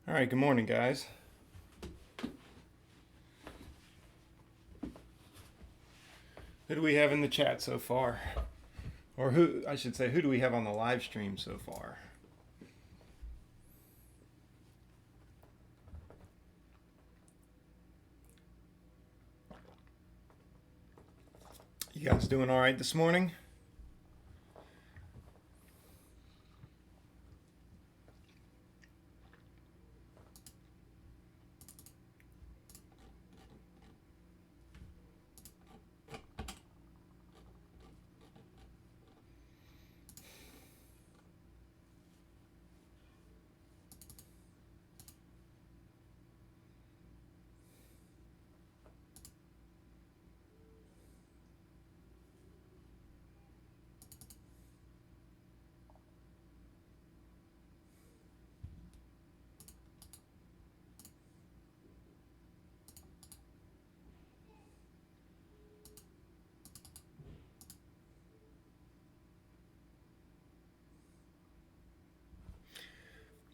All right, good morning, guys. Who do we have in the chat so far? Or who, I should say, who do we have on the live stream so far? You guys doing all right this morning?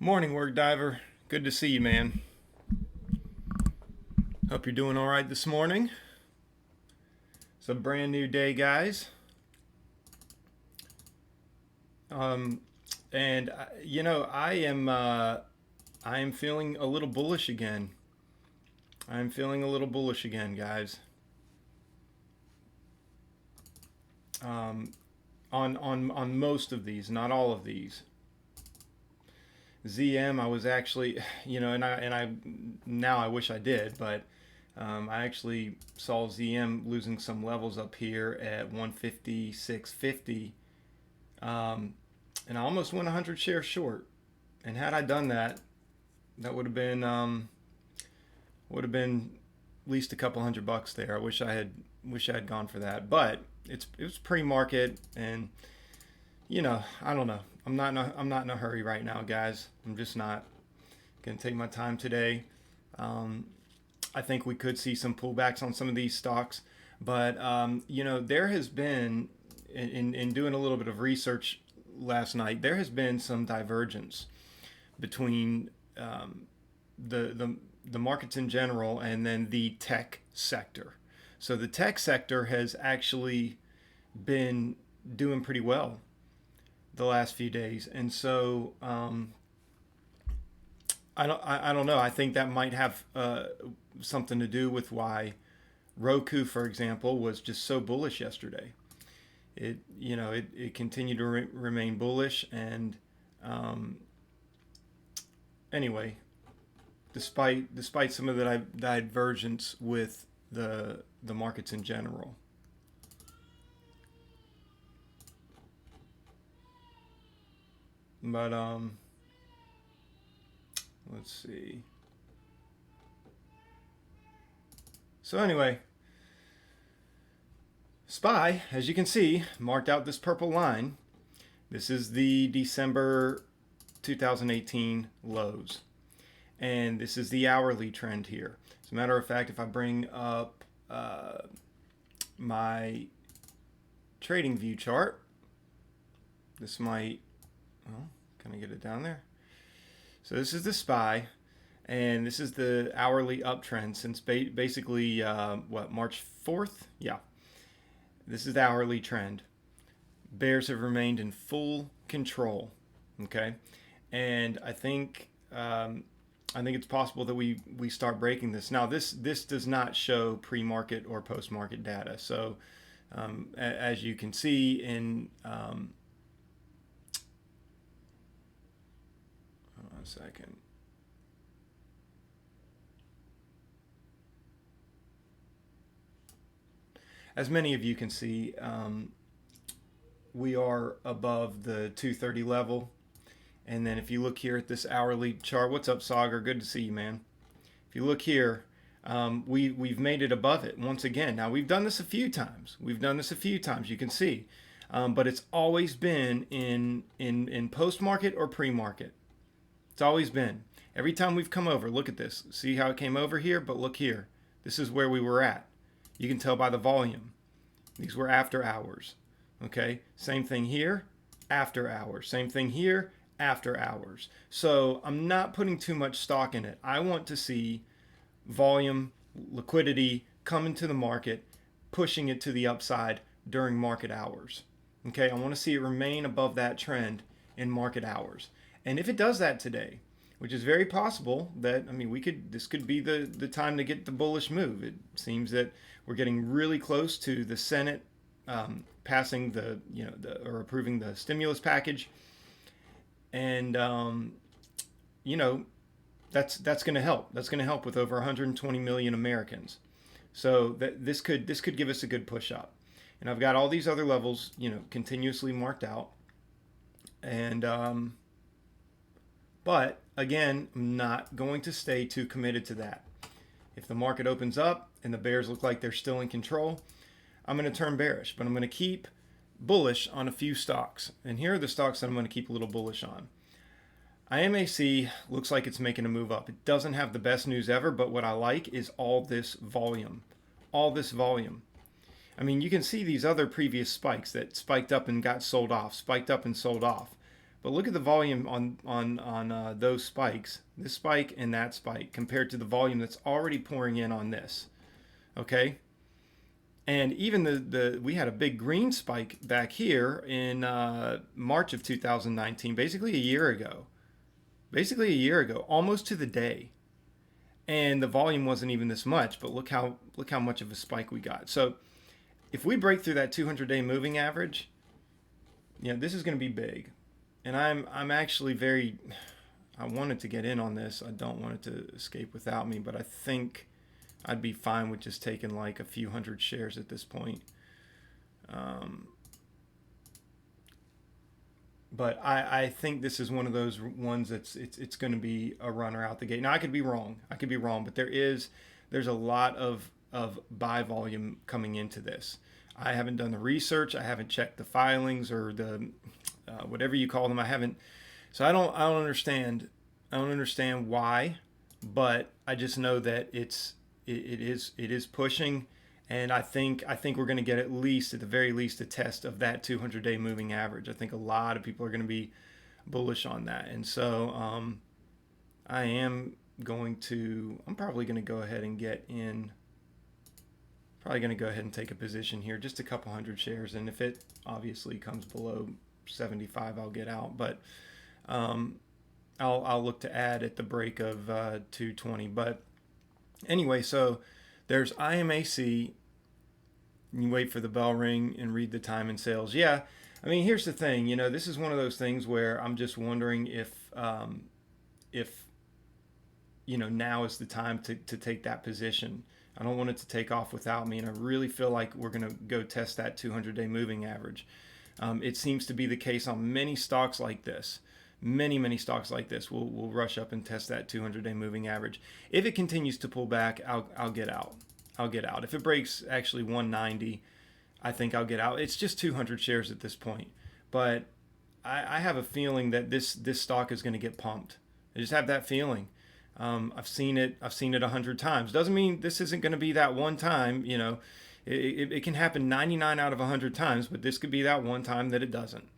Morning, work diver. Good to see you, man. Hope you're doing all right this morning. It's a brand new day, guys. And I am feeling a little bullish again. I'm feeling a little bullish again, guys. On most of these, not all of these. ZM, I was actually, now I wish I did, but I actually saw ZM losing some levels up here at 156.50, and I almost went 100 shares short. And had I done that, that would have been at least a couple $100 there. I wish I had gone for that, but it was pre-market, and I don't know. I'm not in a hurry right now, guys. I'm just not gonna take my time today. I think we could see some pullbacks on some of these stocks, but there has been, in doing a little bit of research last night, there has been some divergence between the markets in general and then the tech sector. So the tech sector has actually been doing pretty well the last few days, and so I don't know. I think that might have something to do with why Roku, for example, was just so bullish yesterday. It continued to remain bullish, and anyway, despite some of the divergence with the markets in general. But let's see. So anyway, SPY, as you can see, marked out this purple line. This is the December 2018 lows. And this is the hourly trend here. As a matter of fact, if I bring up my trading view chart, this might, well, can I get it down there? So this is the SPY, and this is the hourly uptrend since basically, March 4th? Yeah. This is the hourly trend. Bears have remained in full control, okay? And I think it's possible that we start breaking this. Now, this does not show pre-market or post-market data. So as you can see in hold on a second. As many of you can see, we are above the 230 level. And then if you look here at this hourly chart, what's up, Sagar? Good to see you, man. If you look here, we've made it above it once again. Now, we've done this a few times. You can see. But it's always been in post-market or pre-market. It's always been. Every time we've come over, look at this. See how it came over here? But look here. This is where we were at. You can tell by the volume. These were after hours. Okay? Same thing here, after hours. Same thing here, after hours. So I'm not putting too much stock in it. I want to see volume, liquidity come into the market, pushing it to the upside during market hours. Okay, I want to see it remain above that trend in market hours. And if it does that today, which is very possible, that, I mean, this could be the time to get the bullish move. It seems that we're getting really close to the Senate passing or approving the stimulus package, and you know that's going to help. That's going to help with over 120 million Americans. So this could give us a good push up. And I've got all these other levels, continuously marked out. And but again, I'm not going to stay too committed to that. If the market opens up and the bears look like they're still in control, I'm going to turn bearish. But I'm going to keep bullish on a few stocks. And here are the stocks that I'm going to keep a little bullish on. IMAC looks like it's making a move up. It doesn't have the best news ever, but what I like is all this volume. All this volume. I mean, you can see these other previous spikes that spiked up and got sold off, spiked up and sold off. But look at the volume on those spikes, this spike and that spike, compared to the volume that's already pouring in on this. Okay? And even we had a big green spike back here in March of 2019, basically a year ago. Almost to the day. And the volume wasn't even this much, but look how much of a spike we got. So if we break through that 200-day moving average, this is going to be big. And I'm actually I wanted to get in on this. I don't want it to escape without me, but I think I'd be fine with just taking like a few hundred shares at this point. But I think this is one of those ones it's going to be a runner out the gate. Now I could be wrong, but there's a lot of buy volume coming into this. I haven't done the research. I haven't checked the filings or the whatever you call them. I haven't. So I don't understand. I don't understand why, but I just know that it is pushing, and I think we're going to get at the very least a test of that 200-day moving average. I think a lot of people are going to be bullish on that, and so I'm probably going to go ahead and get in. Probably going to go ahead and take a position here, just a couple hundred shares, and if it obviously comes below 75, I'll get out. But I'll look to add at the break of 220. But anyway, so there's IMAC. You wait for the bell ring and read the time and sales. Yeah, I mean, here's the thing. This is one of those things where I'm just wondering if now is the time to take that position. I don't want it to take off without me, and I really feel like we're going to go test that 200-day moving average. It seems to be the case on many stocks like this. Many stocks like this will rush up and test that 200-day moving average. If it continues to pull back, I'll get out. If it breaks actually 190, I think I'll get out. It's just 200 shares at this point, but I have a feeling that this stock is going to get pumped. I just have that feeling. I've seen it 100 times. Doesn't mean this isn't going to be that one time. It can happen 99 out of 100 times, but this could be that one time that it doesn't.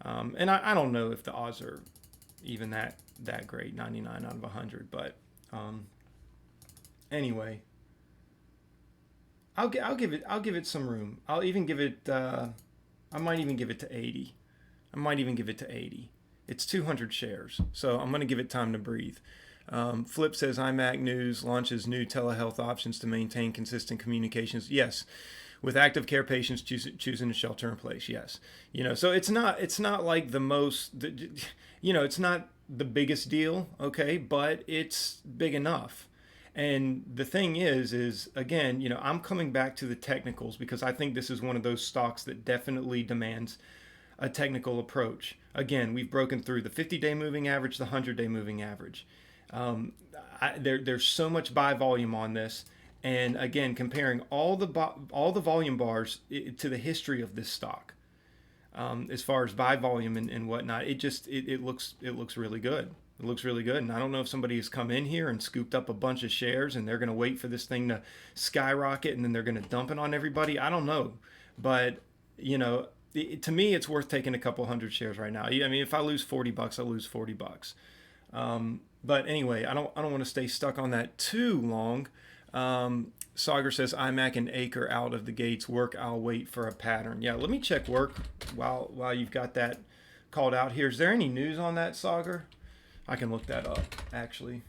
And I don't know if the odds are even that great, 99 out of 100. But anyway, I'll give it some room. I'll even give it. I might even give it to 80. It's 200 shares, so I'm going to give it time to breathe. Flip says iMac News launches new telehealth options to maintain consistent communications. Yes, with active care patients choosing to shelter in place. Yes, so it's not like the most, it's not the biggest deal, okay, but it's big enough. And the thing is again, I'm coming back to the technicals because I think this is one of those stocks that definitely demands a technical approach. Again, we've broken through the 50-day moving average, the 100-day moving average. There's so much buy volume on this, and again, comparing all the volume bars to the history of this stock, as far as buy volume and whatnot, it looks really good. It looks really good, and I don't know if somebody has come in here and scooped up a bunch of shares and they're going to wait for this thing to skyrocket and then they're going to dump it on everybody. I don't know, but to me, it's worth taking a couple hundred shares right now. I mean, if I lose $40, I lose $40. But anyway, I don't want to stay stuck on that too long. Sauger says iMac and Acre out of the gates. Work, I'll wait for a pattern. Yeah, let me check work while you've got that called out here. Is there any news on that, Sauger? I can look that up actually.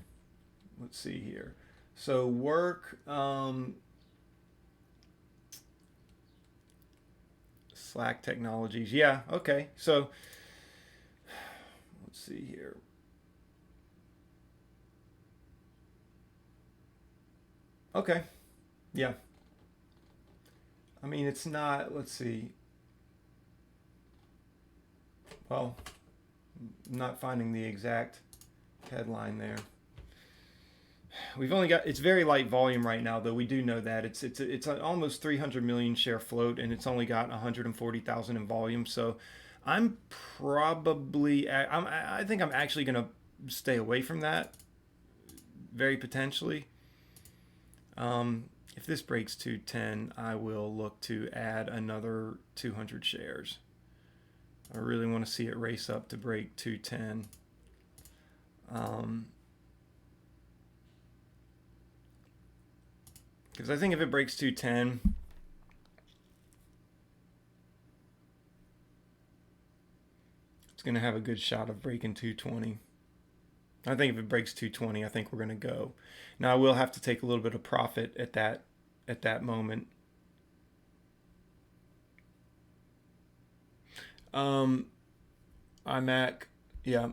Let's see here. So work, Slack Technologies. Yeah, okay. So let's see here. Okay. Yeah. I mean, it's not, let's see. Well, I'm not finding the exact headline there. We've only got, it's very light volume right now, though. We do know that it's an almost 300 million share float, and it's only got 140,000 in volume. So I'm probably, I think I'm actually going to stay away from that, very potentially. If this breaks 210, I will look to add another 200 shares. I really want to see it race up to break 210. Because I think if it breaks 210, it's going to have a good shot of breaking 220. I think if it breaks 220, I think we're going to go. Now I will have to take a little bit of profit at that moment. iMac, yeah,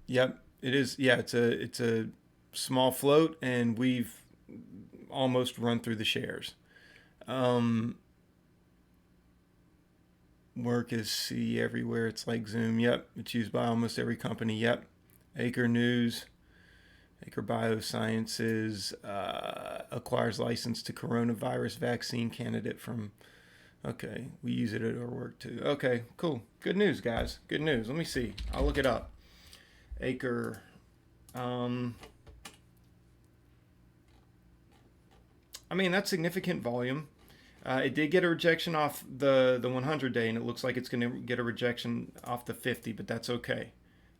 yep, it is. Yeah, it's a small float, and we've almost run through the shares. Work is C everywhere. It's like Zoom. Yep, it's used by almost every company. Yep. Acre News, Acre Biosciences acquires license to coronavirus vaccine candidate from. Okay, we use it at our work too. Okay, cool. Good news, guys. Good news. Let me see. I'll look it up. Acre. I mean, that's significant volume. It did get a rejection off the 100 day, and it looks like it's going to get a rejection off the 50, but that's okay.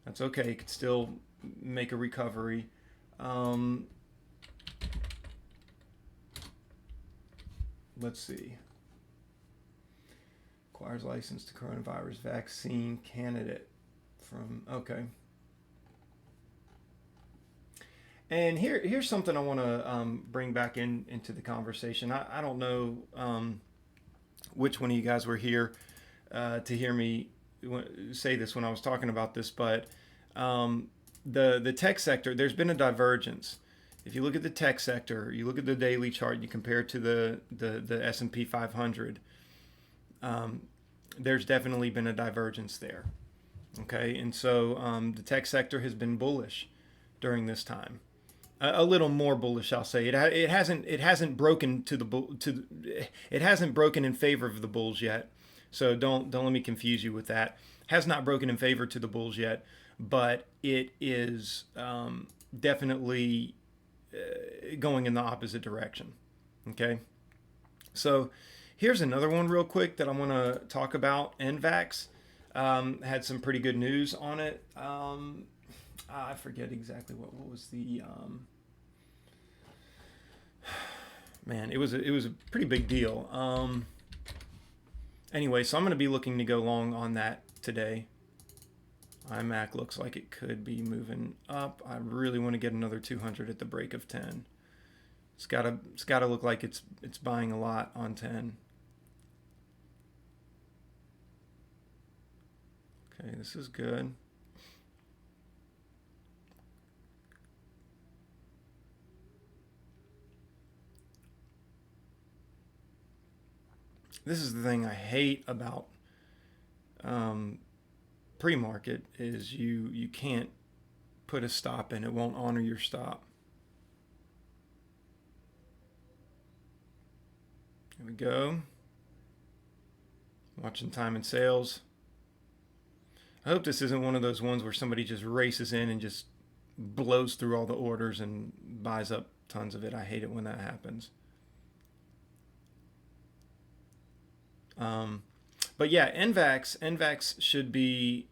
That's okay. It could still make a recovery. Let's see. Acquires license to coronavirus vaccine candidate from, okay. And here's something I want to bring back into the conversation. I don't know which one of you guys were here to hear me say this when I was talking about this, but the tech sector, there's been a divergence. If you look at the tech sector, you look at the daily chart, you compare it to the S&P 500, there's definitely been a divergence there. Okay, and so the tech sector has been bullish during this time. A little more bullish, I'll say. It hasn't broken it hasn't broken in favor of the bulls yet. So don't let me confuse you with that. Has not broken in favor to the bulls yet, but it is definitely going in the opposite direction. Okay, so here's another one real quick that I want to talk about. NVAX had some pretty good news on it. I forget exactly what was the man. It was a pretty big deal. Anyway, so I'm going to be looking to go long on that today. iMac looks like it could be moving up. I really want to get another 200 at the break of 10. It's got to look like it's buying a lot on 10. Okay, this is good. This is the thing I hate about pre-market is you can't put a stop in. It won't honor your stop. Here we go. Watching time and sales. I hope this isn't one of those ones where somebody just races in and just blows through all the orders and buys up tons of it. I hate it when that happens. But yeah, NVAX should be.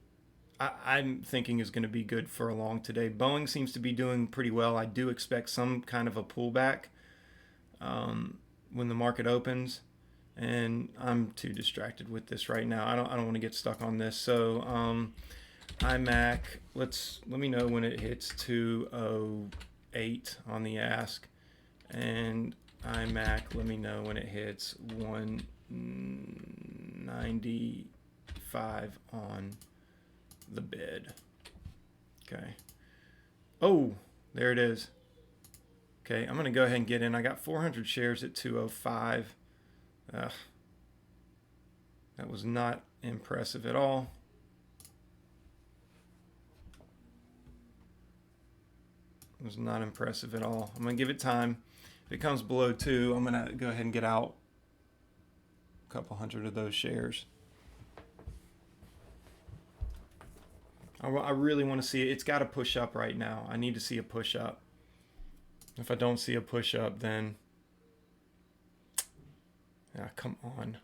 I'm thinking is going to be good for a long today. Boeing seems to be doing pretty well. I do expect some kind of a pullback when the market opens, and I'm too distracted with this right now. I don't want to get stuck on this. So iMac, let me know when it hits 208 on the ask, and iMac, let me know when it hits 195 on the bid. Okay. Oh, there it is. Okay, I'm going to go ahead and get in. I got 400 shares at 205. Ugh. That was not impressive at all. It was not impressive at all. I'm going to give it time. If it comes below 2, I'm going to go ahead and get out a couple hundred of those shares. I really want to see it. It's got to push up right now. I need to see a push up. If I don't see a push up, then yeah, come on.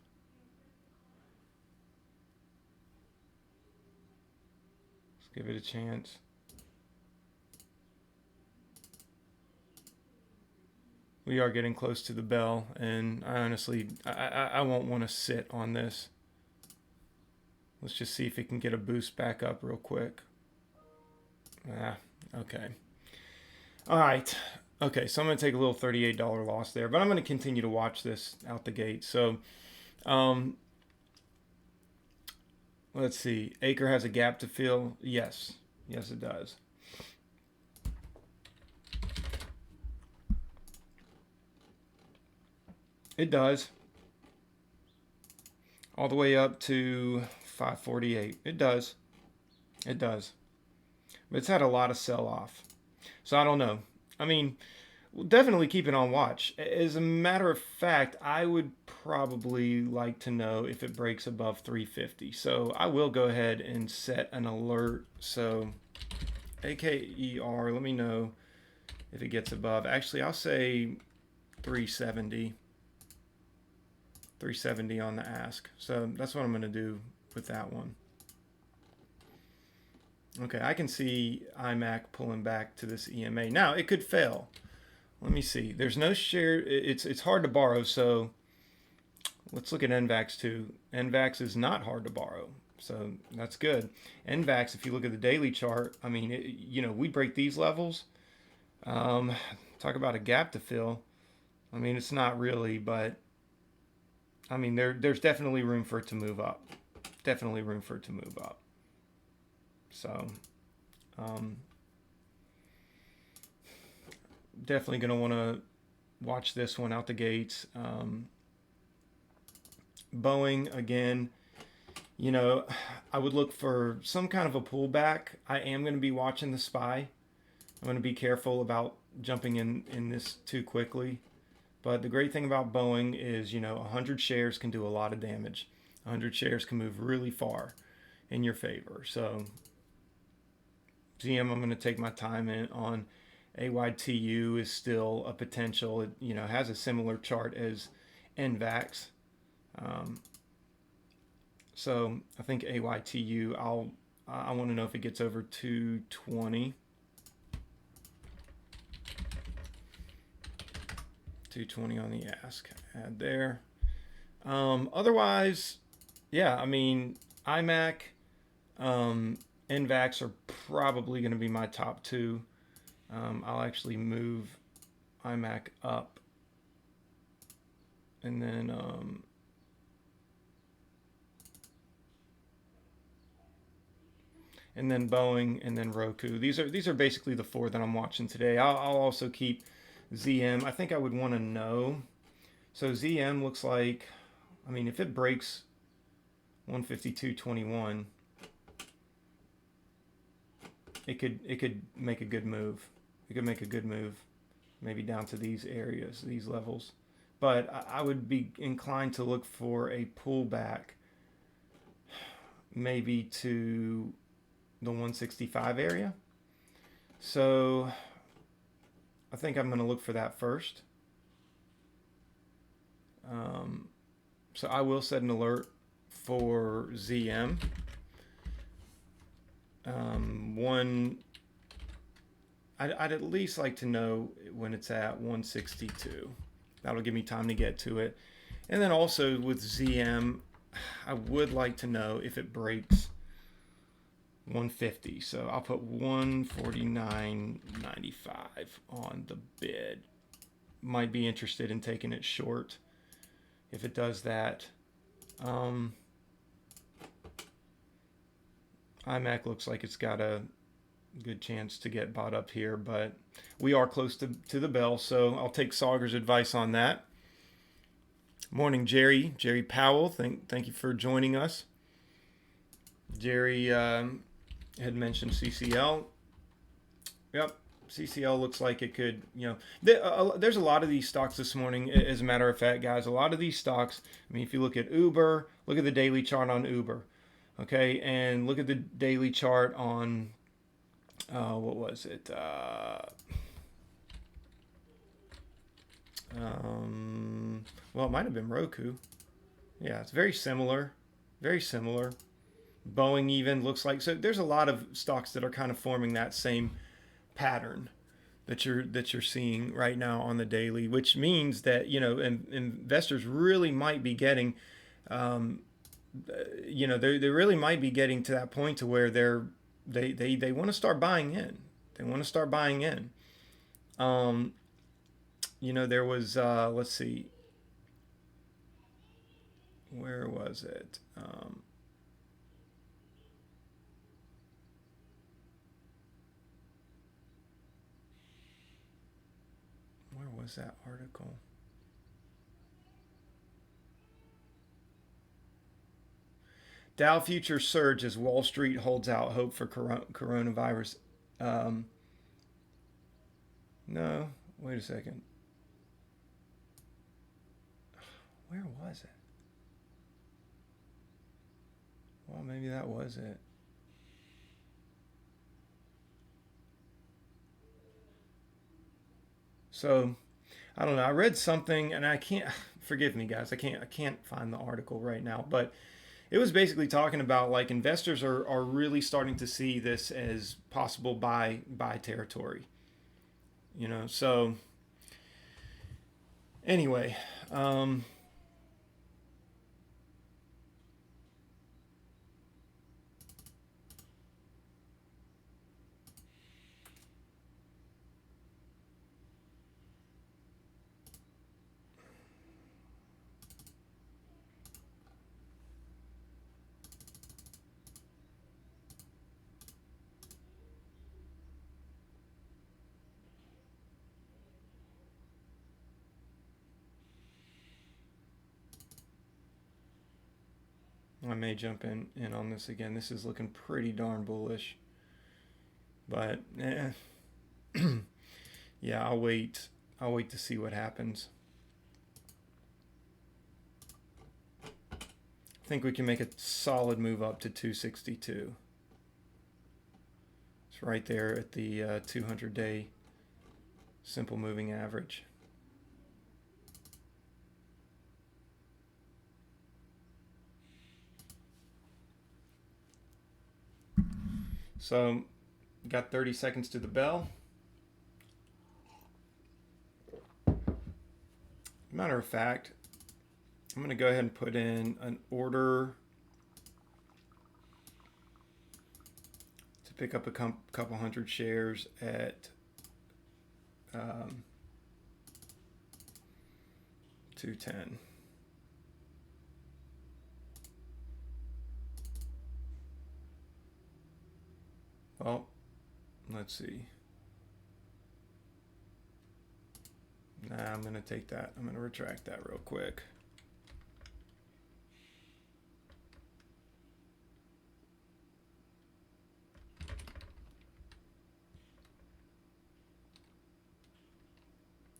Let's give it a chance. We are getting close to the bell, and I honestly, I won't want to sit on this. Let's just see if it can get a boost back up real quick. Okay. All right. Okay, so I'm going to take a little $38 loss there, but I'm going to continue to watch this out the gate. So, let's see. Acre has a gap to fill. Yes. Yes, it does. It does. All the way up to 548. It does. It does. But it's had a lot of sell-off. So I don't know. I mean, we'll definitely keep it on watch. As a matter of fact, I would probably like to know if it breaks above 350. So I will go ahead and set an alert. So AKER, let me know if it gets above. Actually, I'll say 370. 370 on the ask. So that's what I'm going to do with that one. Okay, I can see iMac pulling back to this EMA. Now, it could fail. Let me see. There's no share. It's hard to borrow, so let's look at NVAX too. NVAX is not hard to borrow, so that's good. NVAX, if you look at the daily chart, I mean, we break these levels. Talk about a gap to fill. I mean, it's not really, but I mean, there's definitely room for it to move up. Definitely room for it to move up. So, definitely going to want to watch this one out the gates. Boeing, again, I would look for some kind of a pullback. I am going to be watching the SPY. I'm going to be careful about jumping in this too quickly. But the great thing about Boeing is, 100 shares can do a lot of damage. 100 shares can move really far in your favor. So, ZM, I'm going to take my time in on. AYTU is still a potential. It, has a similar chart as NVAX. So I think AYTU, I want to know if it gets over 220. 220 on the ask. Add there. Otherwise, yeah, I mean, iMac, NVAX are probably going to be my top two. I'll actually move iMac up. And then Boeing, and then Roku. These are basically the four that I'm watching today. I'll also keep ZM. I think I would want to know. So ZM looks like, I mean, if it breaks 152.21, it could make a good move. It could make a good move, maybe down to these areas, these levels. But I would be inclined to look for a pullback, maybe to the 165 area. So I think I'm going to look for that first. So I will set an alert for ZM. I'd at least like to know when it's at 162. That'll give me time to get to it. And then also with ZM, I would like to know if it breaks 150. So I'll put 149.95 on the bid. Might be interested in taking it short if it does that. IMAC looks like it's got a good chance to get bought up here, but we are close to the bell, so I'll take Sauger's advice on that. Morning, Jerry Powell. Thank you for joining us. Jerry had mentioned CCL. Yep, CCL looks like it could, there's a lot of these stocks this morning. As a matter of fact, guys, a lot of these stocks, I mean, if you look at Uber, look at the daily chart on Uber, okay, and look at the daily chart on, what was it? Well, it might have been Roku. Yeah, it's very similar. Very similar. Boeing even looks like, so there's a lot of stocks that are kind of forming that same pattern that you're seeing right now on the daily, which means that, investors really might be getting, they really might be getting to that point to where they want to start buying in. They want to start buying in. There was, let's see, where was it? Where was that article? Dow futures surge as Wall Street holds out hope for coronavirus. No, wait a second. Where was it? Well, maybe that was it. So, I don't know. I read something, and I can't. Forgive me, guys. I can't find the article right now. But it was basically talking about like investors are really starting to see this as possible buy territory. So anyway. I may jump in on this again. This is looking pretty darn bullish. But yeah, I'll wait to see what happens. I think we can make a solid move up to 262. It's right there at the 200-day simple moving average. So, got 30 seconds to the bell. Matter of fact, I'm going to go ahead and put in an order to pick up a couple hundred shares at 210. Well, let's see. Nah, I'm going to take that. I'm going to retract that real quick.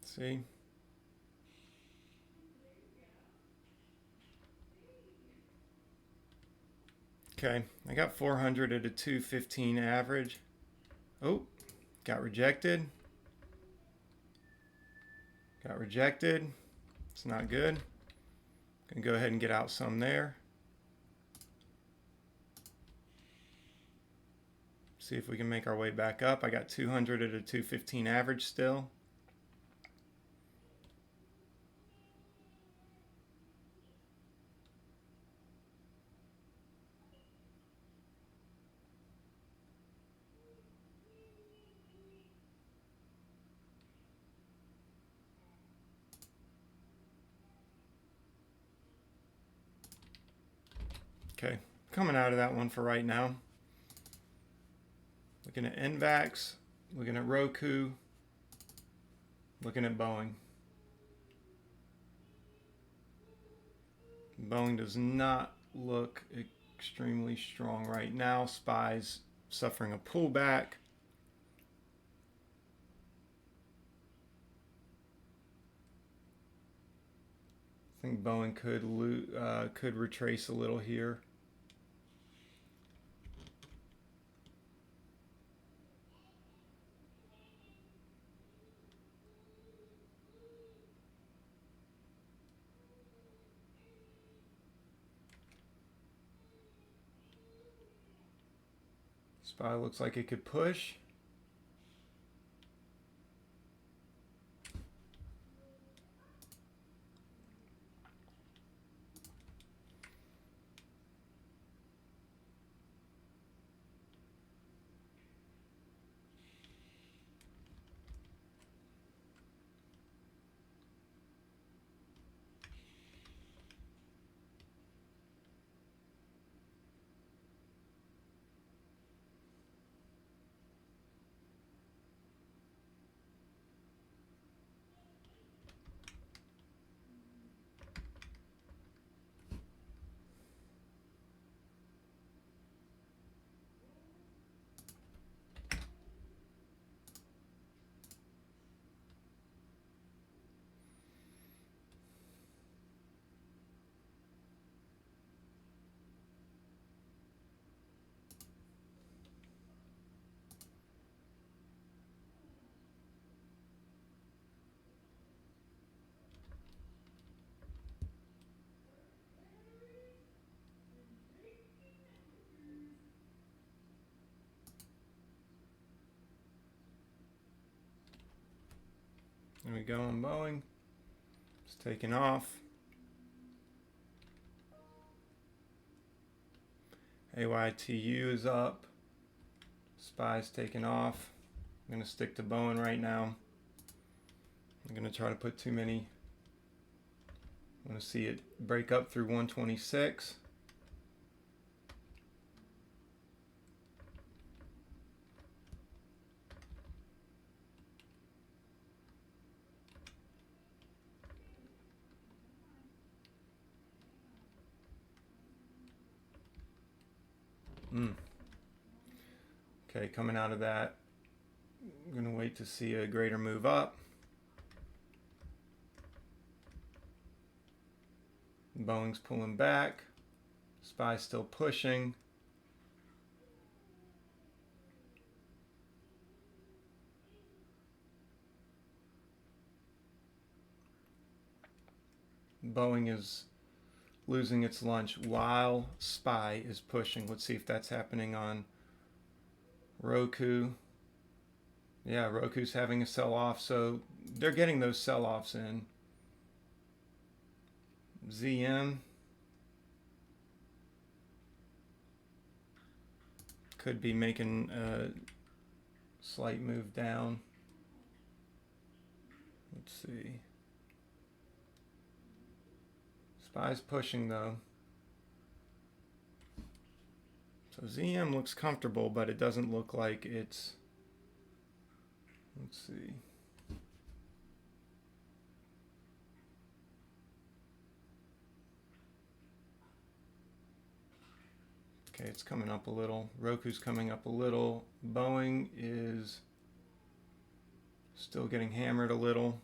See? Okay, I got 400 at a 215 average. Oh, got rejected. Got rejected. It's not good. Gonna go ahead and get out some there. See if we can make our way back up. I got 200 at a 215 average still. Okay, coming out of that one for right now. Looking at NVAX, looking at Roku, looking at Boeing. Boeing does not look extremely strong right now. SPY's suffering a pullback. I think Boeing could retrace a little here. SPY looks like it could push. There we go on Boeing. It's taking off. AYTU is up. SPY's taking off. I'm going to stick to Boeing right now. I'm going to try to put too many. I want to see it break up through 126. Okay, coming out of that, I'm going to wait to see a greater move up. Boeing's pulling back. SPY's still pushing. Boeing is losing its lunch while SPY is pushing. Let's see if that's happening on Roku. Yeah, Roku's having a sell-off, so they're getting those sell-offs in. ZM could be making a slight move down. Let's see. SPY's pushing though. So ZM looks comfortable, but it doesn't look like it's, let's see. Okay, it's coming up a little. Roku's coming up a little. Boeing is still getting hammered a little.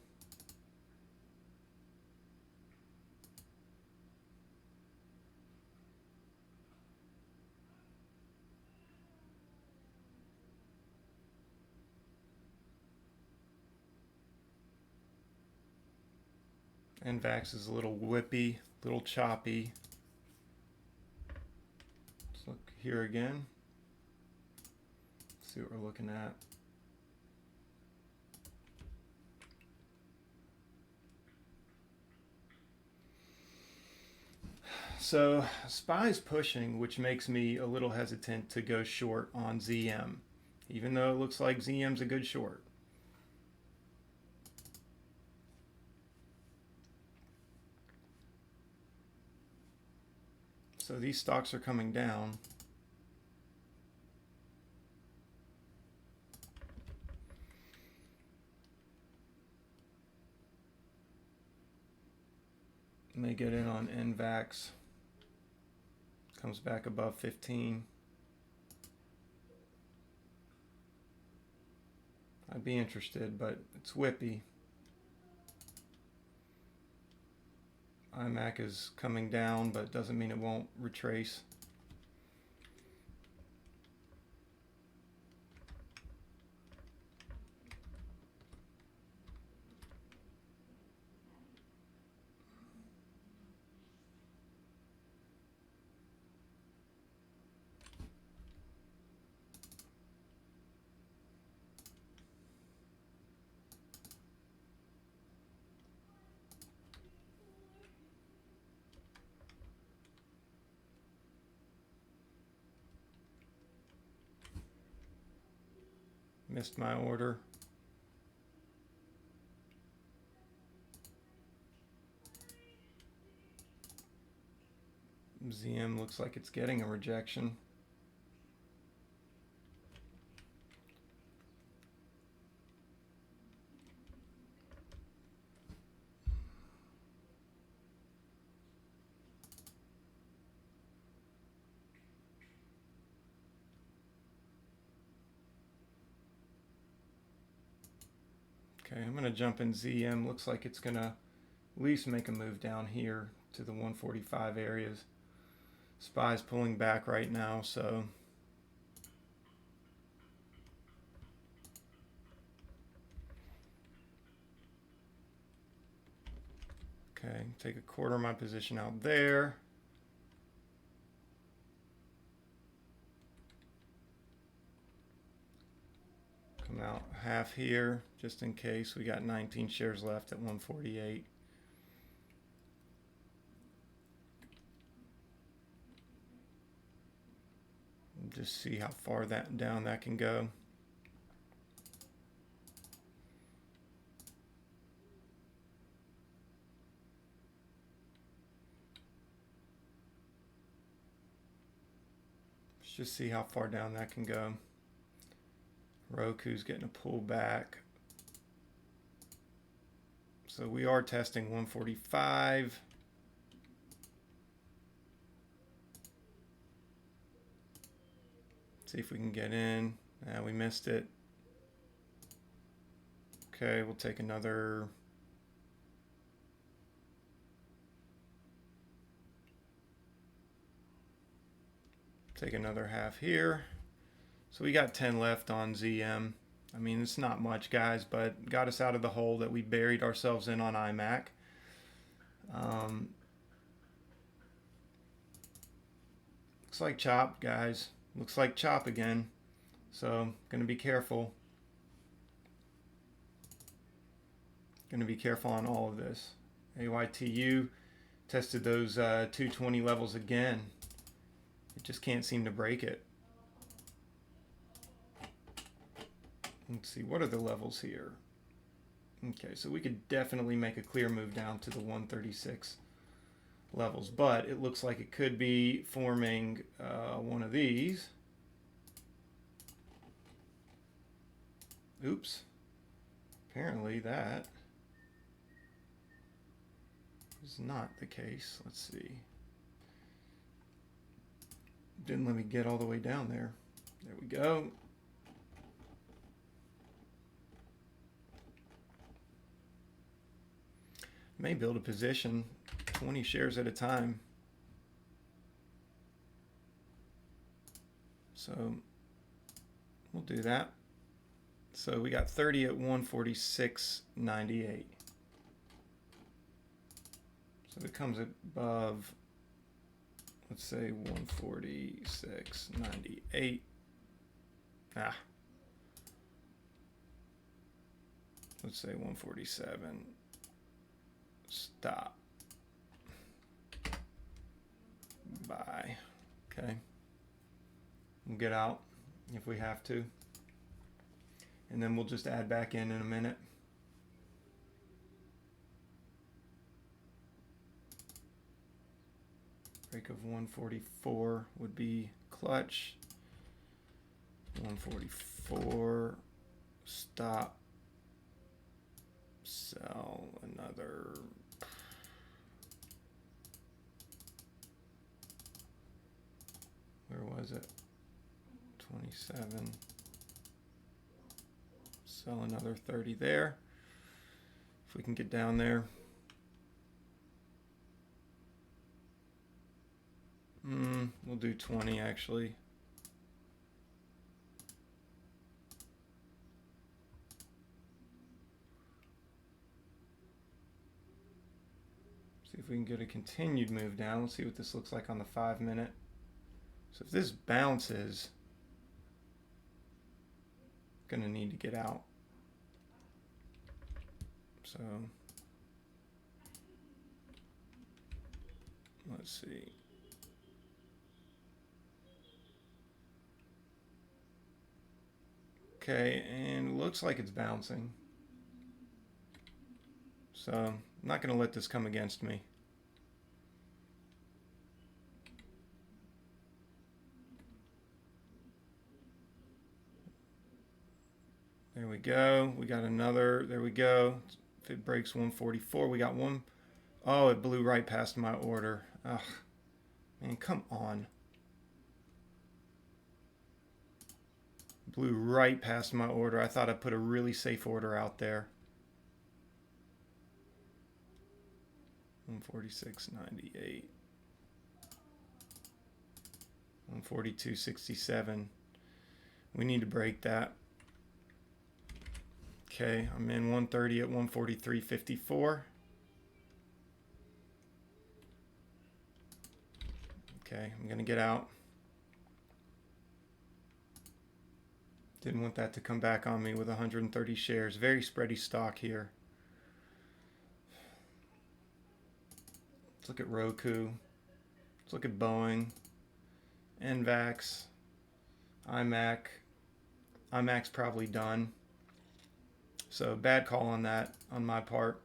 NVAX is a little whippy, a little choppy. Let's look here again. See what we're looking at. So SPY's pushing, which makes me a little hesitant to go short on ZM, even though it looks like ZM's a good short. So these stocks are coming down. May get in on NVAX. Comes back above 15. I'd be interested, but it's whippy. IMAC is coming down, but doesn't mean it won't retrace. Missed my order. ZM looks like it's getting a rejection. Okay, I'm going to jump in ZM. Looks like it's going to at least make a move down here to the 145 areas. SPY's pulling back right now, so okay, take a quarter of my position out there. Come out half here, just in case. We got 19 shares left at 148. Just see how far that down that can go. Let's just see how far down that can go. Roku's getting a pullback. So we are testing 145. See if we can get in. We missed it. Okay, we'll take another. Take another half here. So we got 10 left on ZM. I mean, it's not much, guys, but got us out of the hole that we buried ourselves in on IMAC. Looks like chop, guys. Looks like chop again. So, going to be careful. Going to be careful on all of this. AYTU tested those 220 levels again. It just can't seem to break it. Let's see, what are the levels here? Okay, so we could definitely make a clear move down to the 136 levels, but it looks like it could be forming one of these. Oops. Apparently that is not the case. Let's see. Didn't let me get all the way down there. There we go. May build a position 20 shares at a time. So we'll do that. So we got 30 at 146.98. So it comes above, let's say 146.98. Let's say 147. Stop. Buy. Okay. We'll get out if we have to. And then we'll just add back in a minute. Break of 144 would be clutch. 144, stop, sell another. Where was it? 27. Sell another 30 there. If we can get down there. We'll do 20 actually. See if we can get a continued move down. Let's see what this looks like on the 5 minute. So if this bounces, gonna need to get out. So let's see. Okay, and it looks like it's bouncing. So I'm not going to let this come against me. There we go. We got another. There we go. If it breaks 144, we got one. Oh, it blew right past my order. Ugh, man, come on. Blew right past my order. I thought I put a really safe order out there. 146.98. 142.67. We need to break that. Okay, I'm in 130 at 143.54. Okay, I'm gonna get out. Didn't want that to come back on me with 130 shares. Very spready stock here. Let's look at Roku. Let's look at Boeing, NVAX, iMac. iMac's probably done. So bad call on that on my part.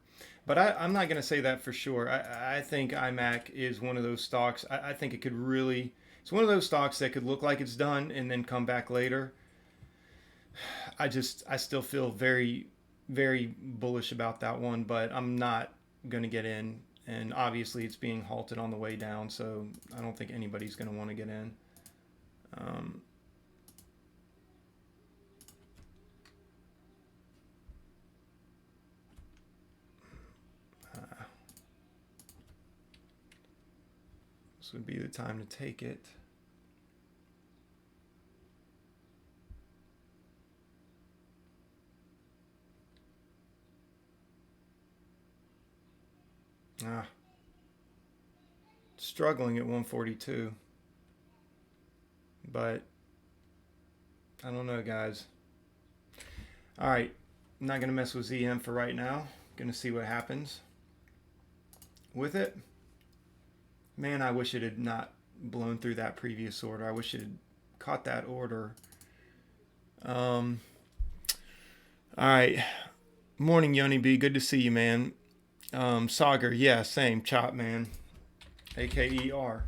But I'm not going to say that for sure. I think iMac is one of those stocks. I think it could really, it's one of those stocks that could look like it's done and then come back later. I still feel very, very bullish about that one, but I'm not going to get in. And obviously it's being halted on the way down, so I don't think anybody's going to want to get in. This would be the time to take it. Struggling at 142. But I don't know, guys. All right, I'm not going to mess with ZM for right now. Going to see what happens with it. Man, I wish it had not blown through that previous order. I wish it had caught that order. All right. Morning, Yoni B. Good to see you, man. Sagar, yeah, same. Chop, man. AKER.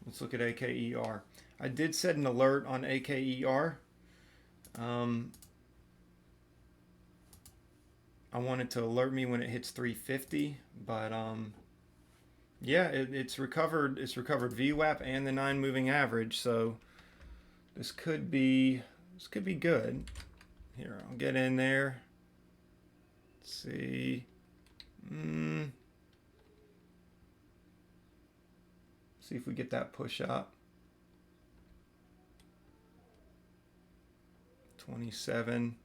Let's look at AKER. I did set an alert on AKER. I want it to alert me when it hits 350, but yeah, it's recovered. It's recovered VWAP and the 9 moving average, so this could be good. Here, I'll get in there. Let's see. See if we get that push up. 27.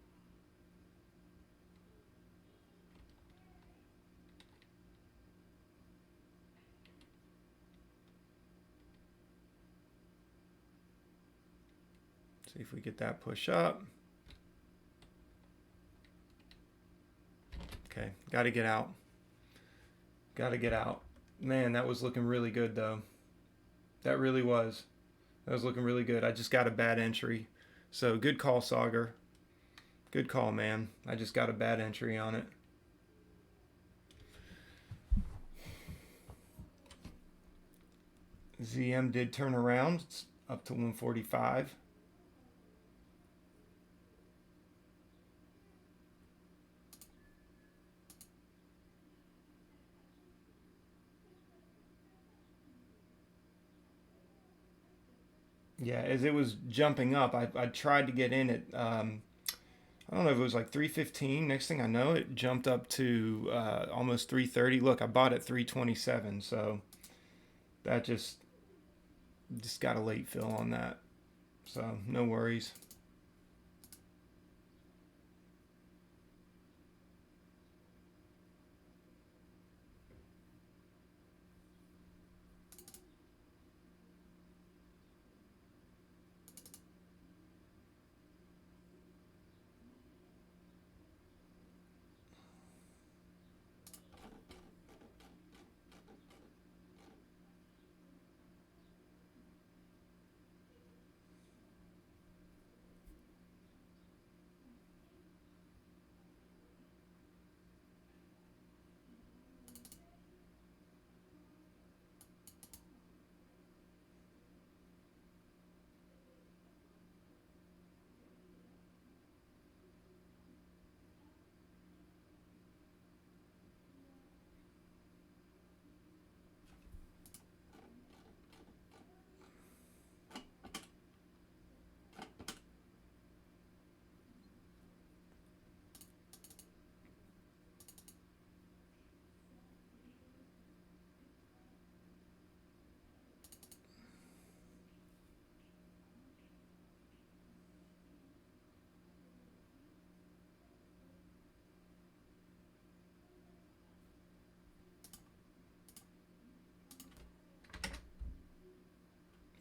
See if we get that push up. Okay, got to get out. Got to get out. Man, that was looking really good though. That really was. That was looking really good. I just got a bad entry. So good call, Sauger. Good call, man. I just got a bad entry on it. ZM did turn around. It's up to 145. Yeah, as it was jumping up, I tried to get in it. I don't know if it was like 315. Next thing I know, it jumped up to almost 330. Look, I bought at 327, so that just got a late fill on that. So no worries.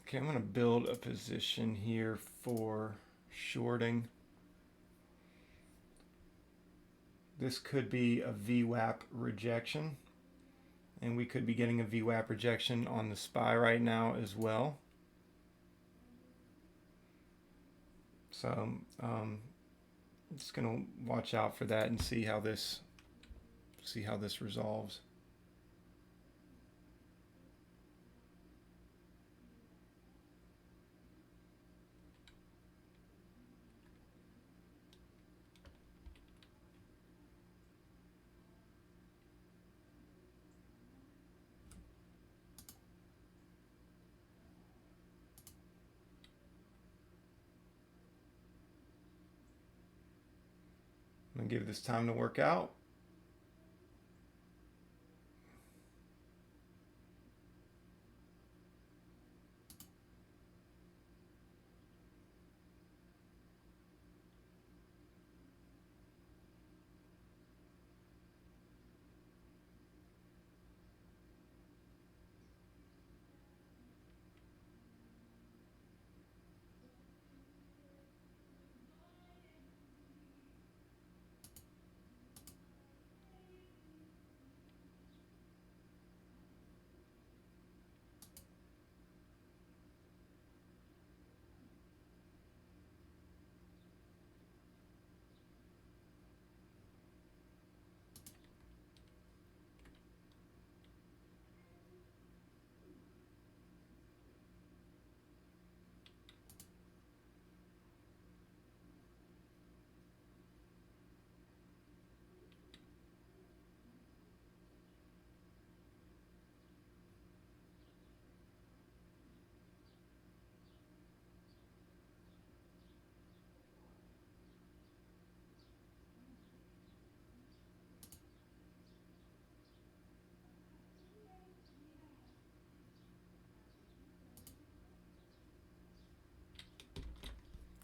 Okay, I'm going to build a position here for shorting. This could be a VWAP rejection, and we could be getting a VWAP rejection on the SPY right now as well. So I'm just going to watch out for that and see how this resolves. I'm going to give this time to work out.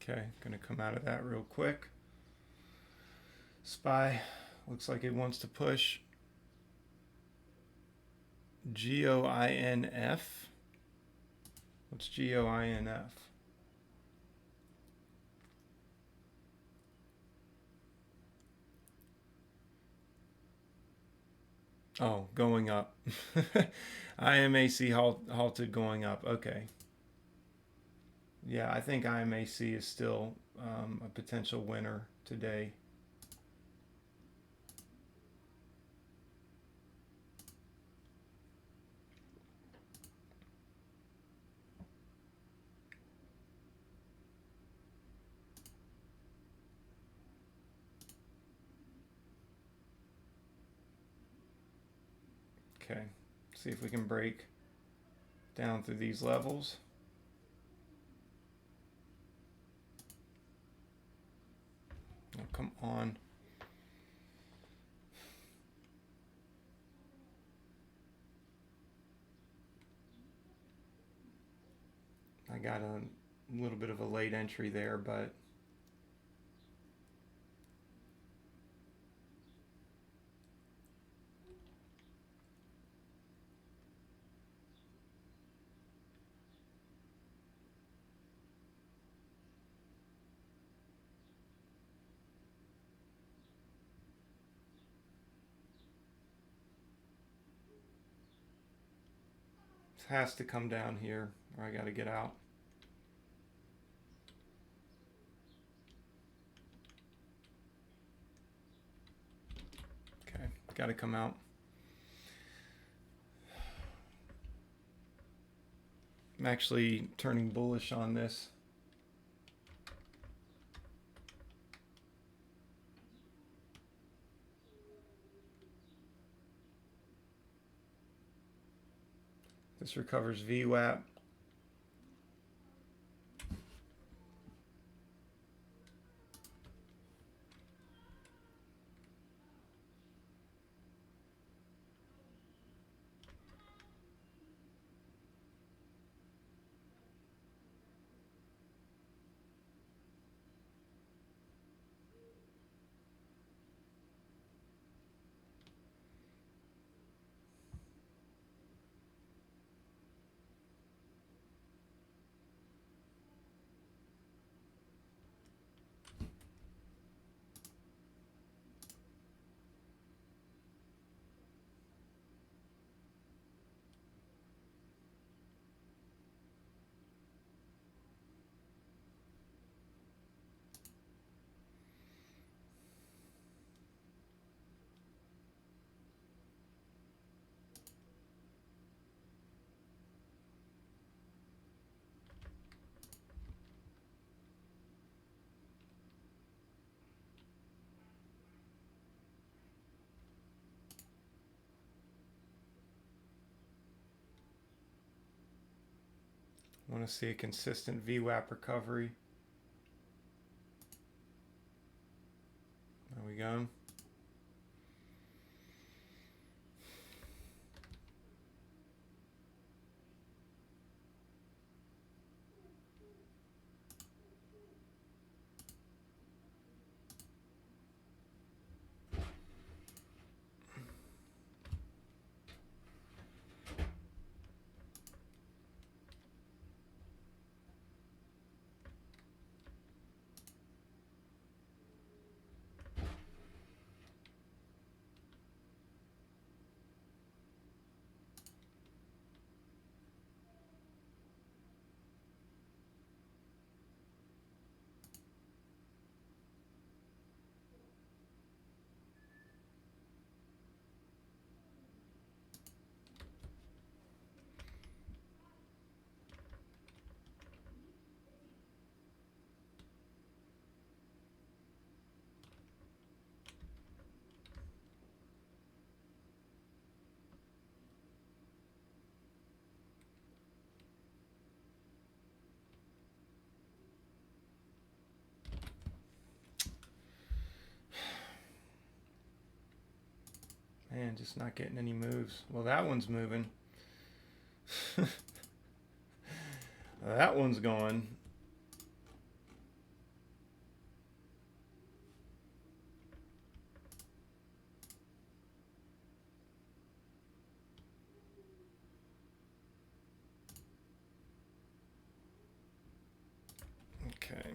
Okay, gonna come out of that real quick. SPY looks like it wants to push GOINF. What's GOINF? Oh, going up. IMAC halted going up. Okay. Yeah, I think IMAC is still a potential winner today. Okay, see if we can break down through these levels. Oh, come on. I got a little bit of a late entry there, but it has to come down here or I got to get out. Okay, got to come out. I'm actually turning bullish on this. This recovers VWAP. I want to see a consistent VWAP recovery. There we go. Man, just not getting any moves. Well, that one's moving. That one's going. Okay.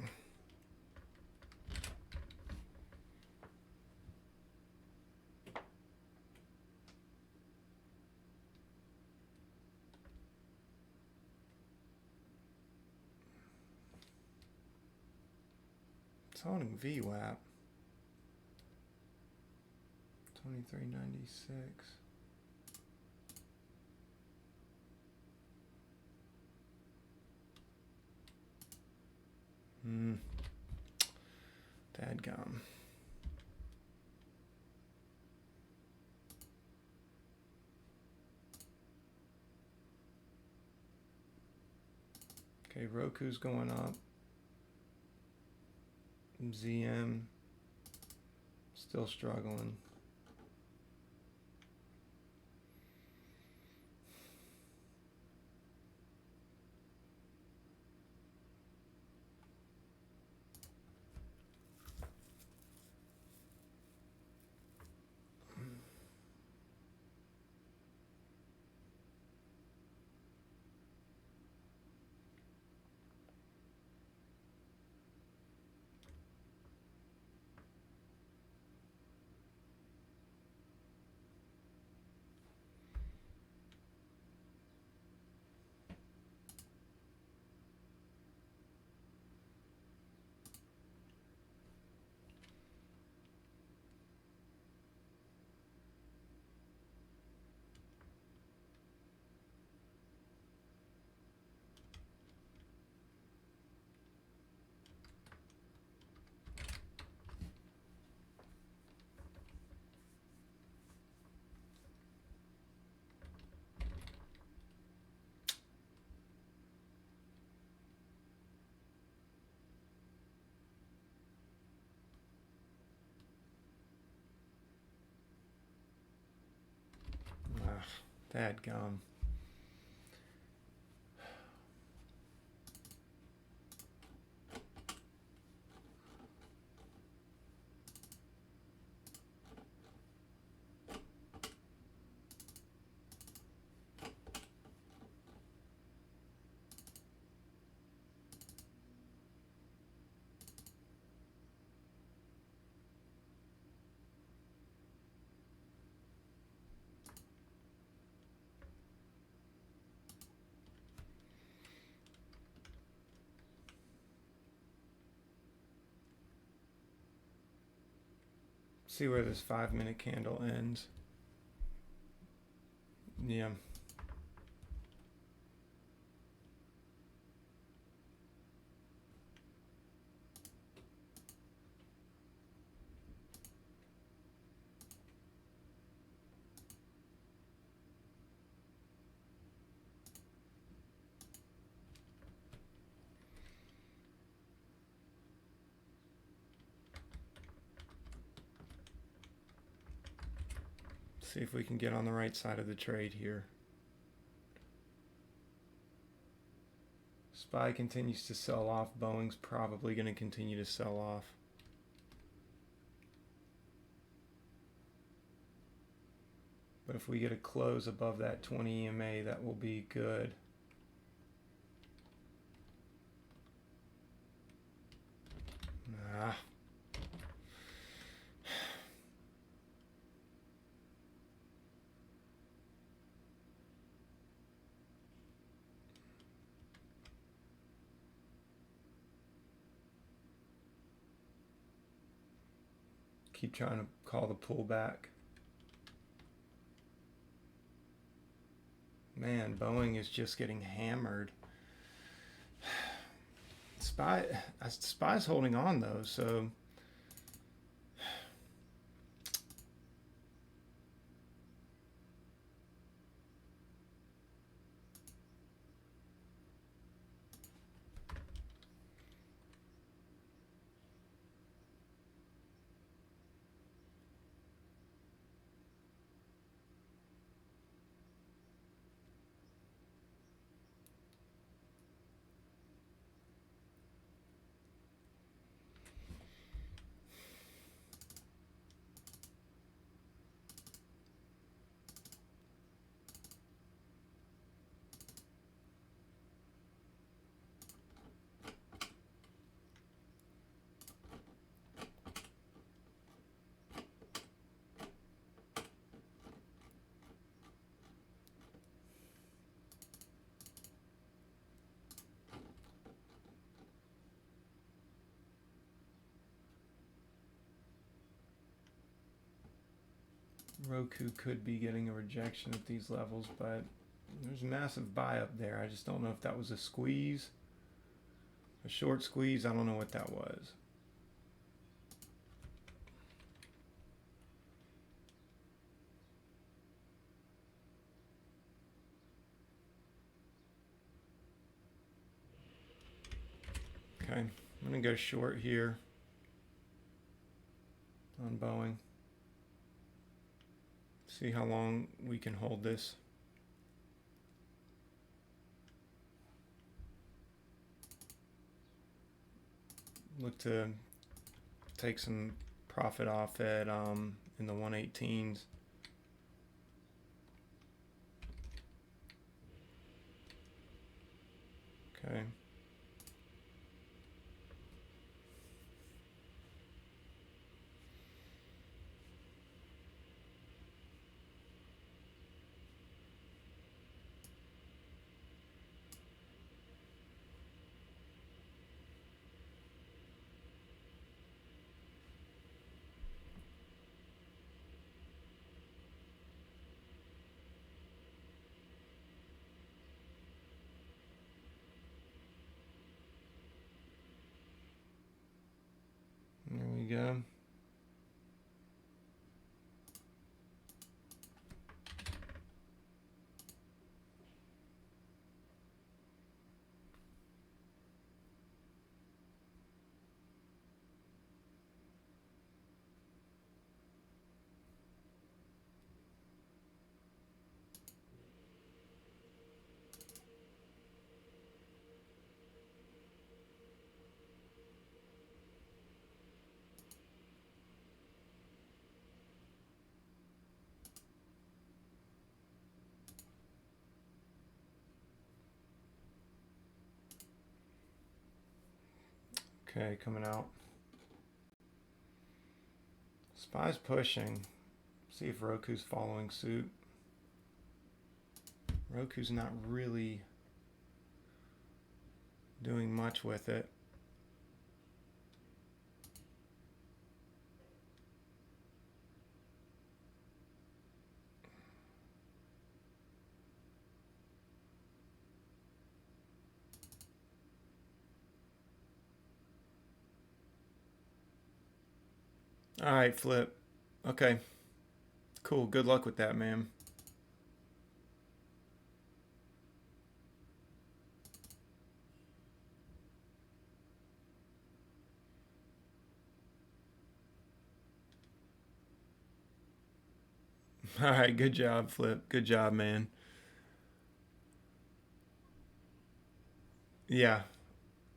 It's holding VWAP. 2396. Dadgum. Okay, Roku's going up. ZM still struggling. Dadgum. See where this 5-minute candle ends. Yeah. See if we can get on the right side of the trade here. SPY continues to sell off. Boeing's probably going to continue to sell off. But if we get a close above that 20 EMA, that will be good. Ah. Keep trying to call the pullback. Man, Boeing is just getting hammered. SPY's holding on though, so Roku could be getting a rejection at these levels, but there's a massive buy up there. I just don't know if that was a squeeze, a short squeeze. I don't know what that was. Okay, I'm going to go short here on Boeing. See how long we can hold this. Look to take some profit off at in the 118s. Okay. There we go. Okay, coming out. SPY's pushing. See if Roku's following suit. Roku's not really doing much with it. All right, Flip. Okay. Cool. Good luck with that, man. All right. Good job, Flip. Good job, man. Yeah.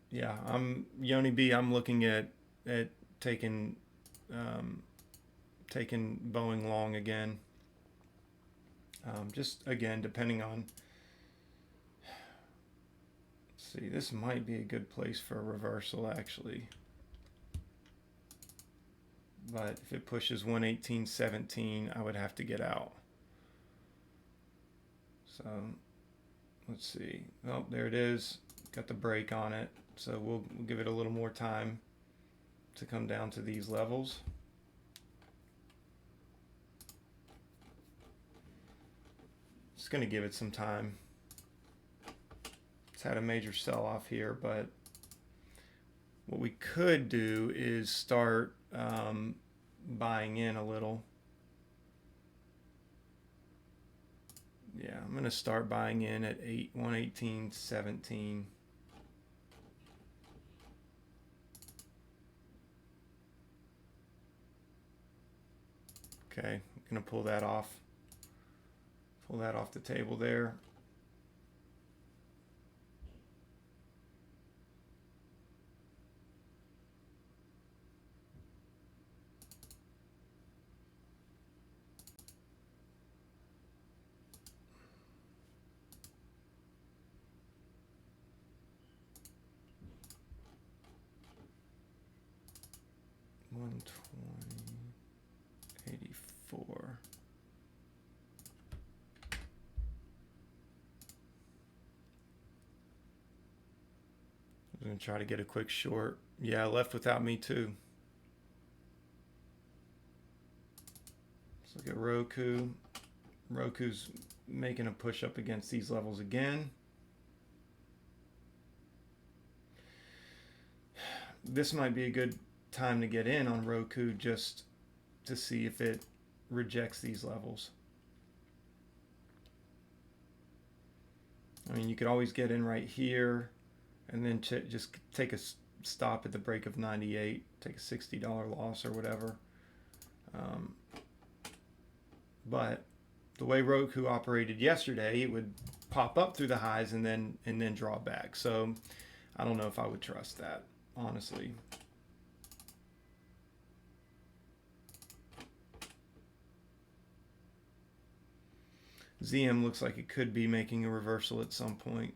Yeah. I'm Yoni B. I'm looking at taking taking Boeing long again. Just again, depending on. Let's see, this might be a good place for a reversal actually. But if it pushes 118.17, I would have to get out. So let's see. Oh, there it is. Got the break on it. So we'll give it a little more time to come down to these levels. Just going to give it some time. It's had a major sell-off here, but what we could do is start buying in a little. Yeah, I'm going to start buying in at 118.17. Okay, I'm going to pull that off. Pull that off the table there. $120.84. I'm going to try to get a quick short. Yeah, left without me too. So Look at Roku. Roku's making a push up against these levels again. This might be a good time to get in on Roku just to see if it rejects these levels. I mean, you could always get in right here and then just take a stop at the break of 98, take a $60 loss or whatever. But the way Roku operated yesterday, it would pop up through the highs and then draw back. So I don't know if I would trust that, honestly. ZM looks like it could be making a reversal at some point.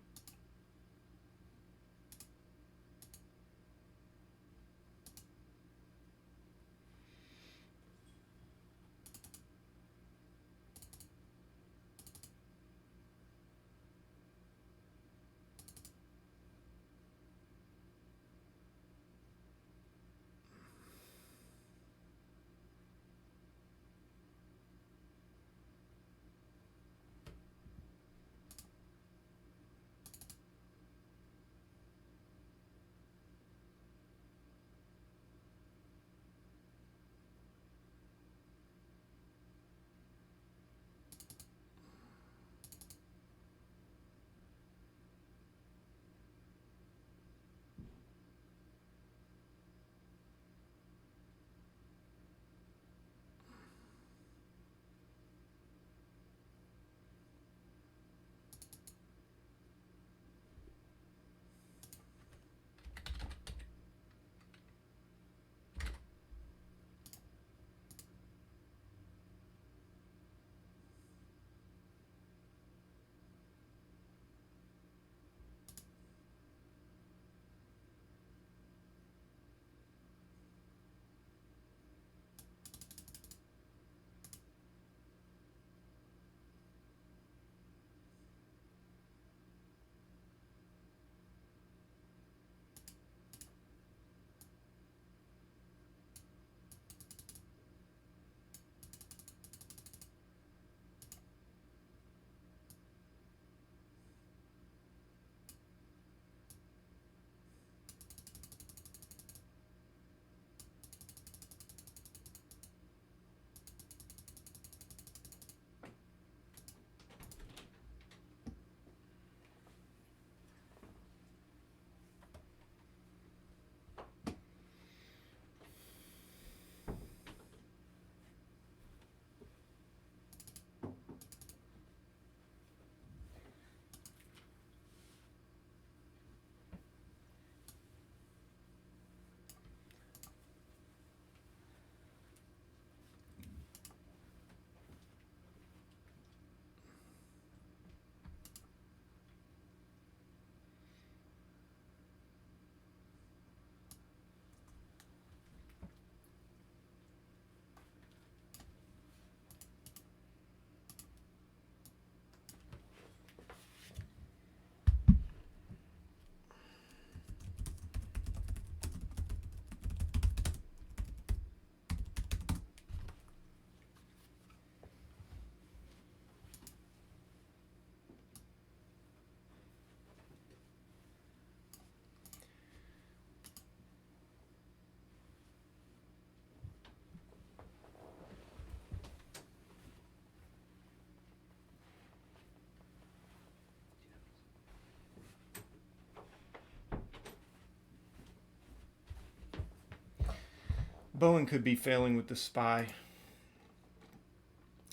Bowen could be failing with the SPY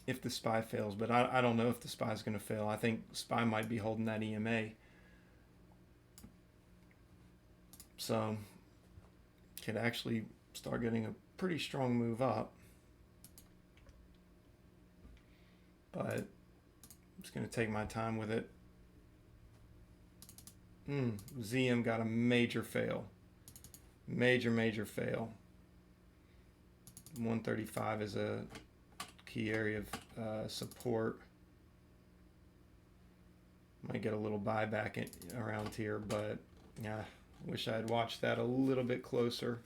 if the SPY fails, but I don't know if the SPY is going to fail. I think SPY might be holding that EMA. So could actually start getting a pretty strong move up. But I'm just going to take my time with it. ZM got a major fail. Major fail. 135 is a key area of support. Might get a little buyback around here, but yeah, wish I had watched that a little bit closer.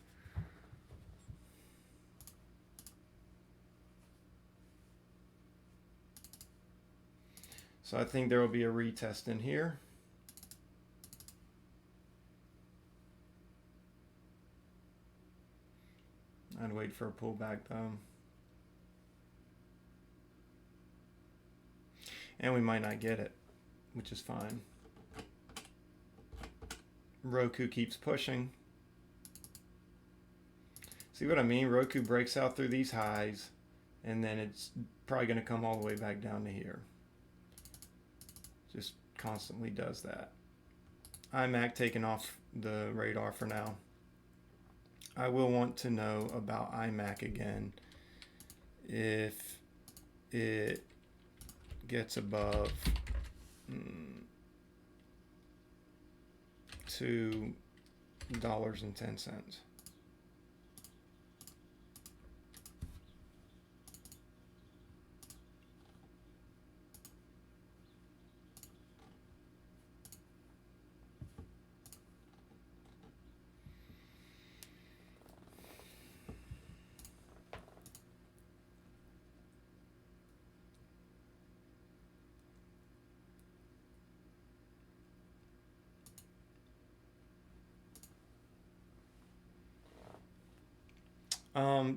So I think there will be a retest in here. I'd wait for a pullback though. And we might not get it, which is fine. Roku keeps pushing. See what I mean? Roku breaks out through these highs, and then it's probably going to come all the way back down to here. Just constantly does that. iMac taken off the radar for now. I will want to know about iMac again if it gets above $2.10.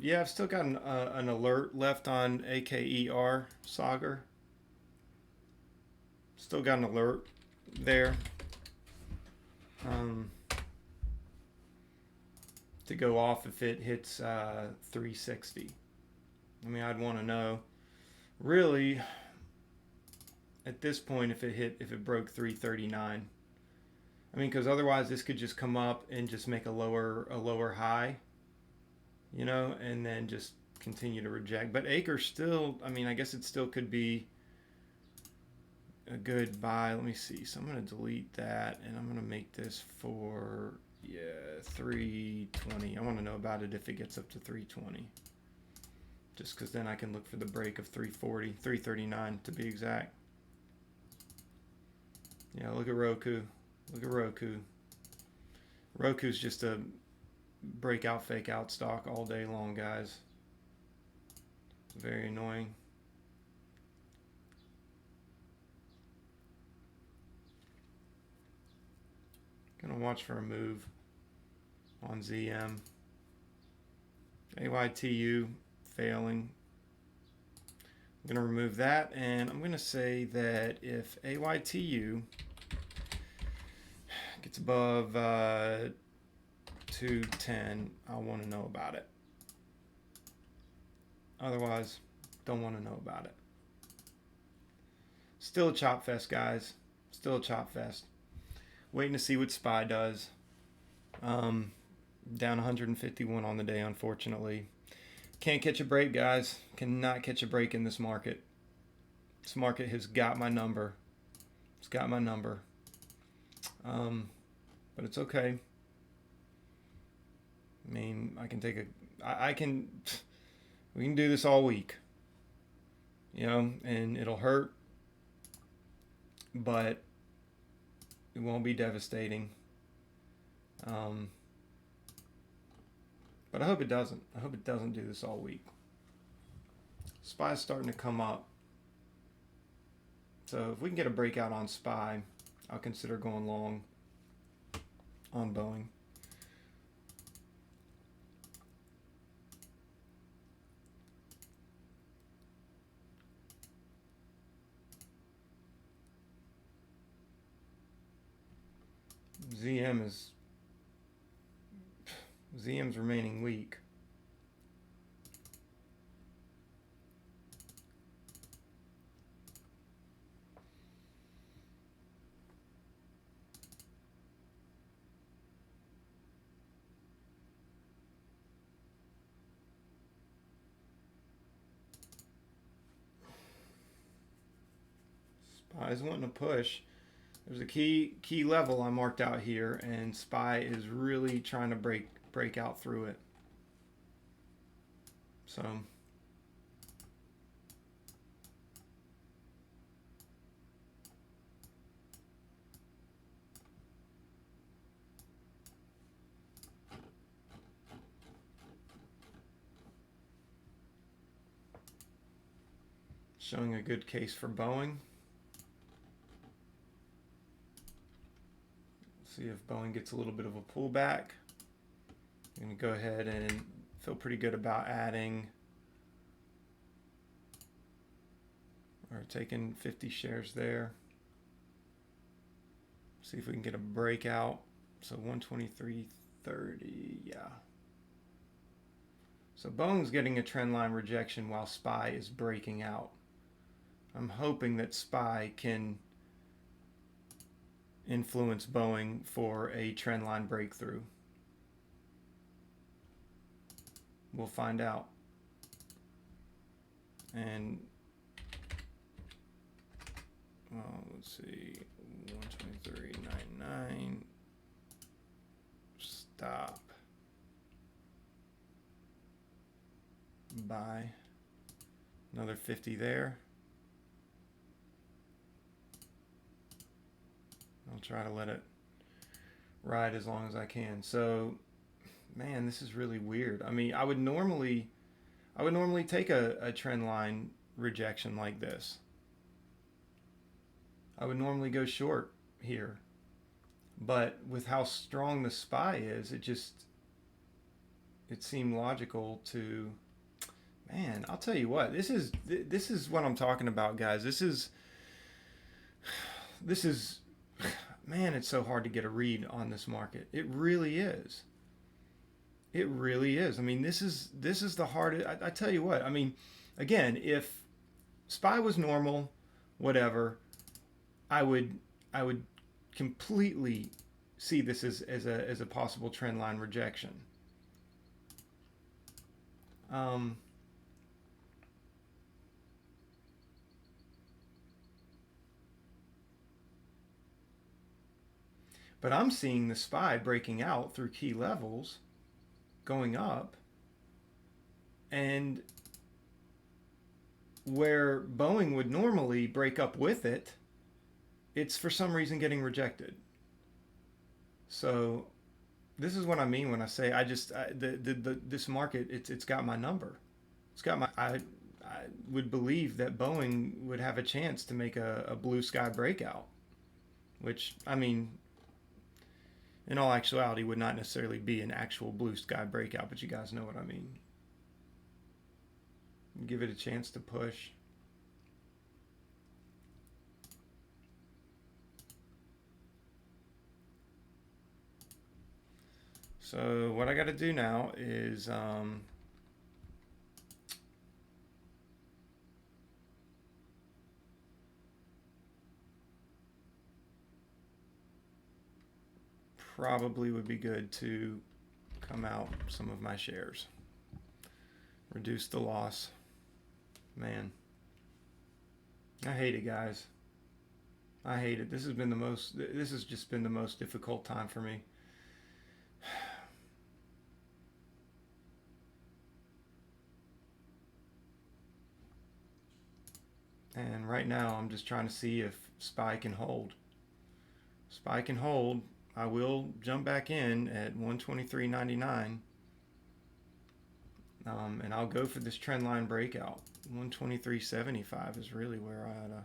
Yeah, I've still got an alert left on AKER Sagar. Still got an alert there to go off if it hits 360. I mean, I'd want to know really at this point if it broke 339. I mean, because otherwise this could just come up and just make a lower high, you know, and then just continue to reject. But Acre still, I mean, I guess it still could be a good buy. Let me see. So I'm going to delete that, and I'm going to make this for, 320. I want to know about it if it gets up to 320. Just because then I can look for the break of 340, 339 to be exact. Yeah, look at Roku. Look at Roku. Roku's just a breakout, fake out stock all day long, guys. Very annoying. Gonna watch for a move on ZM. AYTU failing. I'm gonna remove that, and I'm gonna say that if AYTU gets above 210, I want to know about it. Otherwise, don't want to know about it. Still a chop fest, guys. Still a chop fest. Waiting to see what SPY does. Down 151 on the day, unfortunately. Can't catch a break, guys. Cannot catch a break in this market. This market has got my number. It's got my number. But it's okay. I mean, I can take we can do this all week, you know, and it'll hurt, but it won't be devastating. But I hope it doesn't. I hope it doesn't do this all week. SPY's starting to come up. So if we can get a breakout on SPY, I'll consider going long on Boeing. ZM's remaining weak. SPY's wanting to push. There's a key level I marked out here, and SPY is really trying to break out through it. So showing a good case for Boeing. See if Boeing gets a little bit of a pullback. I'm going to go ahead and feel pretty good about adding or taking 50 shares there. See if we can get a breakout. So 123.30, yeah. So Boeing's getting a trend line rejection while SPY is breaking out. I'm hoping that SPY can influence Boeing for a trend line breakthrough. We'll find out. And well, let's see, 123.99. Stop. Buy. Another 50 there. I'll try to let it ride as long as I can. So, man, this is really weird. I mean, I would normally take a trend line rejection like this. I would normally go short here. But with how strong the SPY is, it seemed logical to, man, I'll tell you what, this is what I'm talking about, guys. This is man, it's so hard to get a read on this market. It really is. It really is. I mean, this is the hardest. I tell you what. I mean, again, if SPY was normal, whatever, I would completely see this as a possible trend line rejection. But I'm seeing the SPY breaking out through key levels, going up, and where Boeing would normally break up with it, it's for some reason getting rejected. So this is what I mean when I say this market, it's got my number. It's got my, I would believe that Boeing would have a chance to make a blue sky breakout, which, I mean, in all actuality would not necessarily be an actual blue sky breakout, but you guys know what I mean. Give it a chance to push. So what I got to do now is probably would be good to come out some of my shares, reduce the loss. Man, I hate it, guys. I hate it. This has just been the most difficult time for me. And right now I'm just trying to see if SPY can hold. SPY can hold. I will jump back in at 123.99. And I'll go for this trend line breakout. 123.75 is really where I ought to.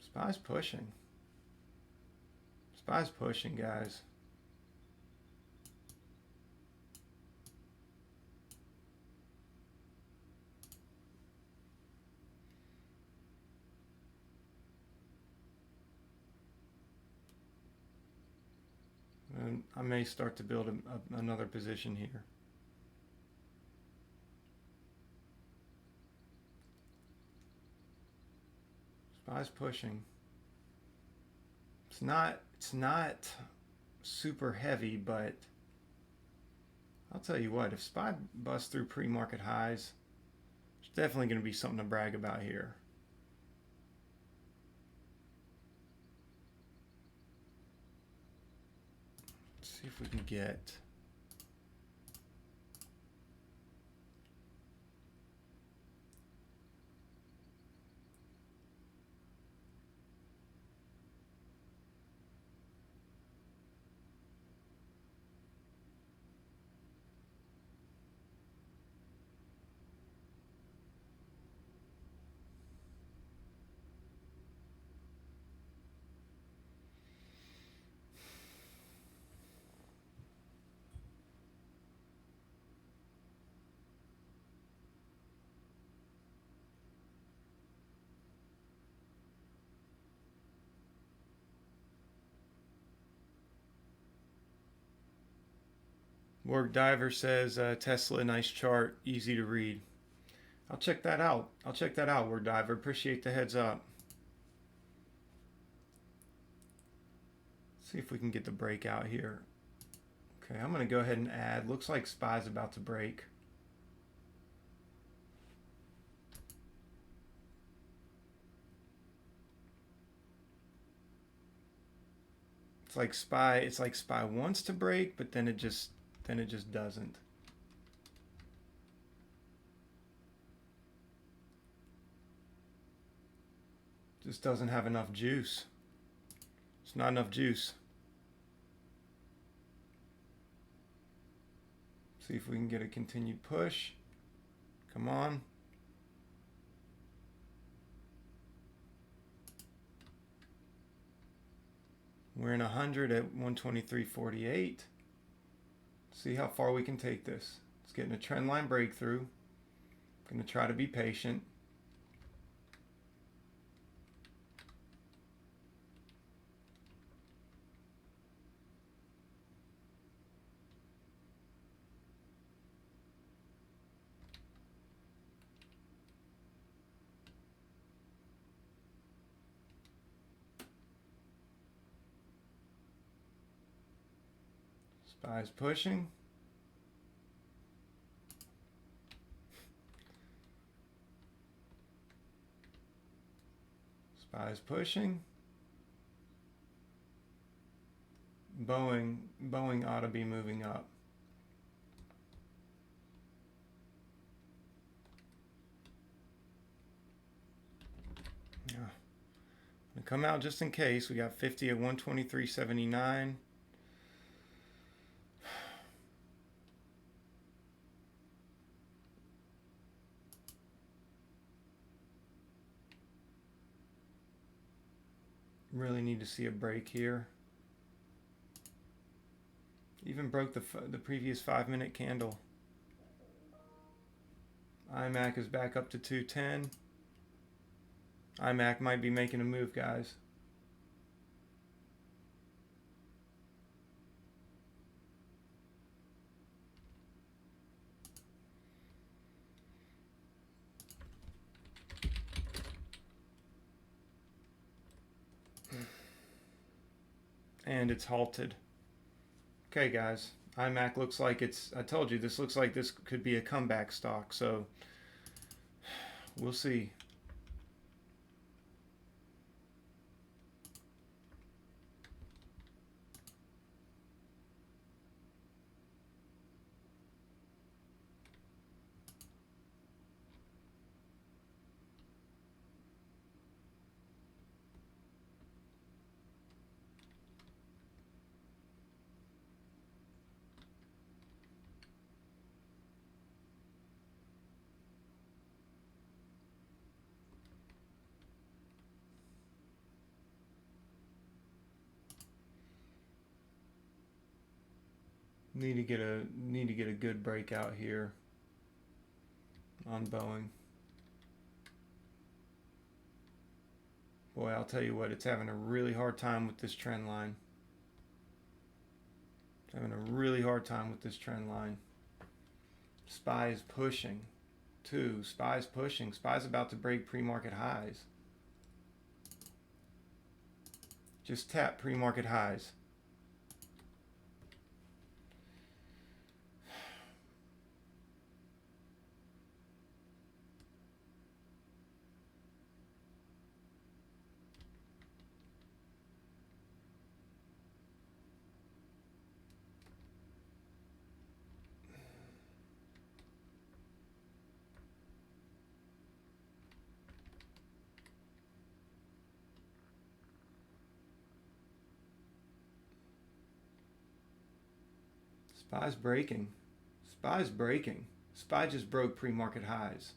SPY's pushing. SPY's pushing, guys. And I may start to build another position here. SPY's pushing. It's not super heavy, but I'll tell you what, if SPY busts through pre-market highs, there's definitely going to be something to brag about here. Let's see if we can get Work Diver says Tesla, nice chart, easy to read. I'll check that out. I'll check that out, Work Diver. Appreciate the heads up. See if we can get the breakout here. Okay, I'm going to go ahead and add. Looks like SPY's about to break. It's like SPY wants to break, but then it just doesn't. Just doesn't have enough juice. It's not enough juice. See if we can get a continued push. Come on. We're in 100 at 123.48. See how far we can take this. It's getting a trend line breakthrough. Going to try to be patient. SPY's pushing. SPY's pushing. Boeing ought to be moving up. Yeah. I'm gonna come out just in case. We got 50 at 123.79. Really need to see a break here. Even broke the previous 5-minute candle. IMAC is back up to 210. IMAC might be making a move, guys. And it's halted. Okay, guys. IMAC looks like it's, I told you, this looks like this could be a comeback stock. So we'll see. Need to get a good breakout here on Boeing. Boy, I'll tell you what, it's having a really hard time with this trend line. It's having a really hard time with this trend line. SPY is pushing too. SPY's pushing. SPY's about to break pre-market highs. Just tap pre-market highs. SPY's breaking. SPY's breaking. SPY just broke pre-market highs.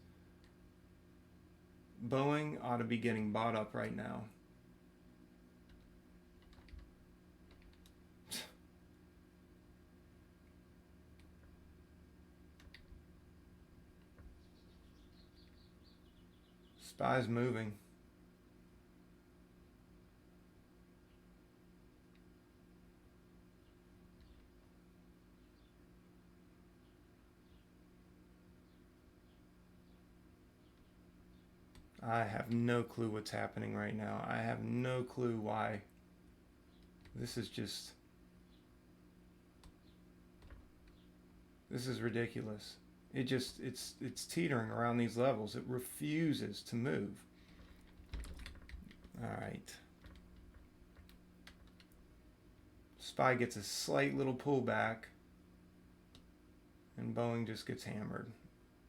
Boeing ought to be getting bought up right now. SPY's moving. I have no clue what's happening right now. I have no clue why. This is just... This is ridiculous. It's teetering around these levels. It refuses to move. All right. SPY gets a slight little pullback, and Boeing just gets hammered.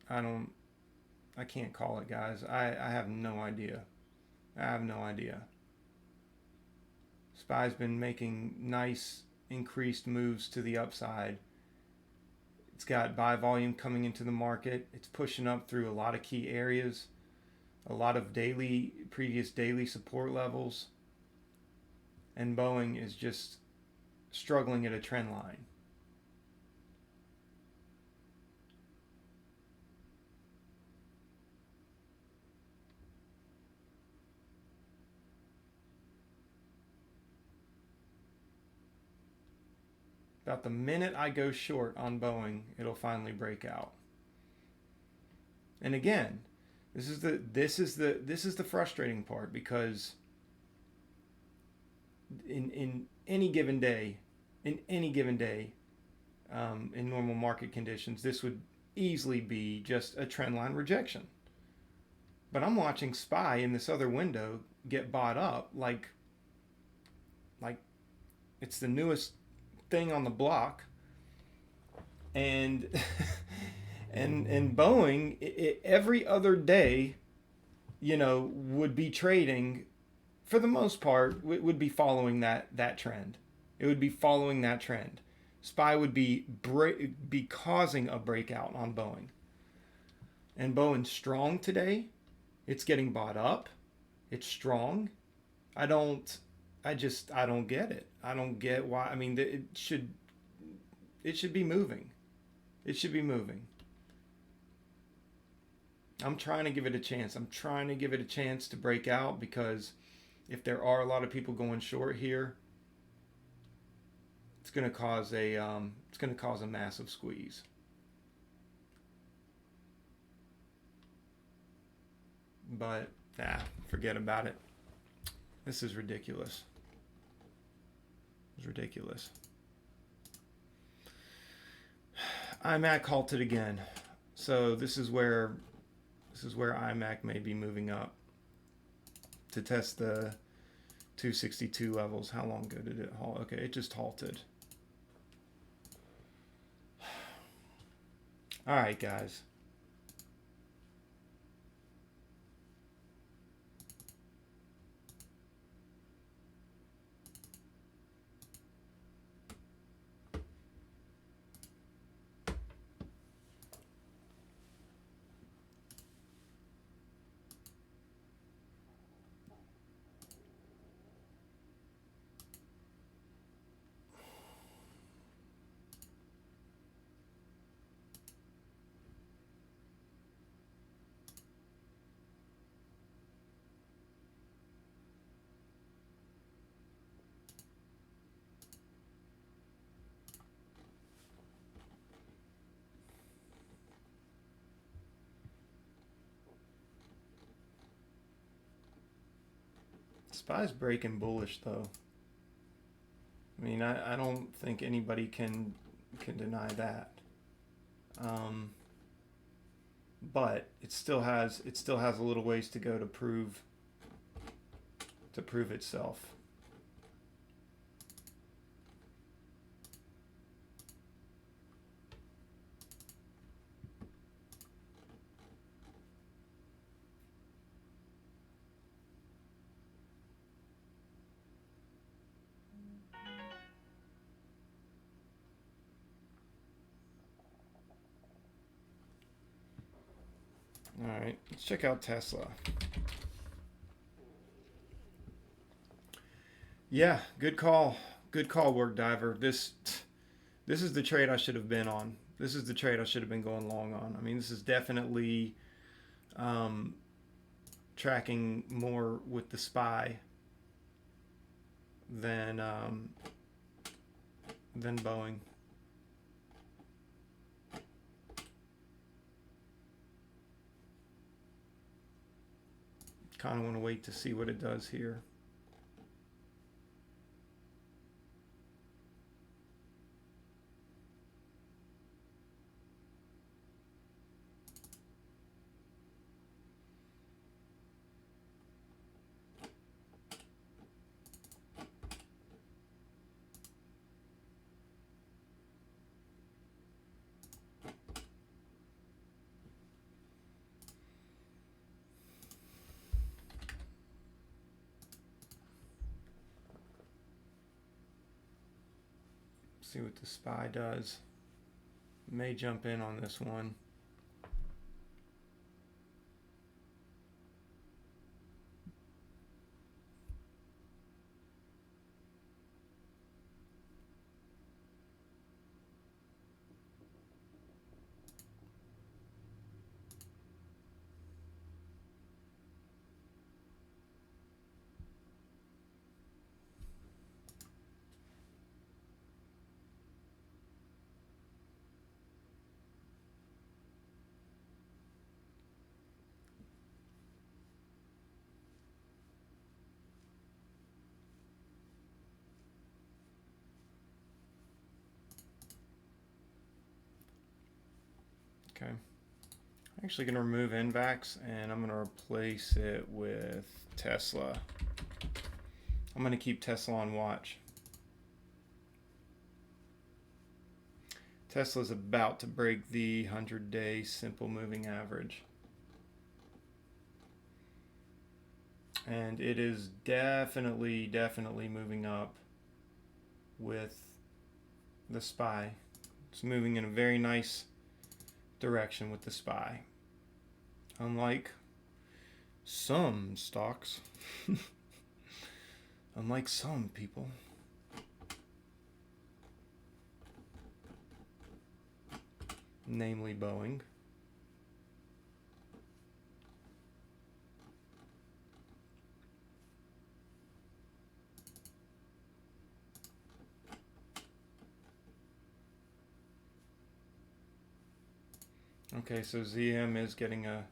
I can't call it, guys. I have no idea. I have no idea. SPY's been making nice increased moves to the upside. It's got buy volume coming into the market. It's pushing up through a lot of key areas, a lot of previous daily support levels, and Boeing is just struggling at a trend line. About the minute I go short on Boeing, it'll finally break out. And again, this is the frustrating part, because in any given day, in normal market conditions, this would easily be just a trend line rejection. But I'm watching SPY in this other window get bought up like it's the newest thing on the block, and and Boeing every other day, would be trading, for the most part, would be following that trend. It would be following that trend. SPY would be causing a breakout on Boeing, and Boeing's strong today. It's getting bought up. It's strong. I don't get it. I don't get why. I mean, it should be moving. It should be moving. I'm trying to give it a chance. I'm trying to give it a chance to break out, because if there are a lot of people going short here, it's going to cause a massive squeeze. But forget about it. This is ridiculous. It's ridiculous. IMAC halted again. So this is where IMAC may be moving up to test the 262 levels. How long ago did it halt? Okay, it just halted. All right, guys. SPY's breaking bullish though. I mean, I don't think anybody can deny that. But it still has a little ways to go to prove itself. All right, let's check out Tesla. Yeah, good call. Good call, Work Diver. This is the trade I should have been on. This is the trade I should have been going long on. I mean, this is definitely tracking more with the SPY than Boeing. kind of want to wait to see what it does here. See what the SPY does. May jump in on this one. Okay, I'm actually going to remove NVAX and I'm going to replace it with Tesla. I'm going to keep Tesla on watch. Tesla's about to break the 100-day simple moving average. And it is definitely moving up with the SPY. It's moving in a very nice direction with the SPY. Unlike some stocks, unlike some people. Namely Boeing. Okay, so ZM is getting a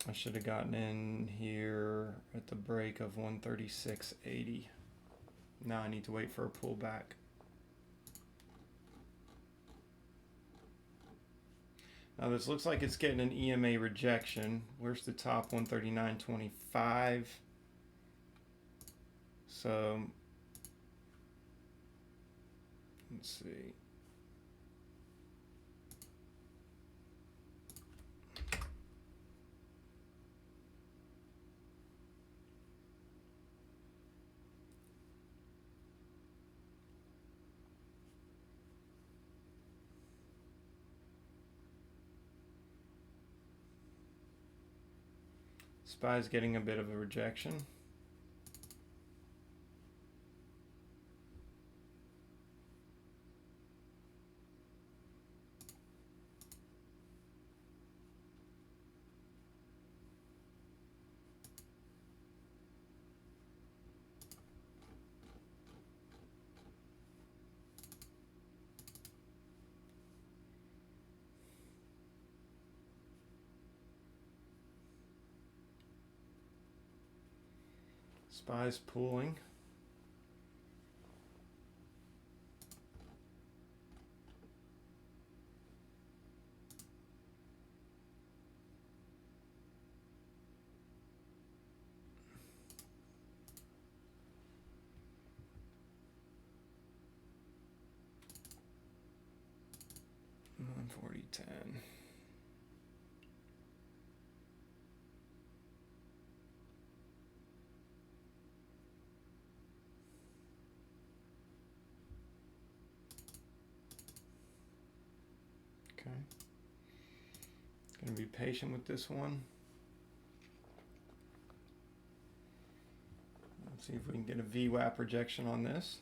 I should have gotten in here at the break of 136.80. Now I need to wait for a pullback. Now this looks like it's getting an EMA rejection. Where's the top? 139.25. So let's see. SPY is getting a bit of a rejection. SPY's pooling. $140.10. Okay. Gonna be patient with this one. Let's see if we can get a VWAP projection on this.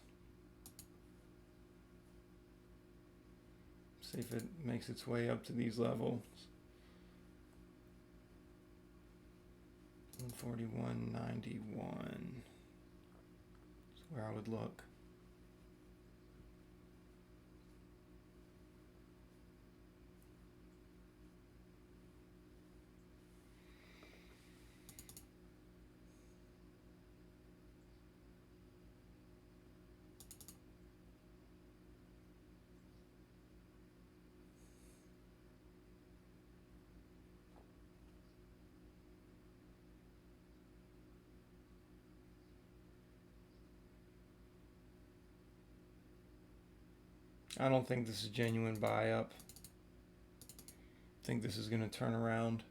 See if it makes its way up to these levels. 141.91 is where I would look. I don't think this is genuine buy up. I think this is going to turn around.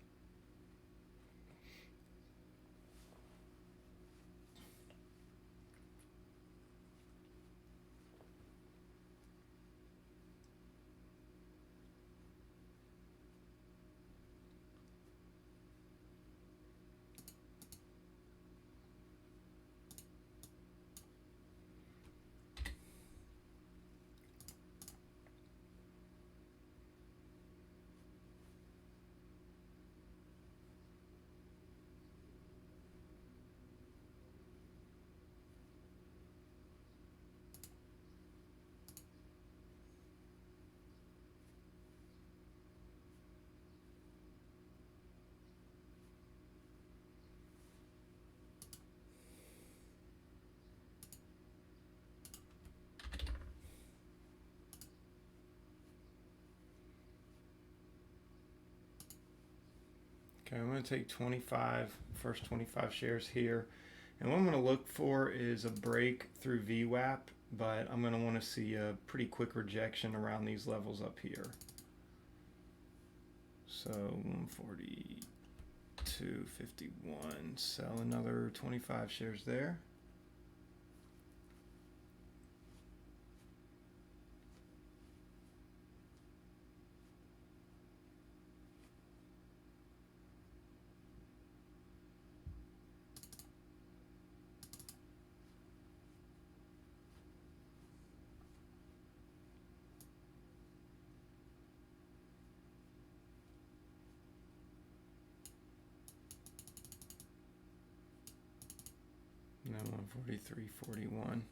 Okay, I'm going to take 25, first 25 shares here. And what I'm going to look for is a break through VWAP, but I'm going to want to see a pretty quick rejection around these levels up here. So 142.51, sell another 25 shares there. Now 143.41.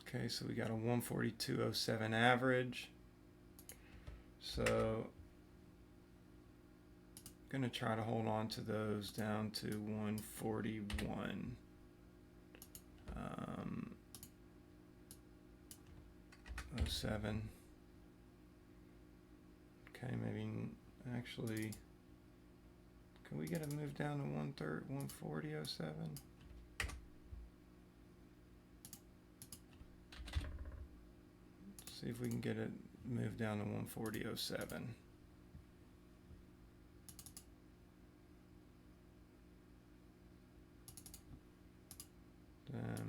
Okay, so we got a 142.07 average. So I'm going to try to hold on to those down to 141. 07. Okay, maybe actually, can we get a move down to 140.07? See if we can get it moved down to 140.07. Then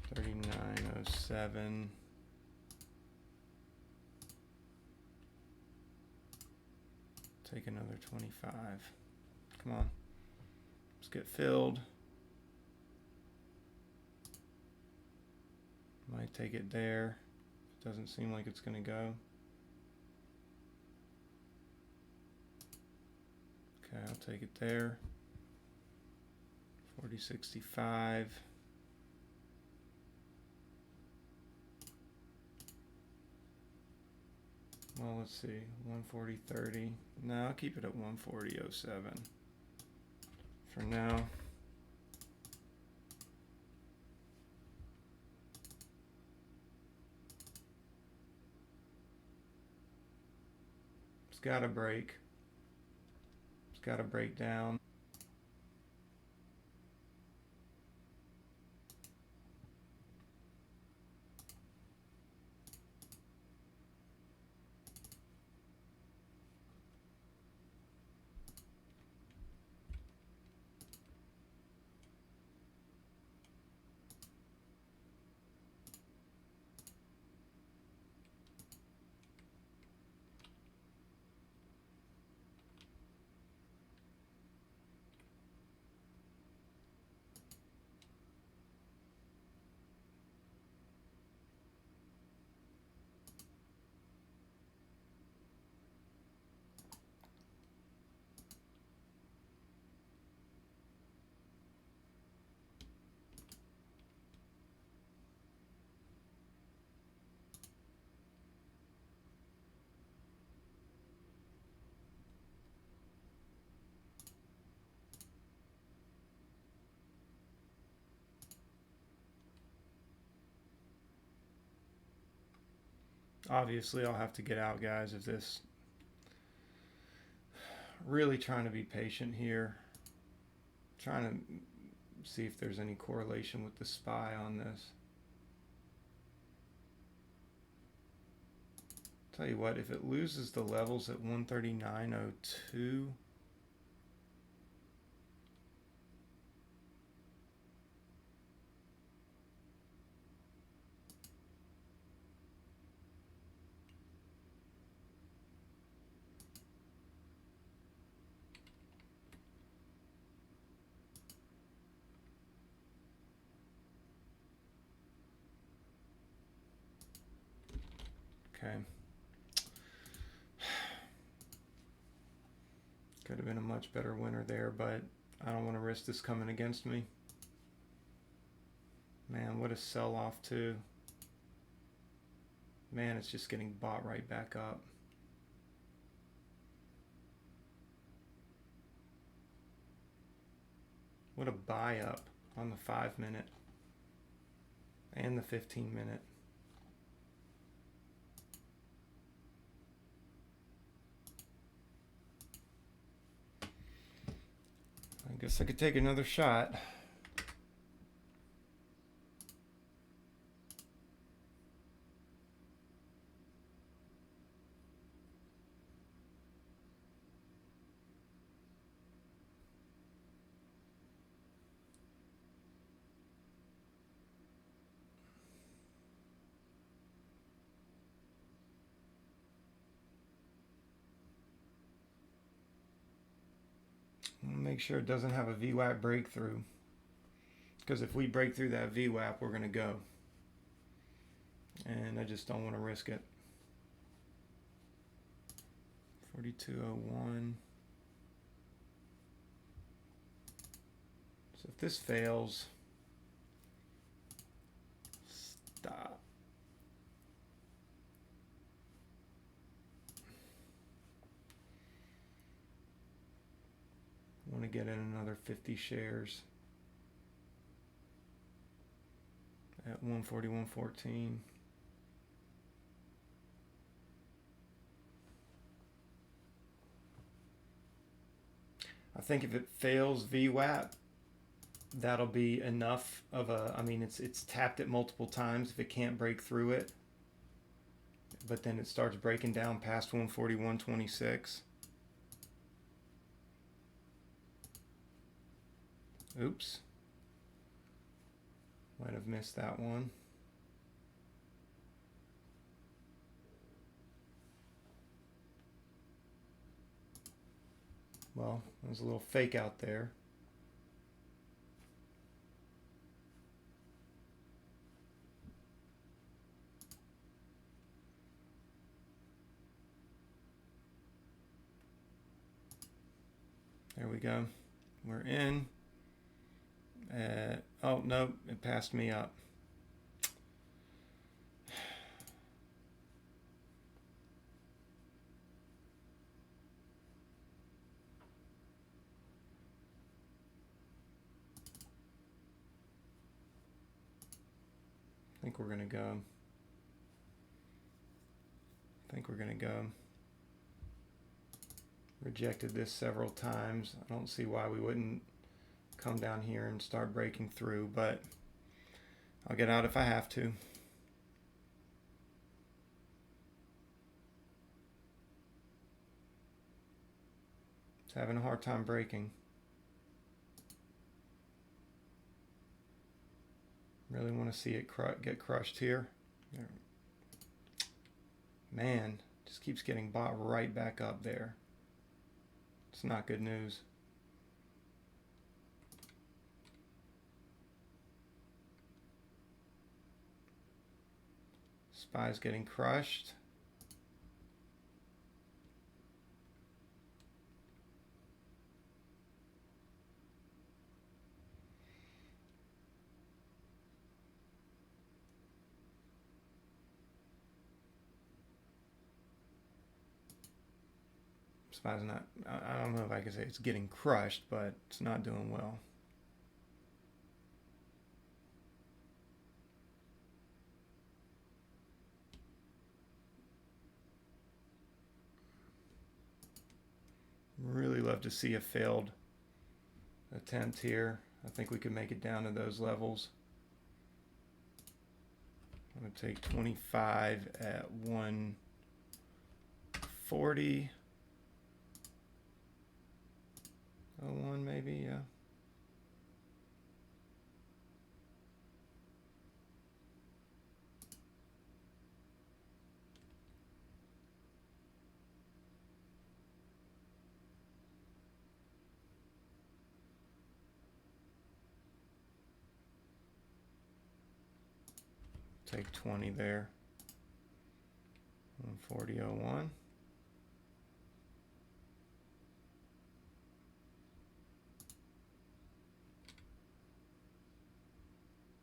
139.07. Take another 25. Come on. Let's get filled. Might take it there. It doesn't seem like it's going to go. Okay, I'll take it there. 40.65. Well, let's see. 140.30. No, I'll keep it at 140.07 for now. It's got to break. It's got to break down. Obviously, I'll have to get out, guys, if this. Really trying to be patient here. Trying to see if there's any correlation with the SPY on this. Tell you what, if it loses the levels at 139.02, okay. Could have been a much better winner there, but I don't want to risk this coming against me. Man, what a sell-off too. Man, it's just getting bought right back up. What a buy up on the 5-minute and the 15-minute. I guess I could take another shot. Make sure it doesn't have a VWAP breakthrough, because if we break through that VWAP, we're going to go, and I just don't want to risk it. 42.01. So if this fails, stop. Want to get in another 50 shares at 141.14. I think if it fails VWAP, that'll be enough of a, I mean, it's tapped it multiple times. If it can't break through it, but then it starts breaking down past 141.26. Oops. Might have missed that one. Well, there's a little fake out there. There we go. We're in. Oh, no, it passed me up. I think we're going to go. Rejected this several times. I don't see why we wouldn't come down here and start breaking through, but I'll get out if I have to. It's having a hard time breaking. Really want to see it get crushed here. Man, just keeps getting bought right back up there. It's not good news. SPY's getting crushed. SPY's not, I don't know if I can say it's getting crushed, but it's not doing well. Really love to see a failed attempt here. I think we could make it down to those levels. I'm going to take 25 at 140. 01 maybe, yeah. Take 20 there. 140.01.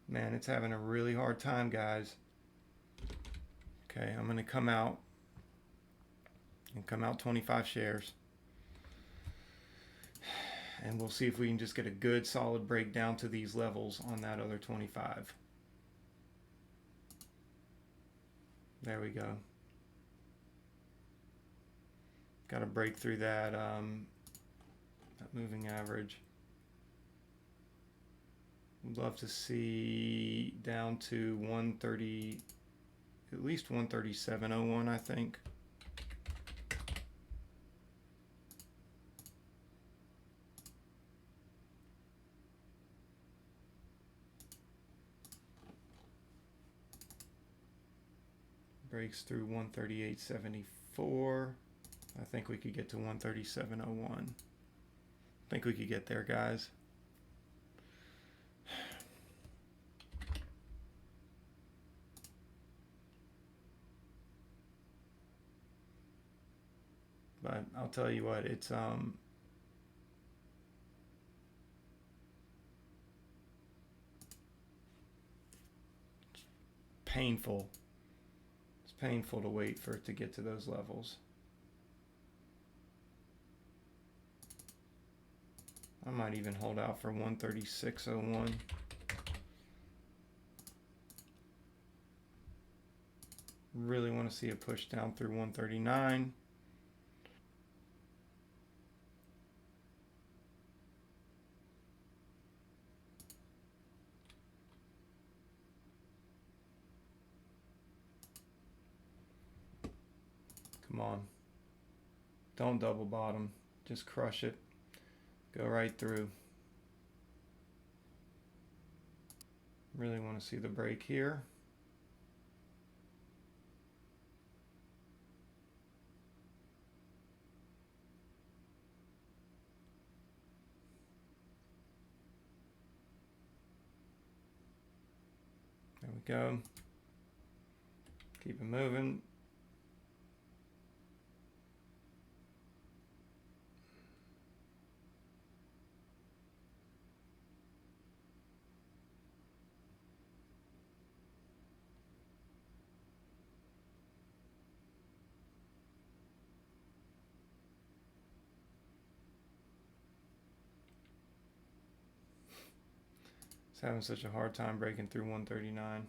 Man, it's having a really hard time, guys. Okay, I'm going to come out 25 shares. And we'll see if we can just get a good solid breakdown to these levels on that other 25. There we go. Got to break through that moving average. Would love to see down to 130, at least 137.01, I think. Breaks through 138.74. I think we could get to 137.01. I think we could get there, guys. But I'll tell you what, it's painful. It's painful to wait for it to get to those levels. I might even hold out for 136.01. Really want to see a push down through 139. Come on. Don't double bottom. Just crush it. Go right through. Really want to see the break here. There we go. Keep it moving. It's having such a hard time breaking through 139.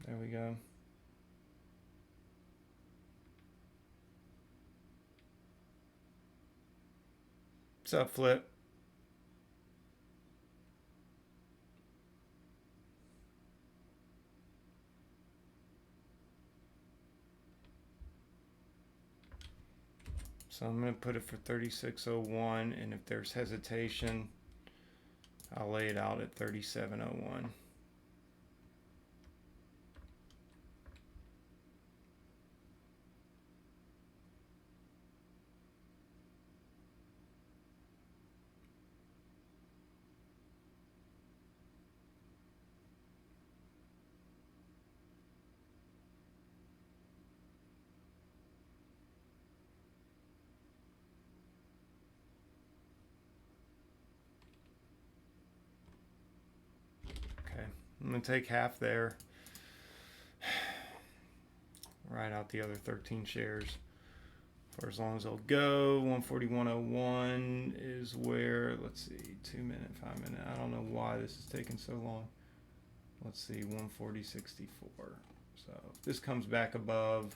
There we go. What's up, Flip? So I'm going to put it for 36.01, and if there's hesitation, I'll lay it out at 37.01. I'm going to take half there. Write out the other 13 shares for as long as they'll go. 141.01 is where, let's see, 2 minute, 5 minute. I don't know why this is taking so long. Let's see, 140.64. So if this comes back above,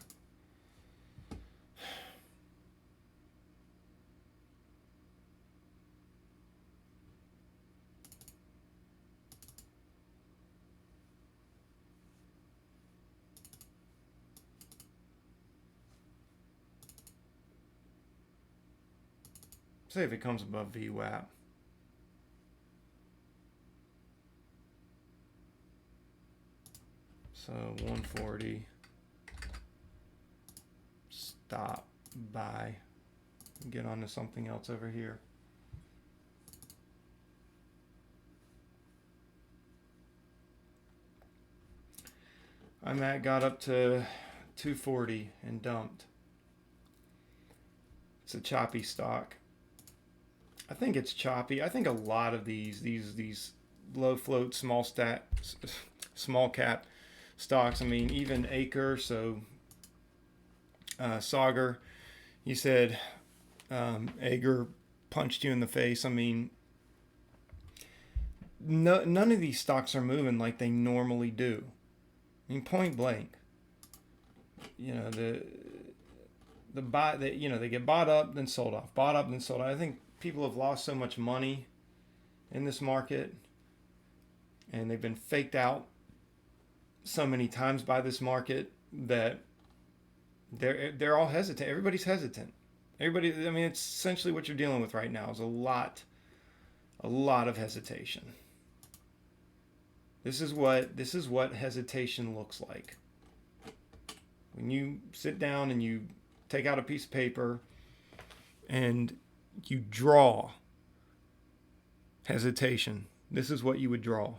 say if it comes above VWAP. So 140, stop, buy, get on to something else over here. IMAC got up to 240 and dumped. It's a choppy stock. I think it's choppy. I think a lot of these low float, small cap stocks. I mean, even Acre, so Sauger, you said Ager punched you in the face. I mean, none of these stocks are moving like they normally do. I mean, point blank. You know, they get bought up then sold off, bought up then sold off. I think people have lost so much money in this market, and they've been faked out so many times by this market that they're all hesitant. Everybody's hesitant. Everybody. I mean, it's essentially what you're dealing with right now is a lot of hesitation. This is what hesitation looks like. When you sit down and you take out a piece of paper and you draw hesitation, this is what you would draw.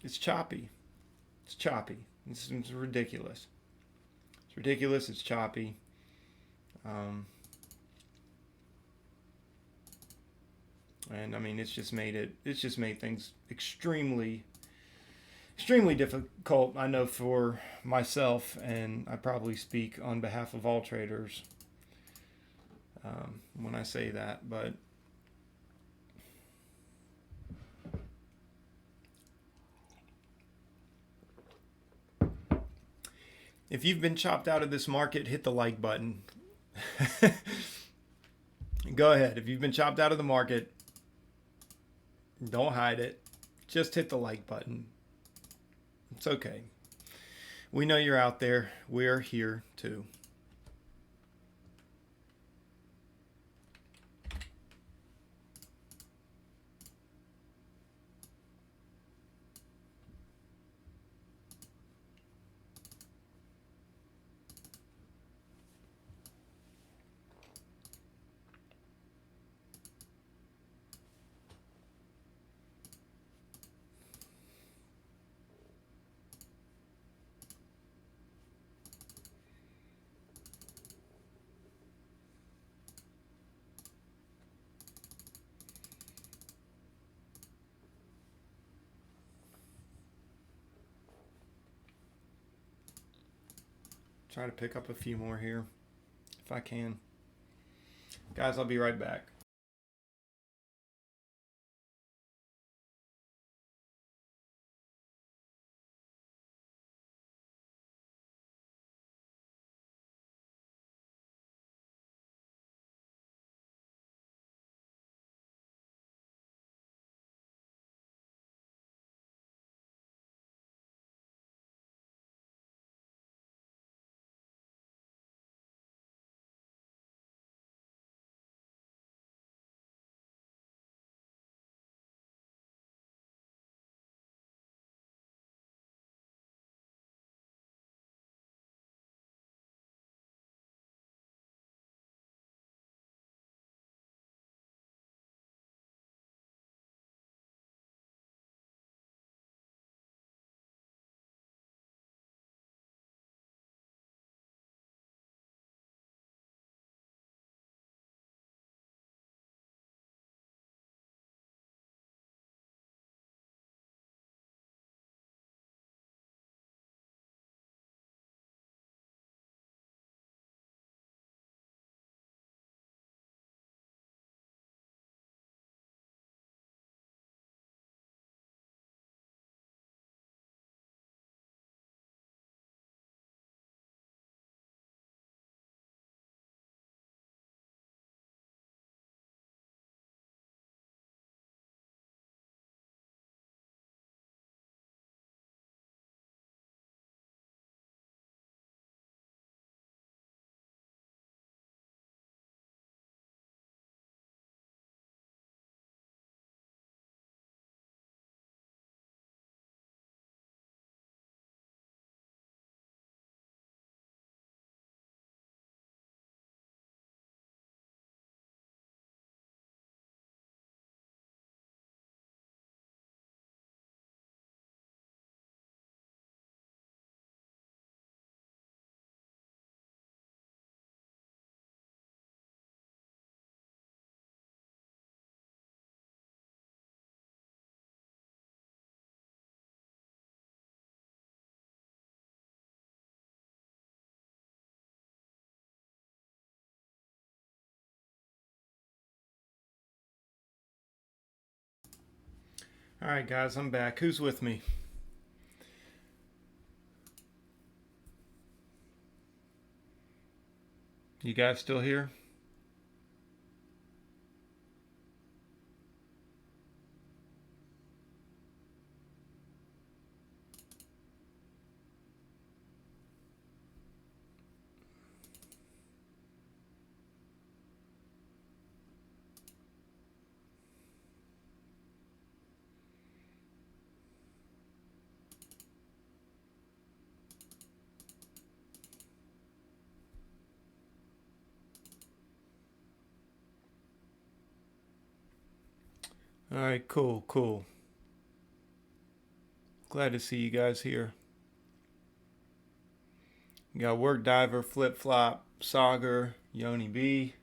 It's choppy. It's choppy. It's ridiculous. It's ridiculous. It's choppy. And I mean, it's just made things extremely difficult. I know for myself, and I probably speak on behalf of all traders when I say that, but if you've been chopped out of this market, hit the like button. Go ahead. If you've been chopped out of the market, don't hide it. Just hit the like button. It's okay. We know you're out there. We're here too. Try to pick up a few more here if I can. Guys, I'll be right back. All right, guys, I'm back. Who's with me? You guys still here? All right, cool, cool. Glad to see you guys here. You got Work Diver, Flip Flop, Sauger, Yoni B.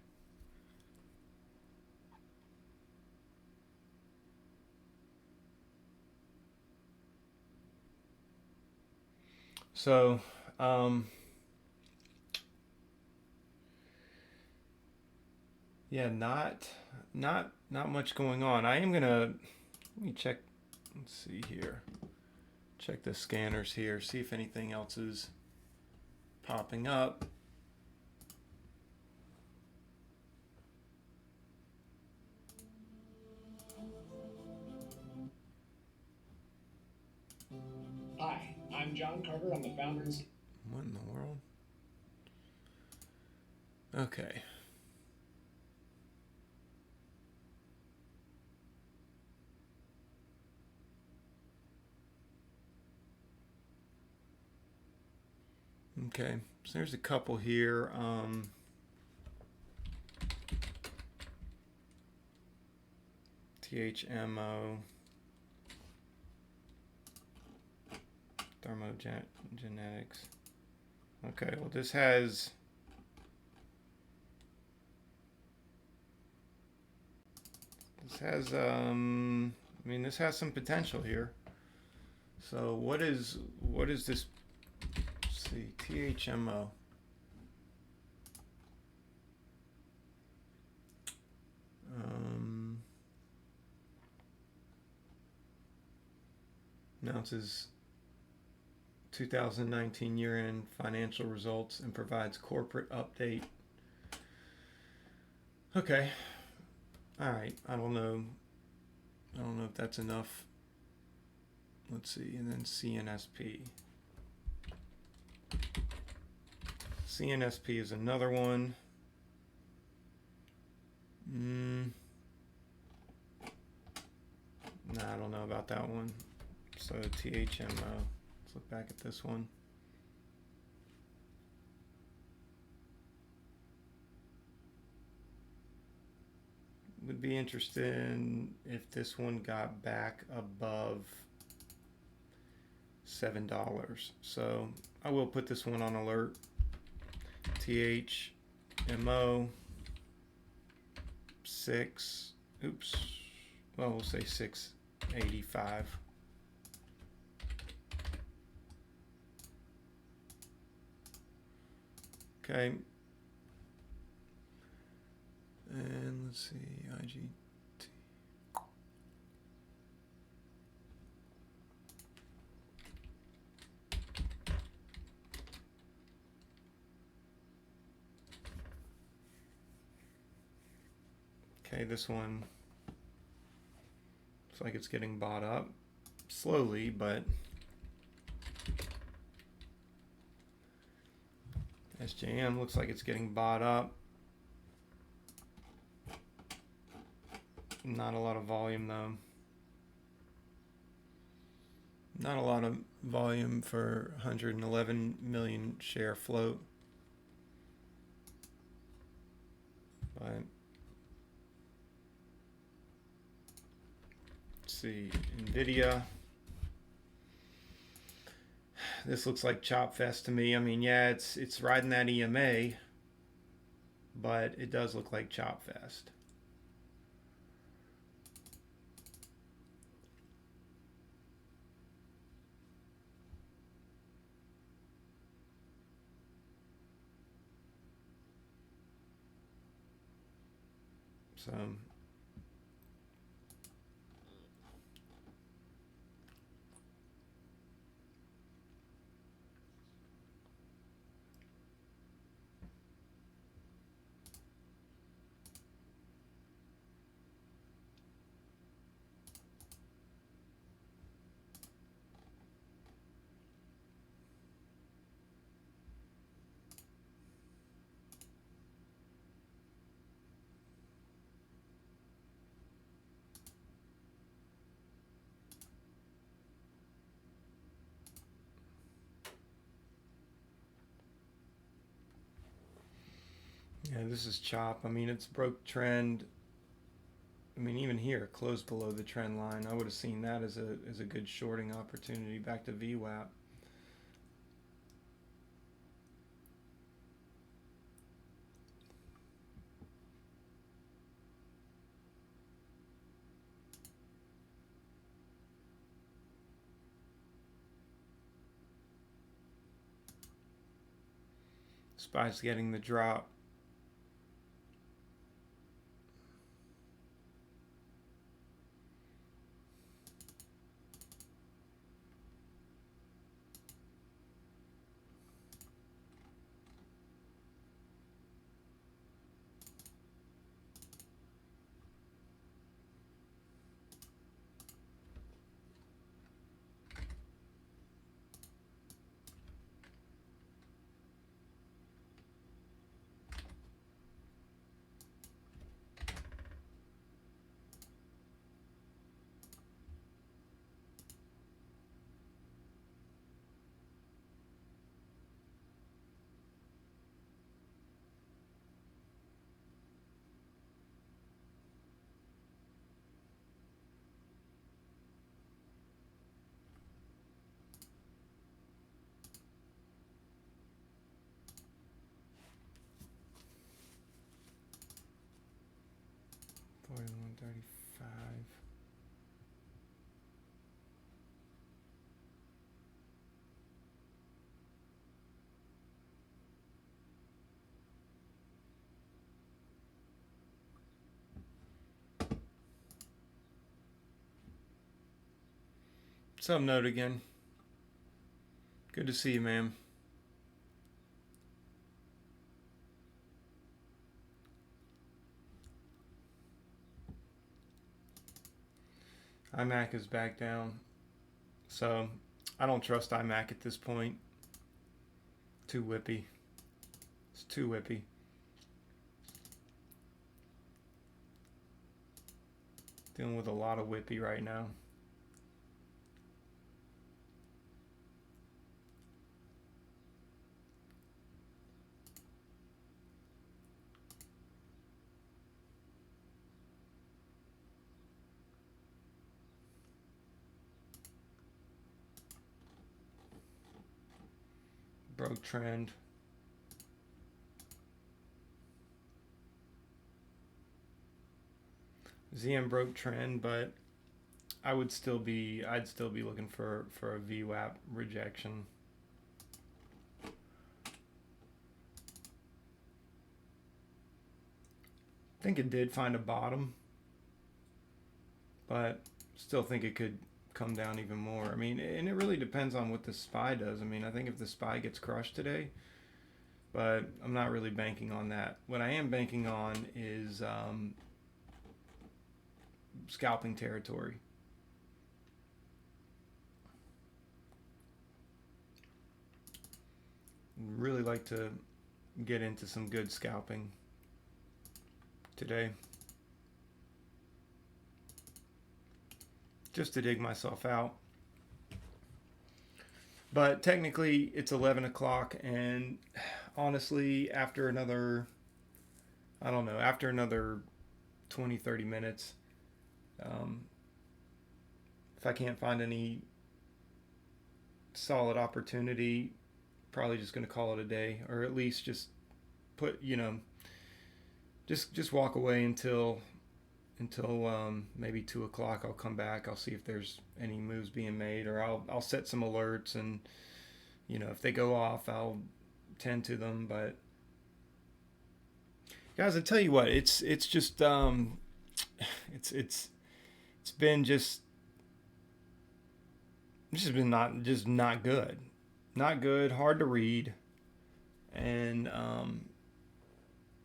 So, um, yeah, not much going on. I am gonna let me check. Let's see here. Check the scanners here. See if anything else is popping up. Hi, I'm John Carter. I'm the founder and What in the world? Okay. Okay. So there's a couple here. THMO. Thermogenetics. Okay, well this has I mean this has some potential here. So what is this? Let's see, THMO. Announces 2019 year-end financial results and provides corporate update. Okay. All right. I don't know if that's enough. Let's see. And then CNSP. CNSP is another one. Nah, I don't know about that one. So THMO. Let's look back at this one. Would be interested if this one got back above $7. So I will put this one on alert. THMO 6. Oops. Well, we'll say 685. Okay. And let's see, IGT. Okay, this one looks like it's getting bought up slowly, but SJM looks like it's getting bought up. Not a lot of volume though. Not a lot of volume for 111 million share float. But let's see, Nvidia. This looks like Chop Fest to me. I mean, yeah, it's riding that EMA, but it does look like Chop Fest. So Yeah, this is chop. I mean, it's broke trend. I mean, even here, closed below the trend line. I would have seen that as a good shorting opportunity. Back to VWAP. SPY's getting the drop. $41.35. What's up, Note again? Good to see you, ma'am. iMac is back down. So I don't trust iMac at this point. Too whippy. It's too whippy. Dealing with a lot of whippy right now. Broke trend. ZM broke trend, but I'd still be looking for a VWAP rejection. I think it did find a bottom, but still think it could come down even more. I mean, and it really depends on what the SPY does. I mean, I think if the SPY gets crushed today, but I'm not really banking on that. What I am banking on is scalping territory. Really like to get into some good scalping today, just to dig myself out. But technically it's 11 o'clock, and honestly, after another, I don't know, after another 20-30 minutes, if I can't find any solid opportunity, probably just going to call it a day, or at least just put, just walk away until maybe 2 o'clock. I'll come back. I'll see if there's any moves being made, or I'll set some alerts, and if they go off, I'll tend to them. But guys, I tell you what, it's just it's been just this has been not good, hard to read, and I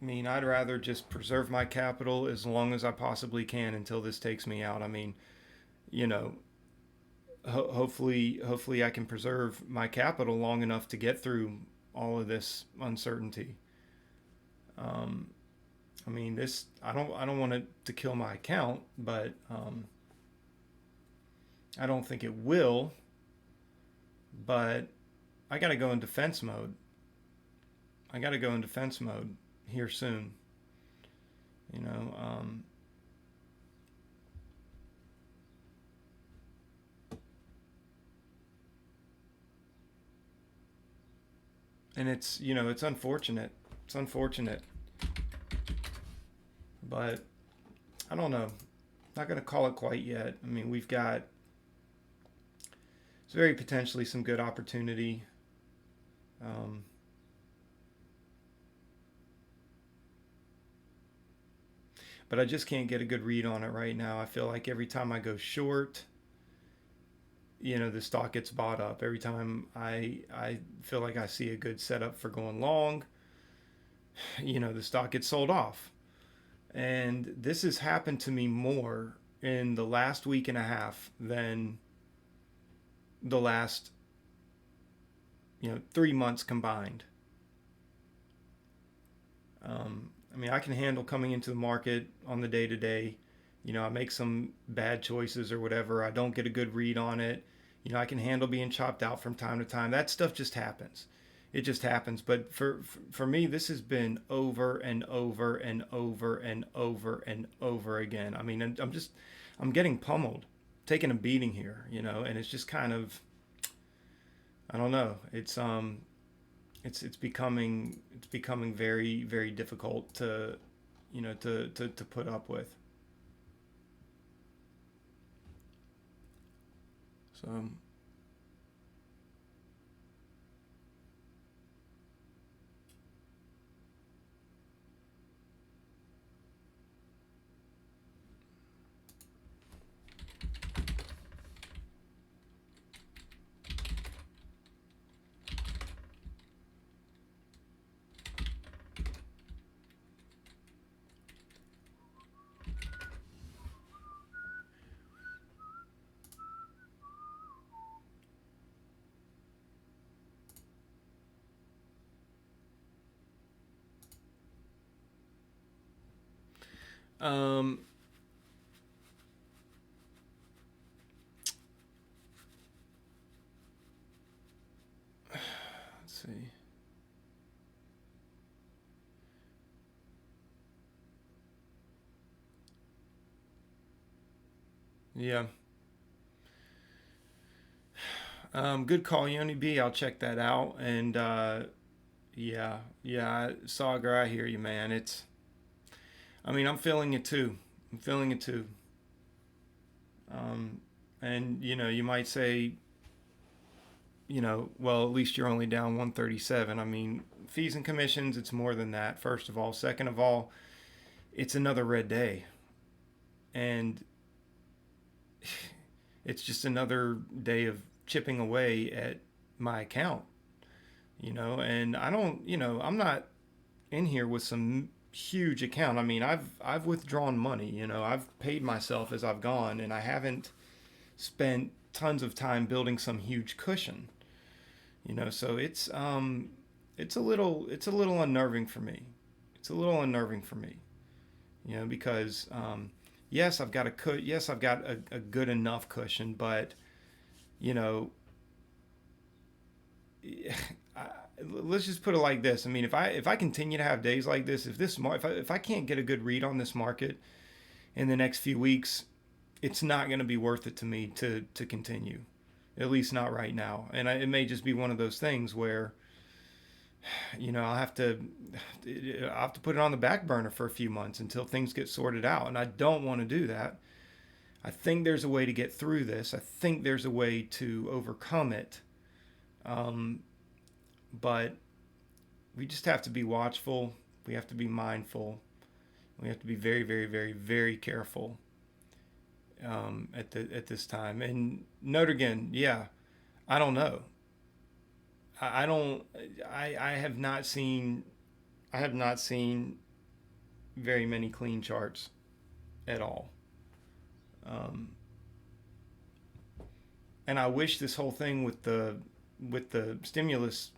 mean, I'd rather just preserve my capital as long as I possibly can until this takes me out. I mean, you know, hopefully I can preserve my capital long enough to get through all of this uncertainty. Um, I mean, this I don't want it to kill my account, but I don't think it will. But I got to go in defense mode. I got to go in defense mode here soon. You know, and it's, you know, it's unfortunate. It's unfortunate, but I don't know. Not gonna call it quite yet. I mean, we've got, it's very potentially some good opportunity. Um, but I just can't get a good read on it right now. I feel like every time I go short, you know, the stock gets bought up. Every time I feel like I see a good setup for going long, you know, the stock gets sold off. And this has happened to me more in the last week and a half than the last, you know, 3 months combined. I mean, I can handle coming into the market on the day to day. You know, I make some bad choices or whatever. I don't get a good read on it. You know, I can handle being chopped out from time to time. That stuff just happens. It just happens. But for me, this has been over and over and over and over and over again. I mean, I'm getting pummeled, taking a beating here. You know, and it's just kind of, I don't know. It's becoming very very difficult to, you know, to put up with. So um, let's see. Yeah. Good call, Yoni B. I'll check that out. And yeah, yeah, Sagar, I hear you, man. It's, I mean, I'm feeling it too. I'm feeling it too. Um, and you know, you might say, you know, well, at least you're only down 137. I mean, fees and commissions, it's more than that. First of all, second of all, it's another red day, and it's just another day of chipping away at my account. You know, and I don't, you know, I'm not in here with some huge account. I mean, I've withdrawn money. You know, I've paid myself as I've gone, and I haven't spent tons of time building some huge cushion. You know, so it's a little unnerving for me. It's a little unnerving for me. You know, because yes, I've got a good enough cushion, but you know, I, let's just put it like this. I mean, if I continue to have days like this, if I can't get a good read on this market in the next few weeks, it's not going to be worth it to me to continue. At least not right now. And it may just be one of those things where, you know, I'll have to put it on the back burner for a few months until things get sorted out. And I don't want to do that. I think there's a way to get through this. I think there's a way to overcome it. Um, but we just have to be watchful. We have to be mindful. We have to be very, very, very, very careful at this time. And note again, yeah, I don't know. I don't. I have not seen. I have not seen very many clean charts at all. Um, and I wish this whole thing with the stimulus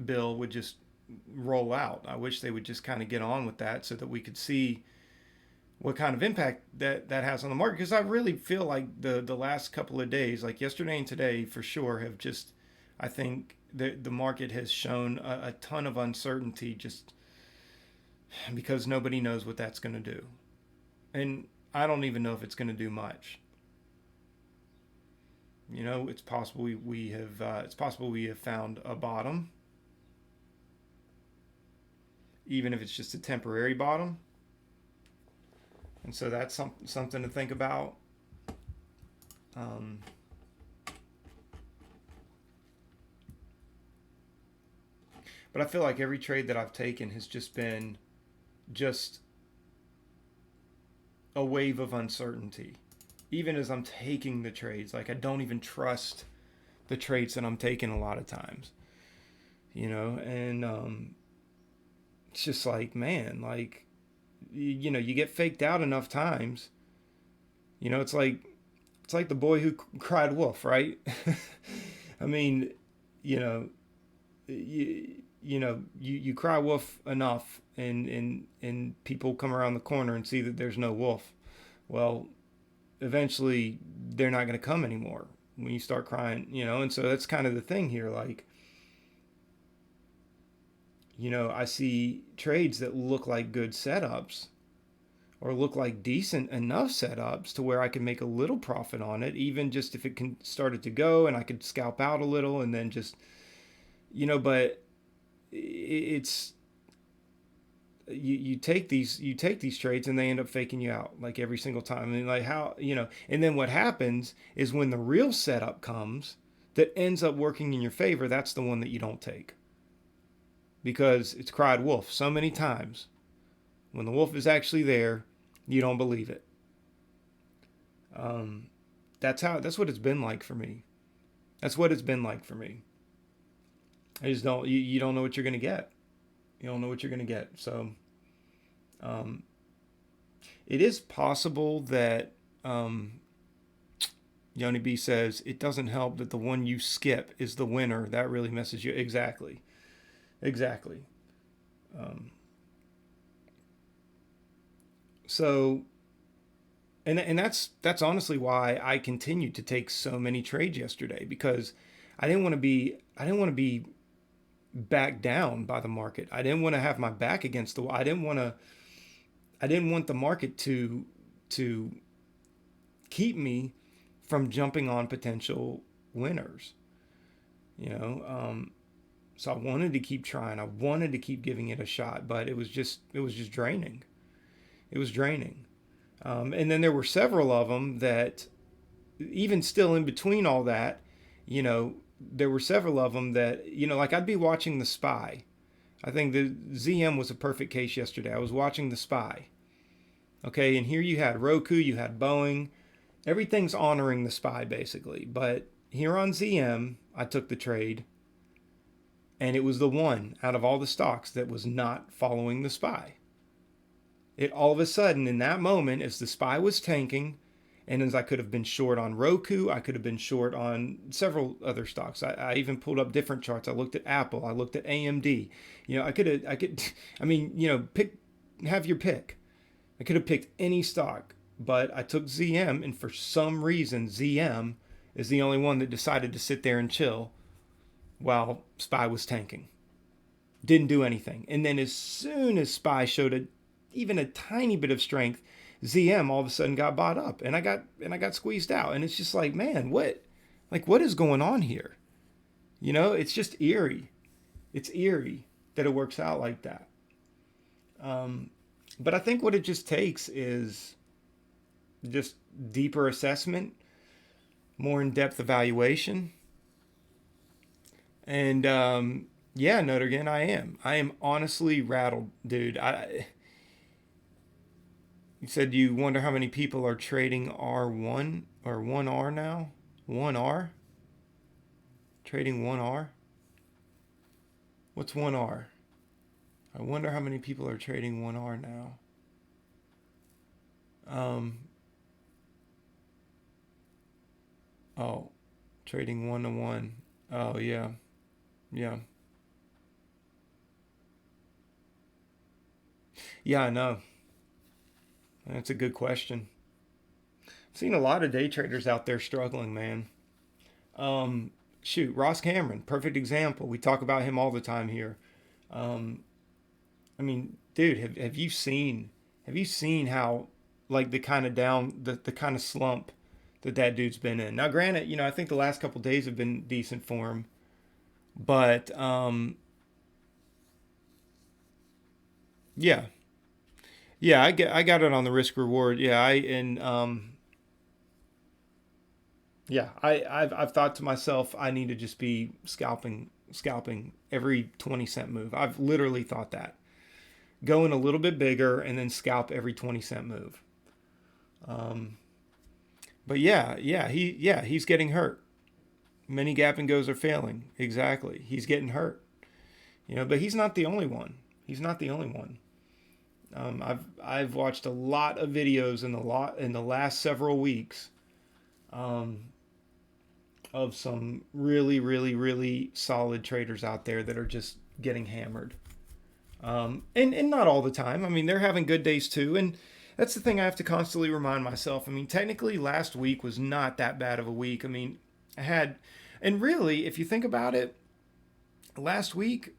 bill would just roll out. I wish they would just kind of get on with that so that we could see what kind of impact that has on the market. Because I really feel like the last couple of days, like yesterday and today for sure, have just, I think the market has shown a ton of uncertainty just because nobody knows what that's going to do. And I don't even know if it's going to do much. It's possible we have found a bottom, even if it's just a temporary bottom. And so that's something to think about. Um, but I feel like every trade that I've taken has just been just a wave of uncertainty. Even as I'm taking the trades, like I don't even trust the trades that I'm taking a lot of times, and it's just like, man, like, you get faked out enough times, it's like the boy who cried wolf, right? I mean, you know, you cry wolf enough, and people come around the corner and see that there's no wolf. Well, eventually they're not going to come anymore when you start crying, and so that's kind of the thing here. Like, I see trades that look like good setups or look like decent enough setups to where I can make a little profit on it, even just if it can started to go and I could scalp out a little and then just, but it's, you take these trades and they end up faking you out like every single time. I mean, like, how, and then what happens is when the real setup comes that ends up working in your favor, that's the one that you don't take, because it's cried wolf so many times. When the wolf is actually there, you don't believe it. um, that's what it's been like for me. That's what it's been like for me. I just don't, you don't know what you're going to get. You don't know what you're going to get. So um, it is possible that Yoni B says it doesn't help that the one you skip is the winner. That really messes you. Exactly. Exactly. Um, so and that's honestly why I continued to take so many trades yesterday, because I didn't want to be back down by the market. I didn't want to have my back against the wall. I didn't want the market to keep me from jumping on potential winners. You know, so I wanted to keep trying. I wanted to keep giving it a shot, but it was just draining. It was draining. And then there were several of them that, even still in between all that, there were several of them that, like I'd be watching The Spy. I think the ZM was a perfect case yesterday. I was watching The Spy. Okay, and here you had Roku, you had Boeing. Everything's honoring The Spy basically. But here on ZM, I took the trade, and it was the one out of all the stocks that was not following The Spy. It all of a sudden, in that moment, as The Spy was tanking, and as I could have been short on Roku, I could have been short on several other stocks. I even pulled up different charts. I looked at Apple. I looked at AMD. I mean, have your pick. I could have picked any stock, but I took ZM, and for some reason, ZM is the only one that decided to sit there and chill while SPY was tanking. Didn't do anything. And then as soon as SPY showed even a tiny bit of strength, ZM all of a sudden got bought up, and I got squeezed out. And it's just like, man, what is going on here? It's just eerie. It's eerie that it works out like that. But I think what it just takes is just deeper assessment, more in-depth evaluation. And yeah, Notre Dame, I am honestly rattled, dude. You said you wonder how many people are trading R1 or 1R now? 1R? Trading 1R? What's 1R? I wonder how many people are trading 1R now. Oh, trading 1-to-1. Oh, yeah. Yeah. Yeah, I know. That's a good question. I've seen a lot of day traders out there struggling, man. Shoot, Ross Cameron, perfect example. We talk about him all the time here. Um, I mean, dude, have you seen how like the kind of the kind of slump that dude's been in? Now, granted, I think the last couple days have been decent for him, but yeah, yeah, I got it on the risk reward. Yeah, I and yeah, I've thought to myself I need to just be scalping every 20 cent move. I've literally thought that. Go in a little bit bigger and then scalp every 20 cent move. Um, but he's getting hurt. Many gap and goes are failing. Exactly. He's getting hurt. But he's not the only one. He's not the only one. I've watched a lot of videos in the last several weeks um, of some really, really, really solid traders out there that are just getting hammered. And not all the time. I mean, they're having good days too. And that's the thing I have to constantly remind myself. I mean, technically, last week was not that bad of a week. I mean, I had, and really, if you think about it, last week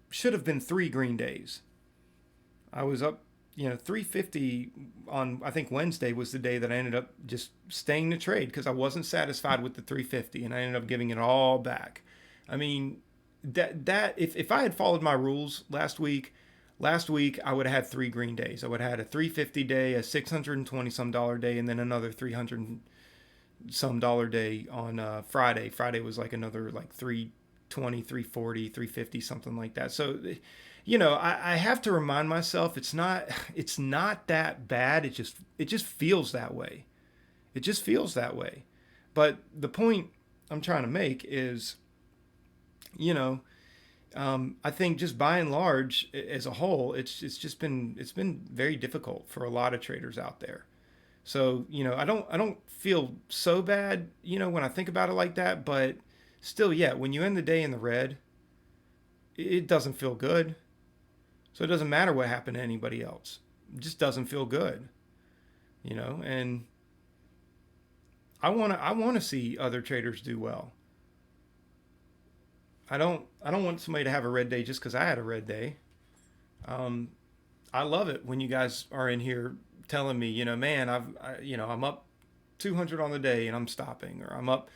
should have been 3 green days. I was up, 350 on, I think Wednesday was the day that I ended up just staying to trade because I wasn't satisfied with the 350 and I ended up giving it all back. I mean, that if I had followed my rules last week I would have had 3 green days. I would have had a 350 day, a 620 some dollar day, and then another 300 some dollar day on Friday. Friday was like another like 320, 340, 350, something like that. So I have to remind myself it's not that bad. It just feels that way. It just feels that way. But the point I'm trying to make is, you know, I think just by and large, as a whole, it's been very difficult for a lot of traders out there. So I don't feel so bad, when I think about it like that. But still, yeah, when you end the day in the red, it doesn't feel good. So it doesn't matter what happened to anybody else. It just doesn't feel good, And I want to see other traders do well. I don't want somebody to have a red day just because I had a red day. Um, I love it when you guys are in here telling me, man, I'm up 200 on the day and I'm stopping, or I'm up,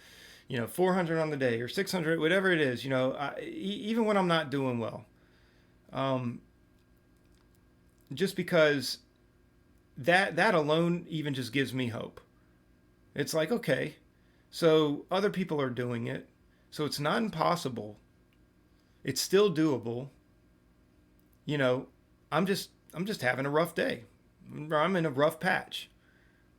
400 on the day or 600, whatever it is. Even when I'm not doing well, um, just because that alone even just gives me hope. It's like, okay, so other people are doing it, so it's not impossible. It's still doable. You know, I'm just having a rough day. I'm in a rough patch.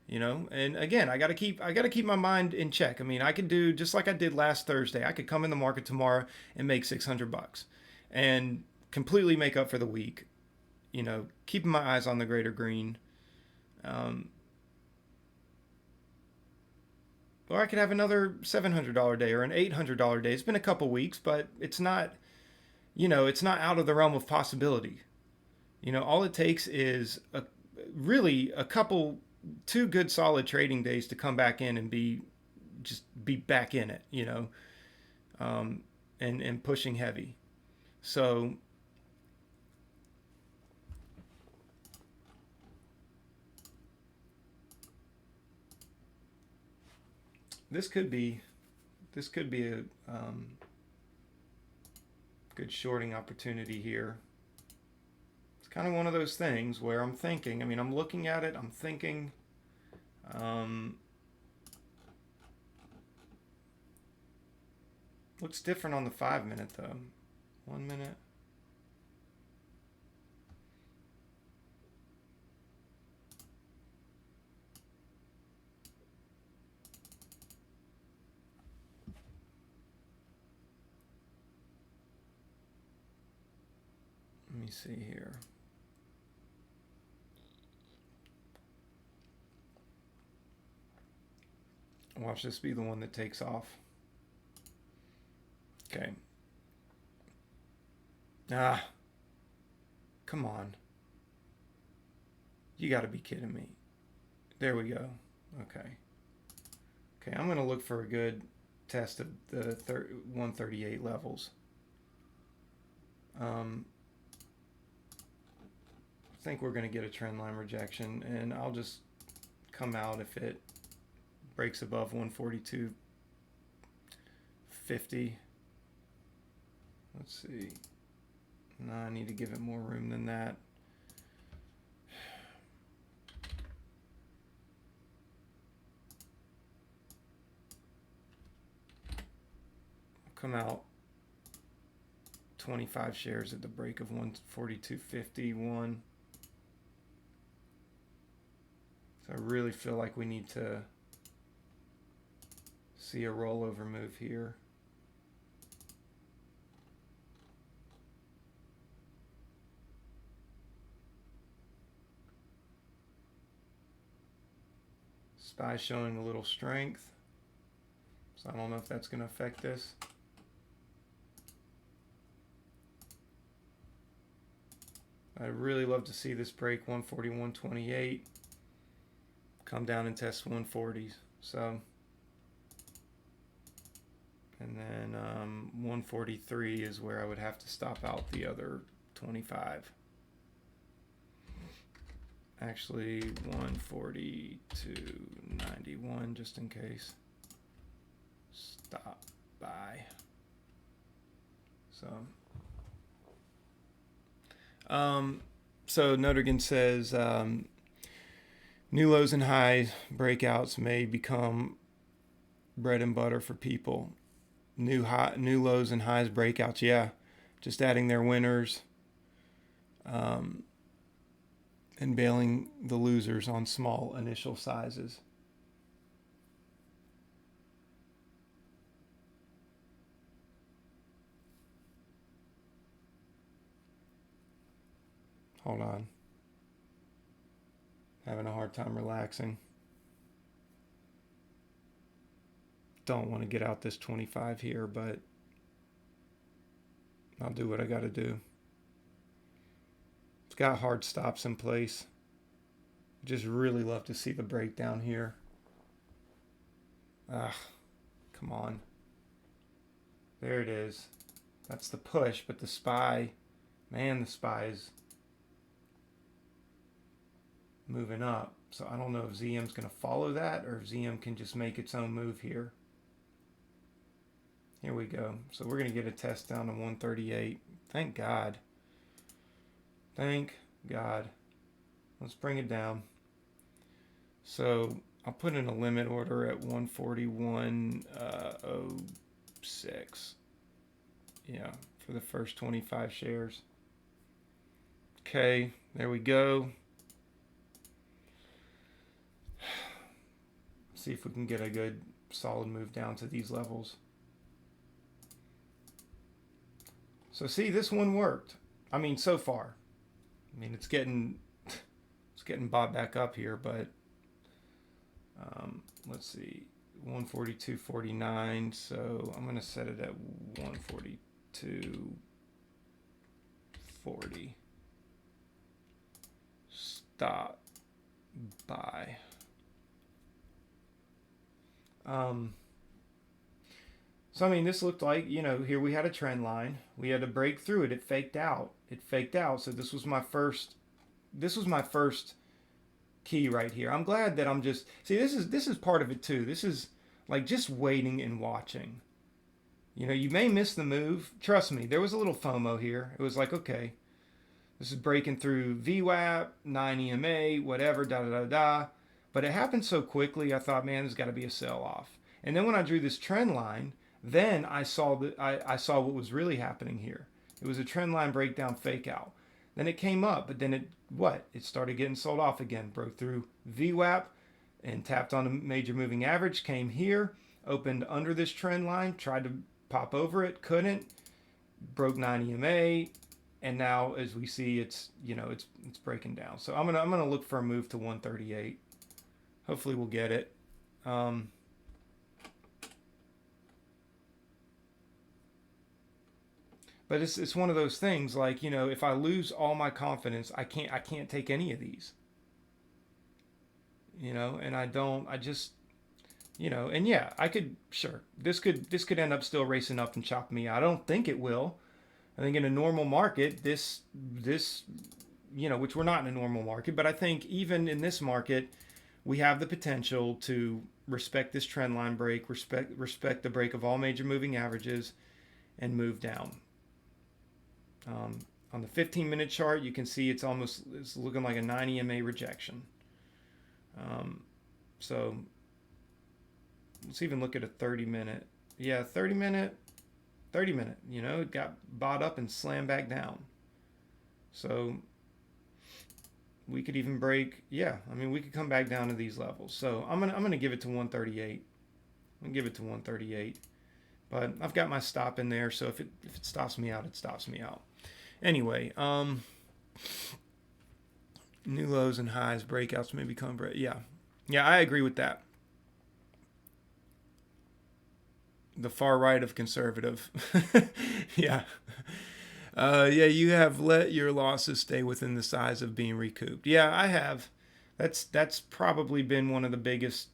And again, I got to keep my mind in check. I mean, I could do just like I did last Thursday. I could come in the market tomorrow and make $600 and completely make up for the week. Keeping my eyes on the greater green. Um, or I could have another $700 day or an $800 day. It's been a couple weeks, but it's not out of the realm of possibility. All it takes is really a couple, 2 good solid trading days to come back in and be back in it, um, and pushing heavy. So this could be this could be a good shorting opportunity here. It's kind of one of those things where I'm thinking. I mean, I'm looking at it. I'm thinking. Um, Looks different on the 5 minute though. 1 minute. Let me see here. Watch this be the one that takes off. Okay. Ah, come on. You got to be kidding me. There we go. Okay. Okay, I'm going to look for a good test of the 138 levels. Um, think we're going to get a trend line rejection, and I'll just come out if it breaks above 142.50. Let's see. No, I need to give it more room than that. Come out 25 shares at the break of 142.51. So I really feel like we need to see a rollover move here. SPY showing a little strength, so I don't know if that's going to affect this. I'd really love to see this break 141.28, come down and test 140s. So, and then 143 is where I would have to stop out the other 25. Actually, 142.91 just in case. Stop by. So Notigan says new lows and highs breakouts may become bread and butter for people. New lows and highs breakouts, yeah, just adding their winners and bailing the losers on small initial sizes. Hold on. Having a hard time relaxing. Don't want to get out this 25 here, but I'll do what I got to do. It's got hard stops in place. Just really love to see the breakdown here. Come on. There it is. That's the push, but the SPY, man, the SPY is moving up. So I don't know if ZM's going to follow that or if ZM can just make its own move here. Here we go. So we're going to get a test down to 138. Thank God. Thank God. Let's bring it down. So I'll put in a limit order at 141.06. Yeah, for the first 25 shares. Okay, there we go. See if we can get a good solid move down to these levels. So see, this one worked. I mean, so far. I mean, it's getting bought back up here, but let's see, 142.49. So I'm going to set it at 142.40. Stop buy. So I mean, this looked like, here we had a trend line. We had to break through it. It faked out. So this was my first key right here. I'm glad that I'm just, see, this is part of it too. This is like just waiting and watching. You may miss the move. Trust me, there was a little FOMO here. It was like, okay, this is breaking through VWAP, 9 EMA, whatever, But it happened so quickly, I thought, man, there's got to be a sell-off. And then when I drew this trend line, then I saw what was really happening here. It was a trend line breakdown fake out. Then it came up, but then it started getting sold off again. Broke through VWAP and tapped on a major moving average, came here, opened under this trend line, tried to pop over it, couldn't, broke 9 EMA, and now as we see, it's breaking down. So I'm gonna look for a move to 138. Hopefully we'll get it. But it's one of those things, like, if I lose all my confidence, I can't take any of these. And and yeah, I could, sure, this could end up still racing up and chopping me out. I don't think it will. I think in a normal market, this which we're not in a normal market, but I think even in this market, we have the potential to respect this trend line break, respect the break of all major moving averages, and move down. On the 15-minute chart, you can see it's looking like a 9 EMA rejection. So let's even look at a 30-minute. Yeah, 30-minute. It got bought up and slammed back down. So we could even break. Yeah, I mean, we could come back down to these levels. So I'm gonna give it to 138. I'm gonna give it to 138. But I've got my stop in there, so if it stops me out, it stops me out. Anyway, new lows and highs, breakouts may become yeah, I agree with that. The far right of conservative. Yeah. You have let your losses stay within the size of being recouped. Yeah, I have. That's probably been one of the biggest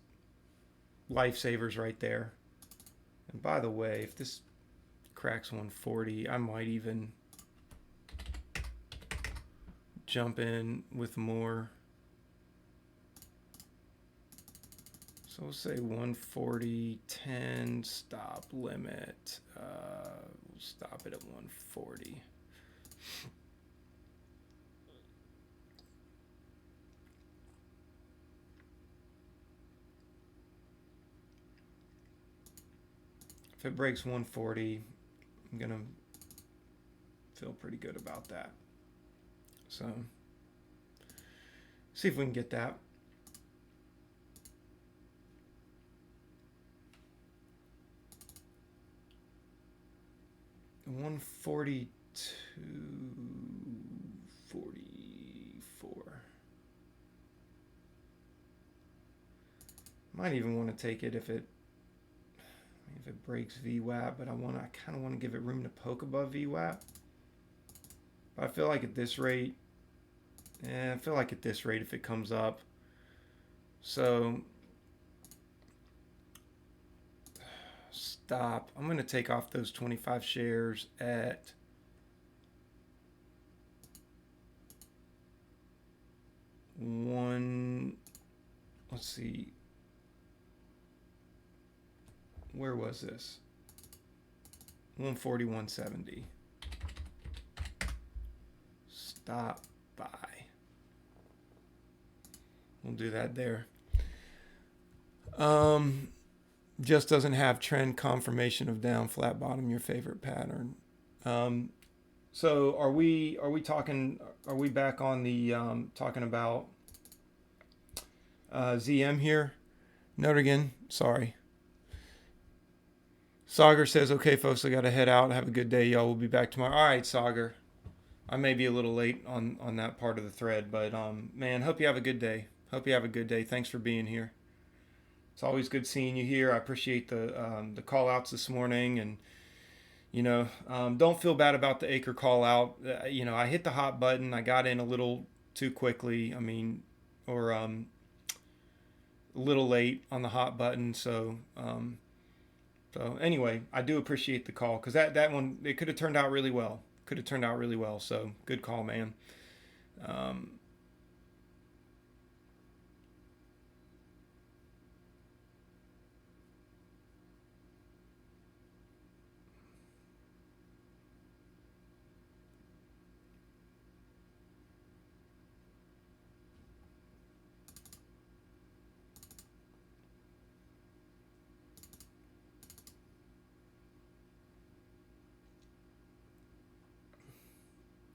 lifesavers right there. And by the way, if this cracks 140, I might even jump in with more. So we'll say 140.10 stop limit. We'll stop it at 140. If it breaks 140, I'm going to feel pretty good about that. So, see if we can get that. $142.44. Might even want to take it if it breaks VWAP, but I kind of want to give it room to poke above VWAP. But I feel like at this rate, if it comes up. So stop. I'm going to take off those 25 shares at let's see. Where was this? 141.70. Stop buy. We'll do that there. Just doesn't have trend confirmation of down, flat bottom, your favorite pattern. So are we talking? Are we back on the talking about ZM here? Note again. Sorry. Sagar says, okay, folks, I got to head out. Have a good day, y'all. We'll be back tomorrow. All right, Sagar. I may be a little late on that part of the thread, but man, hope you have a good day. Thanks for being here. It's always good seeing you here. I appreciate the call outs this morning, and don't feel bad about the acre call out. I hit the hot button. I got in a little too quickly. Or a little late on the hot button. So anyway, I do appreciate the call, because that one, it could have turned out really well. So good call, man.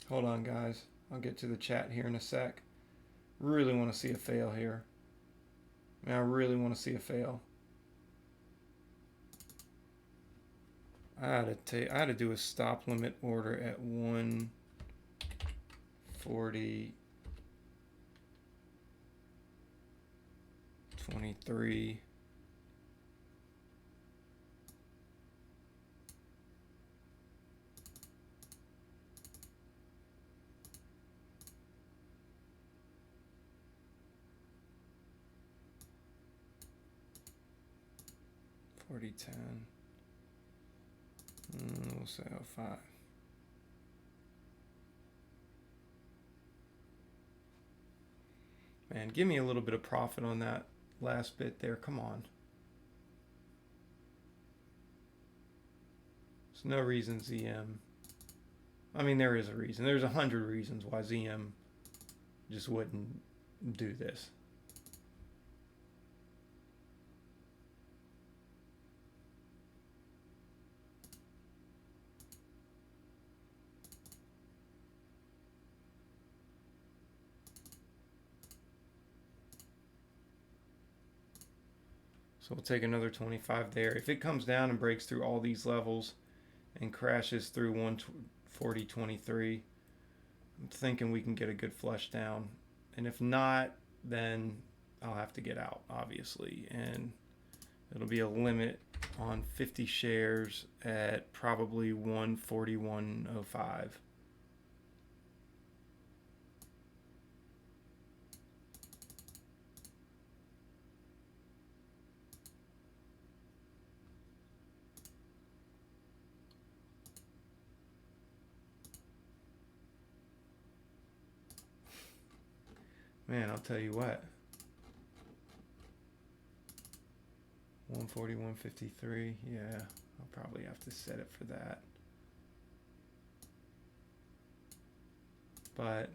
Hold on, guys. I'll get to the chat here in a sec. Really want to see a fail here. I really want to see a fail. I had to do a stop limit order at 140.23. $40.10. We'll say 05. Man, give me a little bit of profit on that last bit there. Come on. There's no reason ZM. I mean, there is a reason. There's 100 reasons why ZM just wouldn't do this. So we'll take another 25 there. If it comes down and breaks through all these levels and crashes through 140.23, I'm thinking we can get a good flush down. And if not, then I'll have to get out, obviously. And it'll be a limit on 50 shares at probably 141.05. Man, I'll tell you what. 141.53. Yeah, I'll probably have to set it for that. But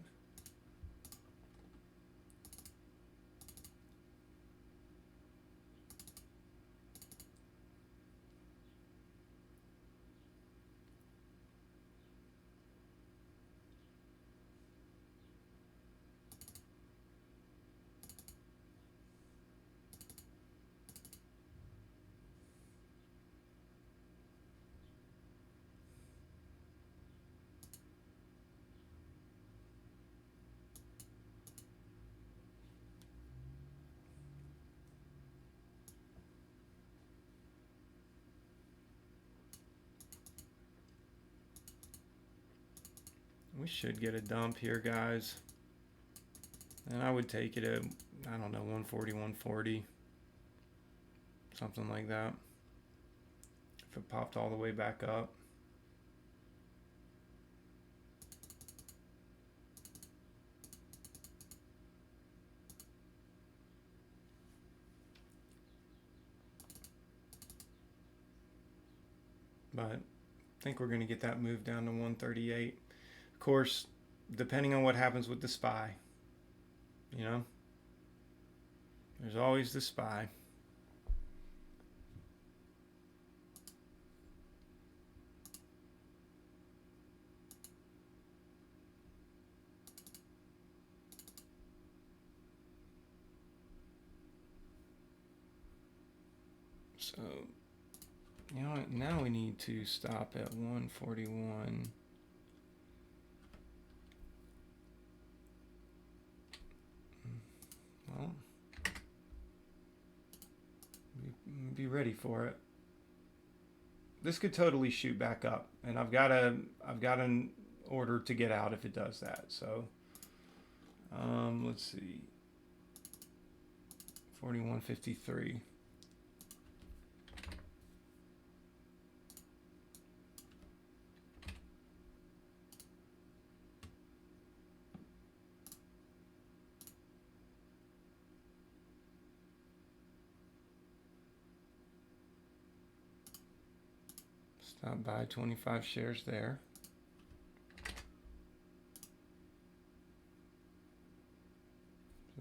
we should get a dump here, guys. And I would take it at, I don't know, 140, 140. Something like that. If it popped all the way back up. But I think we're going to get that move down to 138. Of course, depending on what happens with the SPY, you know, there's always the SPY. So, you know what, now we need to stop at 141. Well, be ready for it. This could totally shoot back up, and I've got an order to get out if it does that. So, let's see, 41.53. Stop by 25 shares there.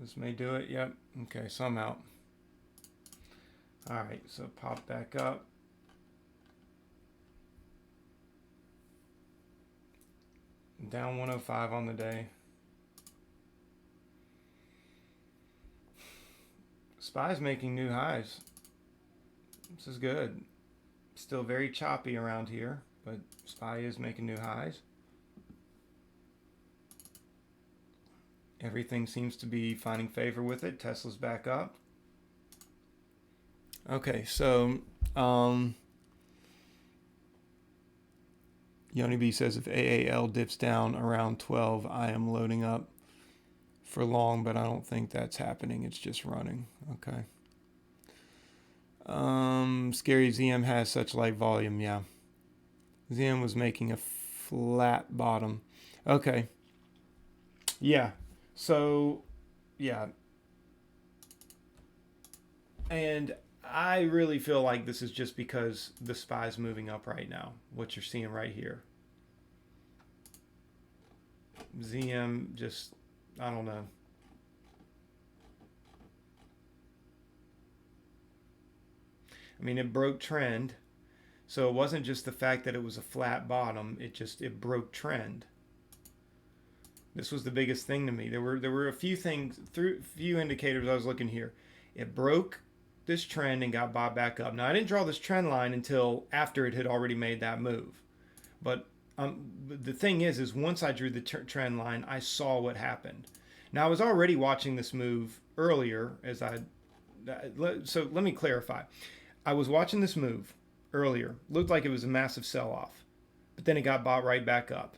This may do it. Yep. Okay, so I'm out. All right, so pop back up. Down 105 on the day. SPY's making new highs. This is good. Still very choppy around here, but SPY is making new highs. Everything seems to be finding favor with it. Tesla's back up. Okay, so Yoni B says if AAL dips down around 12, I am loading up for long, but I don't think that's happening. It's just running. Okay. Scary ZM has such light volume. Yeah. ZM was making a flat bottom. Okay. Yeah. So, yeah. And I really feel like this is just because the SPY's moving up right now. What you're seeing right here. ZM just, I don't know. I mean, it broke trend. So it wasn't just the fact that it was a flat bottom. It broke trend. This was the biggest thing to me. There were a few things, through few indicators I was looking here. It broke this trend and got bought back up. Now I didn't draw this trend line until after it had already made that move. But the thing is once I drew the trend line, I saw what happened. Now I was already watching this move earlier so let me clarify. I was watching this move earlier. Looked like it was a massive sell-off, but then it got bought right back up.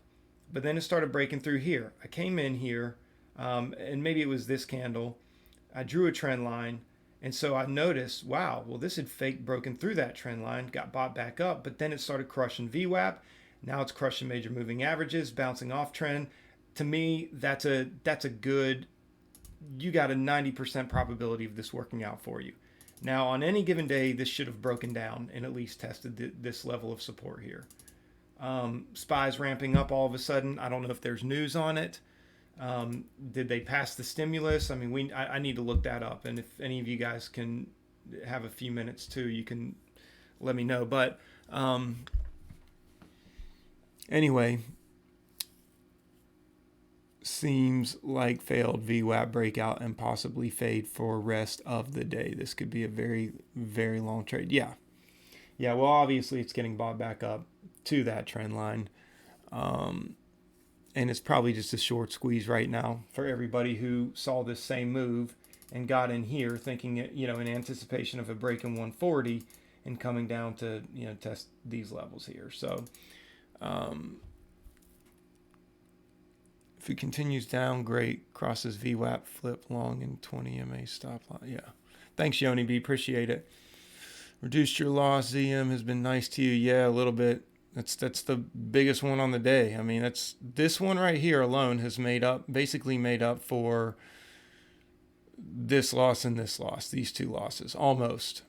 But then it started breaking through here. I came in here, and maybe it was this candle. I drew a trend line, and so I noticed, wow, well, this had fake broken through that trend line, got bought back up, but then it started crushing VWAP. Now it's crushing major moving averages, bouncing off trend. To me, that's a good, you got a 90% probability of this working out for you. Now, on any given day, this should have broken down and at least tested this level of support here. SPY's ramping up all of a sudden. I don't know if there's news on it. Did they pass the stimulus? I mean, I need to look that up. And if any of you guys can have a few minutes too, you can let me know. But anyway, seems like failed VWAP breakout and possibly fade for rest of the day. This could be a very, very long trade. Yeah. Well, obviously it's getting bought back up to that trend line. And it's probably just a short squeeze right now for everybody who saw this same move and got in here thinking it, in anticipation of a break in 140 and coming down to, test these levels here. So, if it continues down, great. Crosses VWAP, flip long and 20 MA stop line. Yeah. Thanks, Yoni B. Appreciate it. Reduced your loss. ZM has been nice to you. Yeah, a little bit. That's the biggest one on the day. I mean, that's this one right here alone has basically made up for this loss and this loss. These two losses. Almost.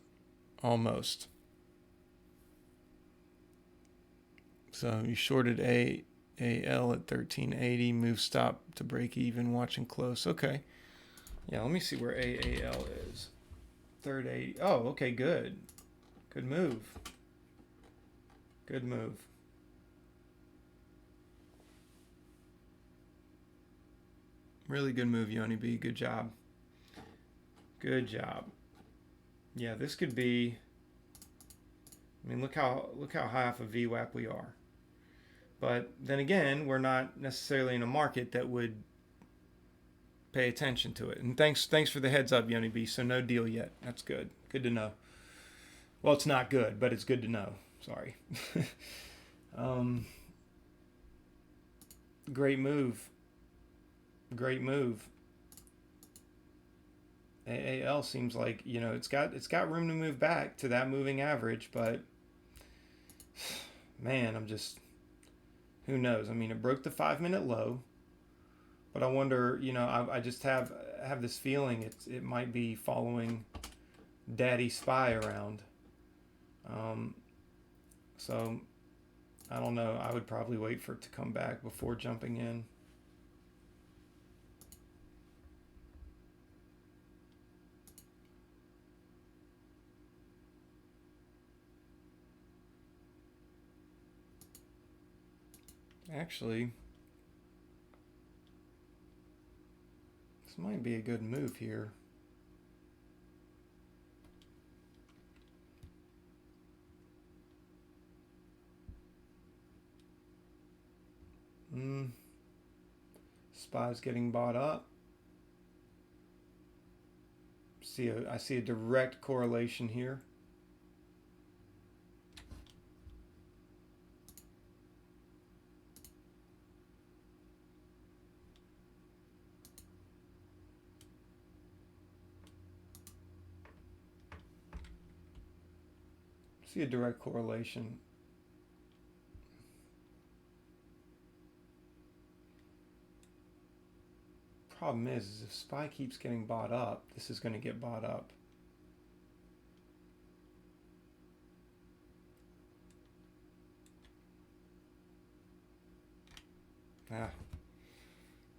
So you shorted AL at 1380, move stop to break even, watching close. Okay. Yeah, let me see where AAL is. 380. Oh, okay, good. Good move. Really good move, Yoni B. Good job. Yeah, this could be, I mean, look how high off of VWAP we are. But then again, we're not necessarily in a market that would pay attention to it. And thanks for the heads up, Yoni B. So no deal yet. That's good. Good to know. Well, it's not good, but it's good to know. Sorry. Great move. AAL seems like, it's got room to move back to that moving average, but man, who knows? I mean, it broke the 5-minute low, but I wonder, I just have this feeling it might be following Daddy SPY around. So I don't know. I would probably wait for it to come back before jumping in. Actually, this might be a good move here. SPY's getting bought up. I see a direct correlation here. See a direct correlation. Problem is if SPY keeps getting bought up, this is going to get bought up. Ah,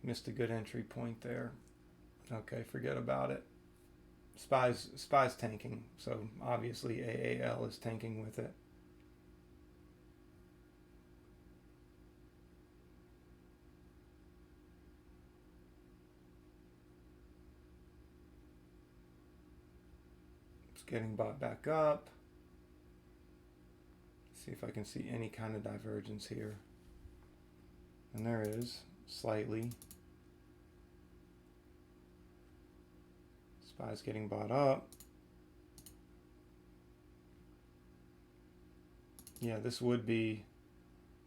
missed a good entry point there. Okay, forget about it. SPY's tanking, so obviously AAL is tanking with it. It's getting bought back up. See if I can see any kind of divergence here. And there is, slightly. SPY's getting bought up. Yeah, this would be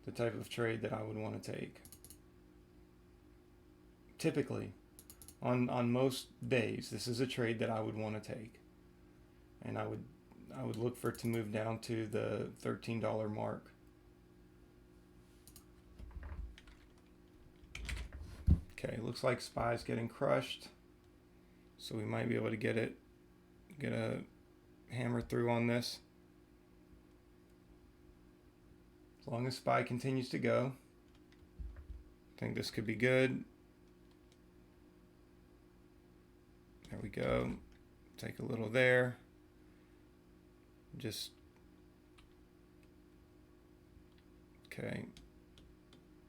the type of trade that I would want to take. Typically, on most days, this is a trade that I would want to take. And I would look for it to move down to the $13 mark. Okay, looks like SPY's getting crushed. So we might be able to get a hammer through on this. As long as SPY continues to go, I think this could be good. There we go. Take a little there. Just okay.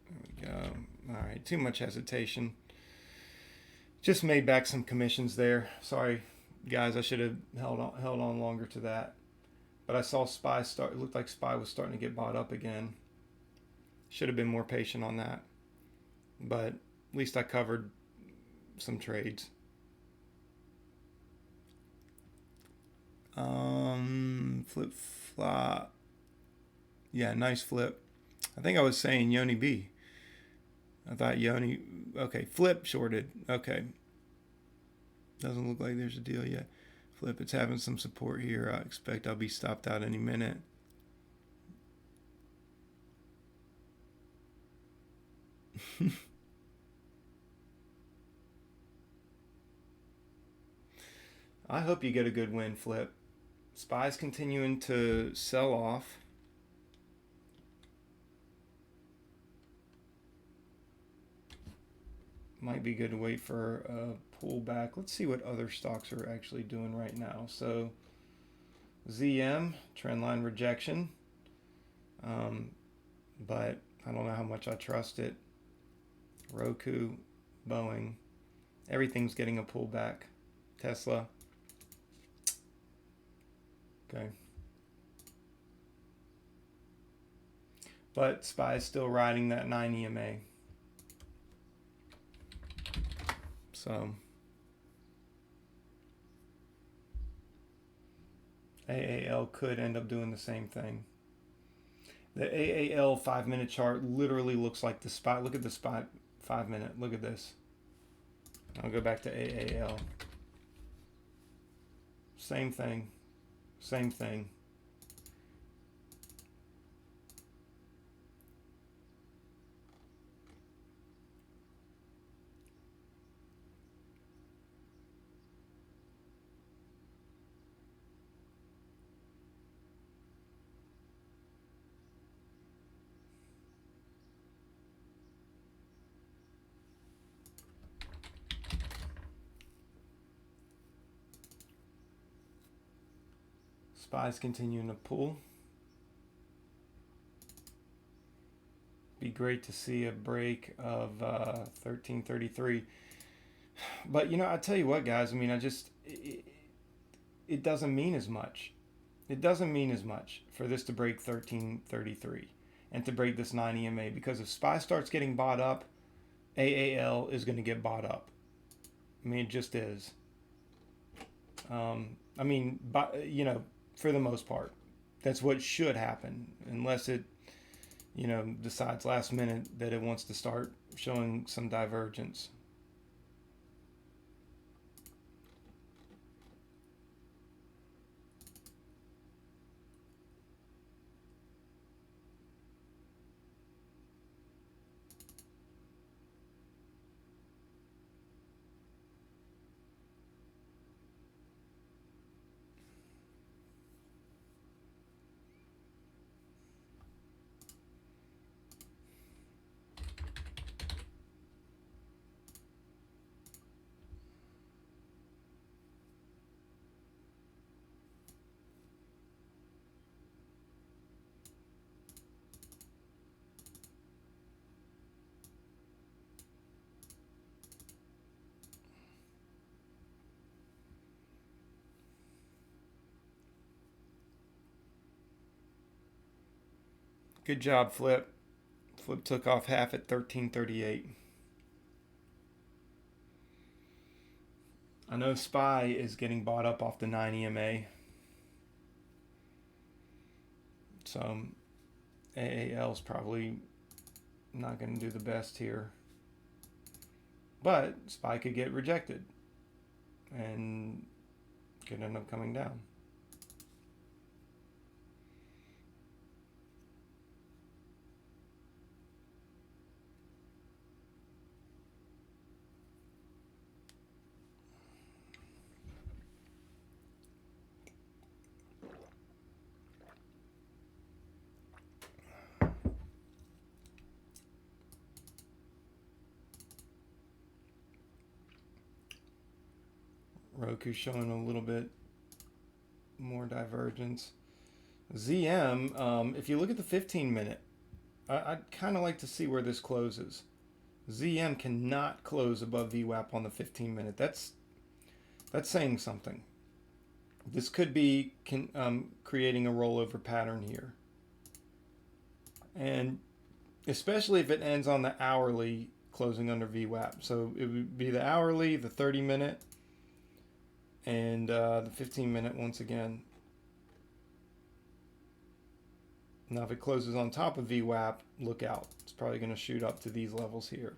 There we go. All right, too much hesitation. Just made back some commissions there. Sorry, guys, I should have held on longer to that. But I saw SPY start. It looked like SPY was starting to get bought up again. Should have been more patient on that. But at least I covered some trades. Flip flop. Yeah, nice flip. I think I was saying Yoni B. I thought Yoni. Okay, flip shorted. Okay. Doesn't look like there's a deal yet. Flip, it's having some support here. I expect I'll be stopped out any minute. I hope you get a good win, Flip. SPY's continuing to sell off. Might be good to wait for a pullback. Let's see what other stocks are actually doing right now. So ZM, trendline rejection. But I don't know how much I trust it. Roku, Boeing, everything's getting a pullback. Tesla. Okay. But SPY is still riding that 9 EMA. So AAL could end up doing the same thing. The AAL 5-minute chart literally looks like the SPY. Look at the SPY 5-minute. Look at this. I'll go back to AAL. Same thing. Same thing. SPY's continuing to pull. Be great to see a break of 1333. But you know, I tell you what, guys. I mean, it doesn't mean as much. It doesn't mean as much for this to break 1333 and to break this 9 EMA, because if SPY starts getting bought up, AAL is going to get bought up. I mean, it just is. I mean, you know, for the most part, that's what should happen, unless it, you know, decides last minute that it wants to start showing some divergence. Good job, Flip. Flip took off half at 1338. I know SPY is getting bought up off the 9 EMA. So AAL is probably not going to do the best here. But SPY could get rejected and could end up coming down. Roku showing a little bit more divergence. ZM, if you look at the 15 minute, I'd kind of like to see where this closes. ZM cannot close above VWAP on the 15 minute. That's saying something. This could be creating a rollover pattern here. And especially if it ends on the hourly closing under VWAP. So it would be the hourly, the 30 minute, and the 15 minute once again. Now if it closes on top of VWAP, look out. It's probably going to shoot up to these levels here.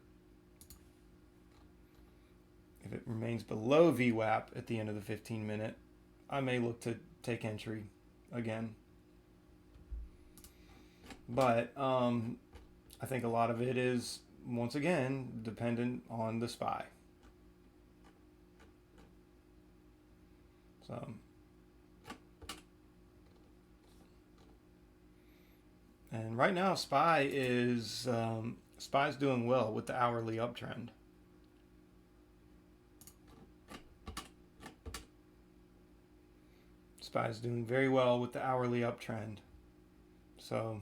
If it remains below VWAP at the end of the 15 minute, I may look to take entry again. But I think a lot of it is, once again, dependent on the SPY. So and right now SPY is SPY's doing well with the hourly uptrend. SPY is doing very well with the hourly uptrend. So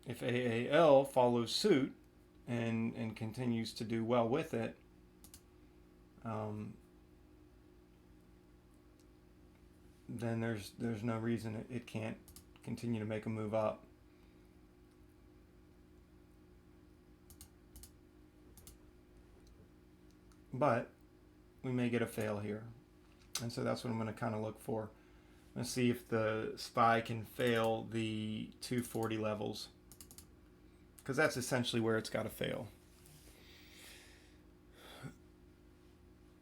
if AAL follows suit and continues to do well with it, then there's no reason it can't continue to make a move up. But we may get a fail here, and so that's what I'm going to kind of look for. Let's see if the SPY can fail the 240 levels, because that's essentially where it's got to fail.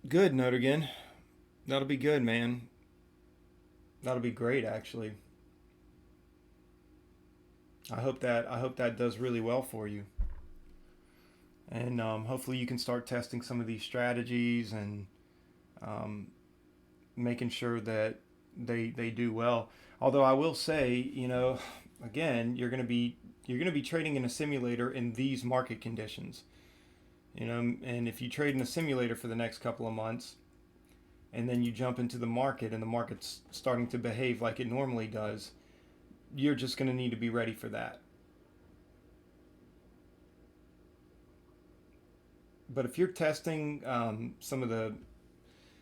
Good, Notergen. That'll be good, man. That'll be great, actually. I hope that does really well for you. And hopefully you can start testing some of these strategies and making sure that they do well. Although I will say, you know, again, you're going to be trading in a simulator in these market conditions. You know, and if you trade in a simulator for the next couple of months, and then you jump into the market and the market's starting to behave like it normally does, you're just going to need to be ready for that. But if you're testing some of the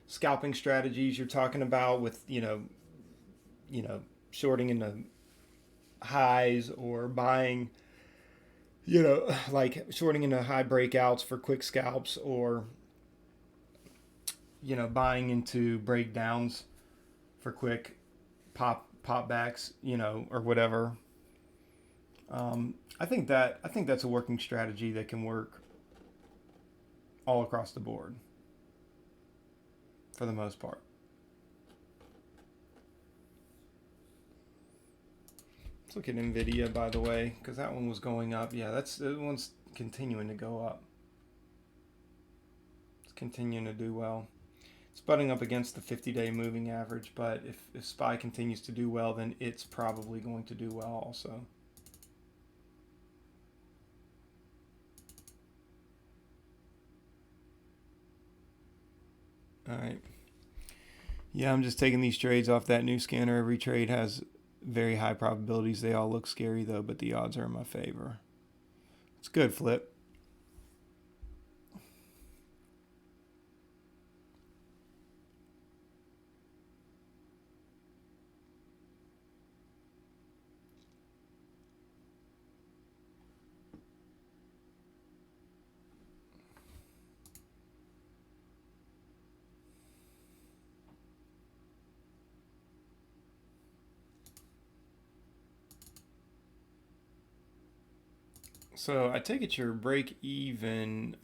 scalping strategies you're talking about with, you know, shorting into highs or buying, you know, like shorting into high breakouts for quick scalps, or, you know, buying into breakdowns for quick pop backs, you know, or whatever. I think that's a working strategy that can work all across the board for the most part. Let's look at Nvidia, by the way, because that one was going up. Yeah, that one's continuing to go up. It's continuing to do well. It's butting up against the 50-day moving average, but if SPY continues to do well, then it's probably going to do well also. All right. Yeah, I'm just taking these trades off that new scanner. Every trade has very high probabilities. They all look scary, though, but the odds are in my favor. It's good, Flip. So I take it your break even.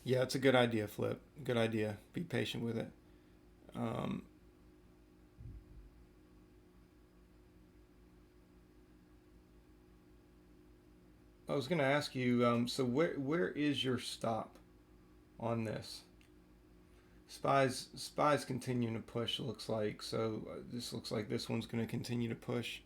Yeah, it's a good idea, Flip. Good idea. Be patient with it. Um, I was going to ask you. So where is your stop on this? Spies continuing to push. Looks like so. This looks like this one's going to continue to push.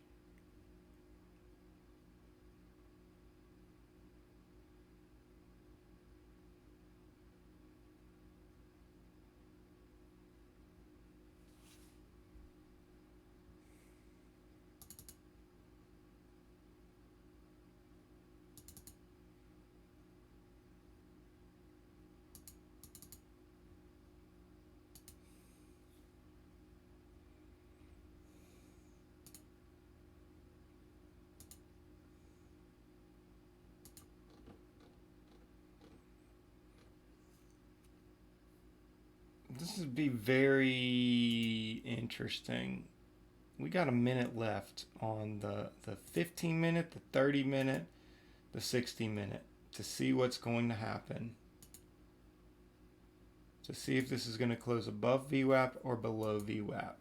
This would be very interesting. We got a minute left on the 15 minute, the 30 minute, the 60 minute to see what's going to happen. To see if this is going to close above VWAP or below VWAP.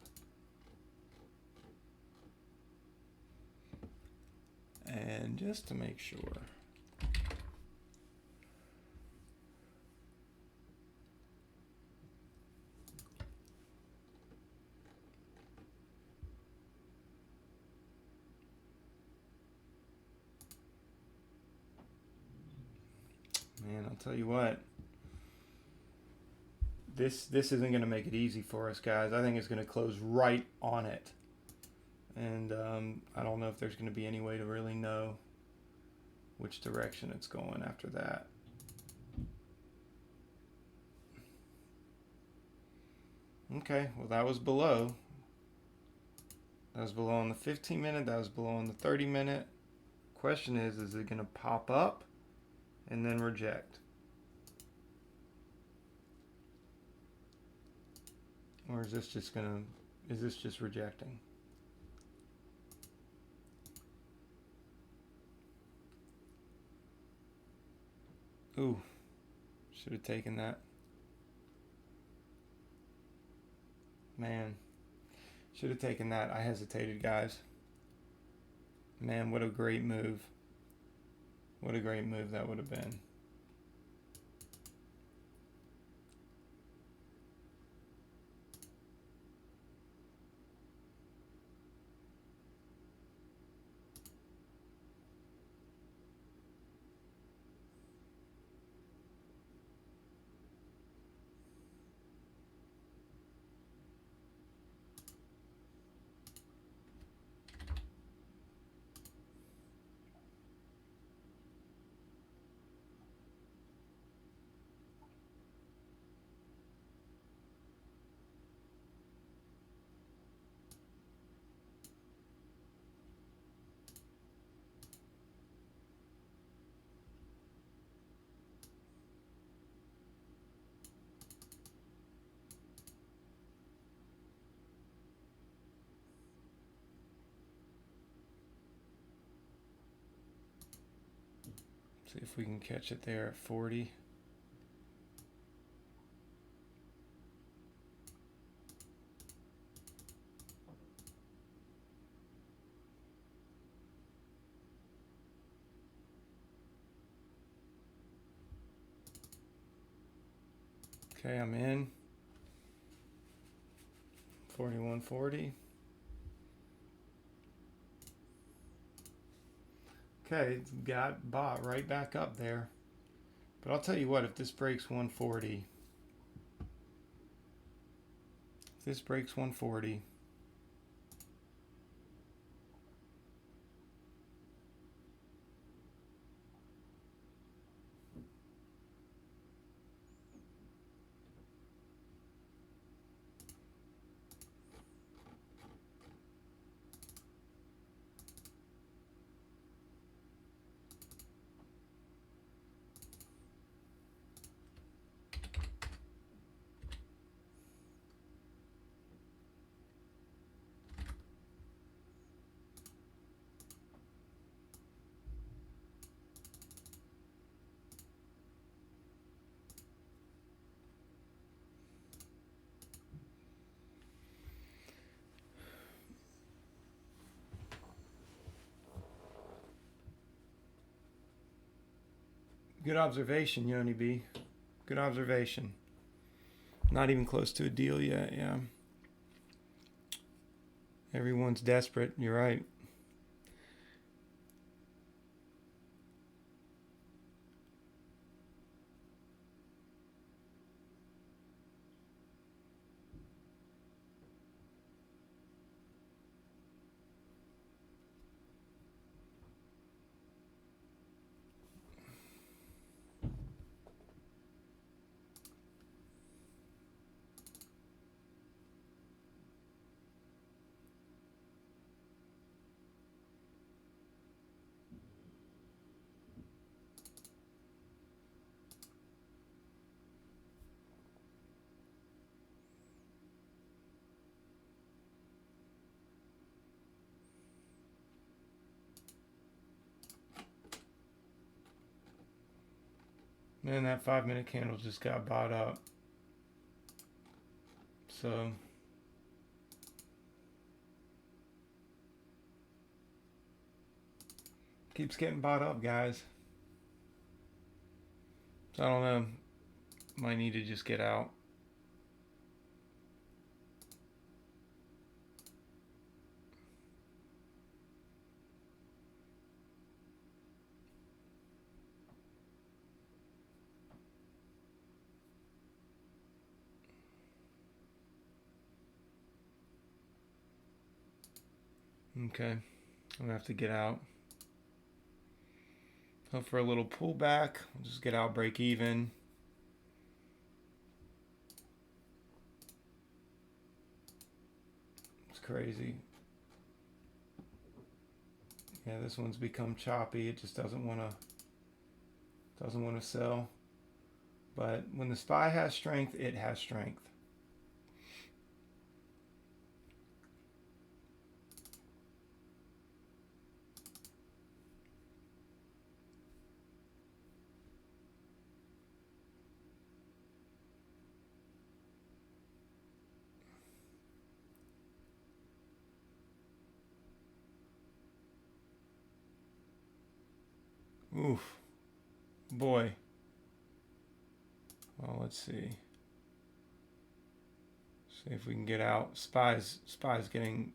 And just to make sure. Man, I'll tell you what. This isn't going to make it easy for us, guys. I think it's going to close right on it. And I don't know if there's going to be any way to really know which direction it's going after that. Okay, well that was below. That was below on the 15 minute. That was below on the 30 minute. Question is it going to pop up and then reject? Or is this just rejecting? Ooh, should have taken that. Man, should have taken that. I hesitated, guys. Man, what a great move. What a great move that would have been. See if we can catch it there at 40. Okay, I'm in. 41.40. Okay, it's got bought right back up there. But I'll tell you what, if this breaks 140, if this breaks 140, Good observation, Yoni B. Good observation. Not even close to a deal yet, yeah. Everyone's desperate, you're right. Man, that 5-minute candle just got bought up. So keeps getting bought up, guys. So I don't know. Might need to just get out. Okay, I'm gonna have to get out. Hope for a little pullback. I'll just get out, break even. It's crazy. Yeah, this one's become choppy. It just doesn't want to sell. But when the SPY has strength, it has strength. Oof. Boy. Well, let's see. See if we can get out. SPY's getting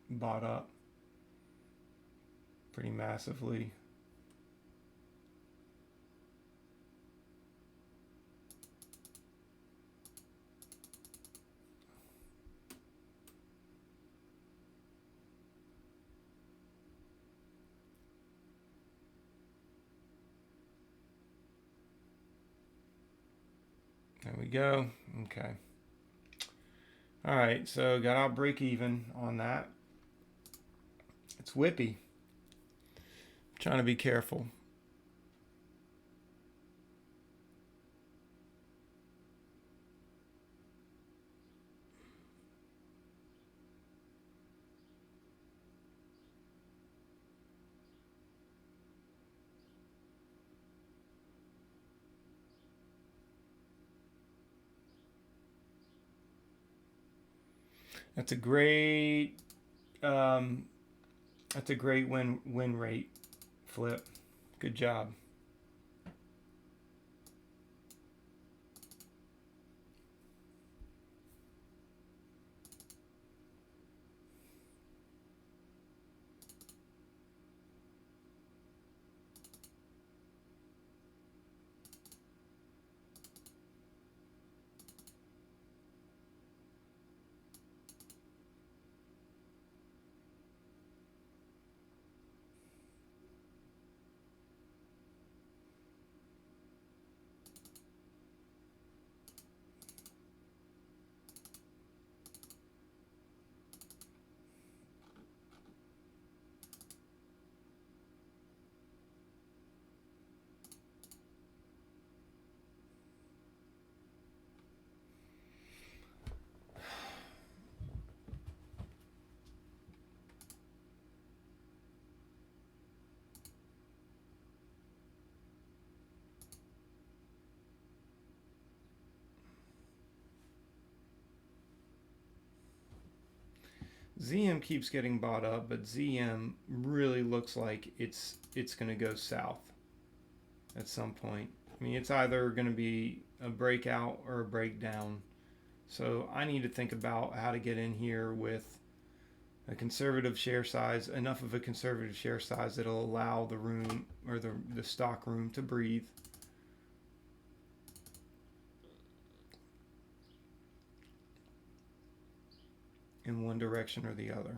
bought up pretty massively. There we go. Okay. All right, so got out break even on that. It's whippy. Trying to be careful. That's a great win rate, Flip. Good job. ZM keeps getting bought up, but ZM really looks like it's going to go south. at some point. I mean, it's either going to be a breakout or a breakdown. So I need to think about how to get in here with a conservative share size, enough of a conservative share size that'll allow the room or the stock room to breathe. In one direction or the other.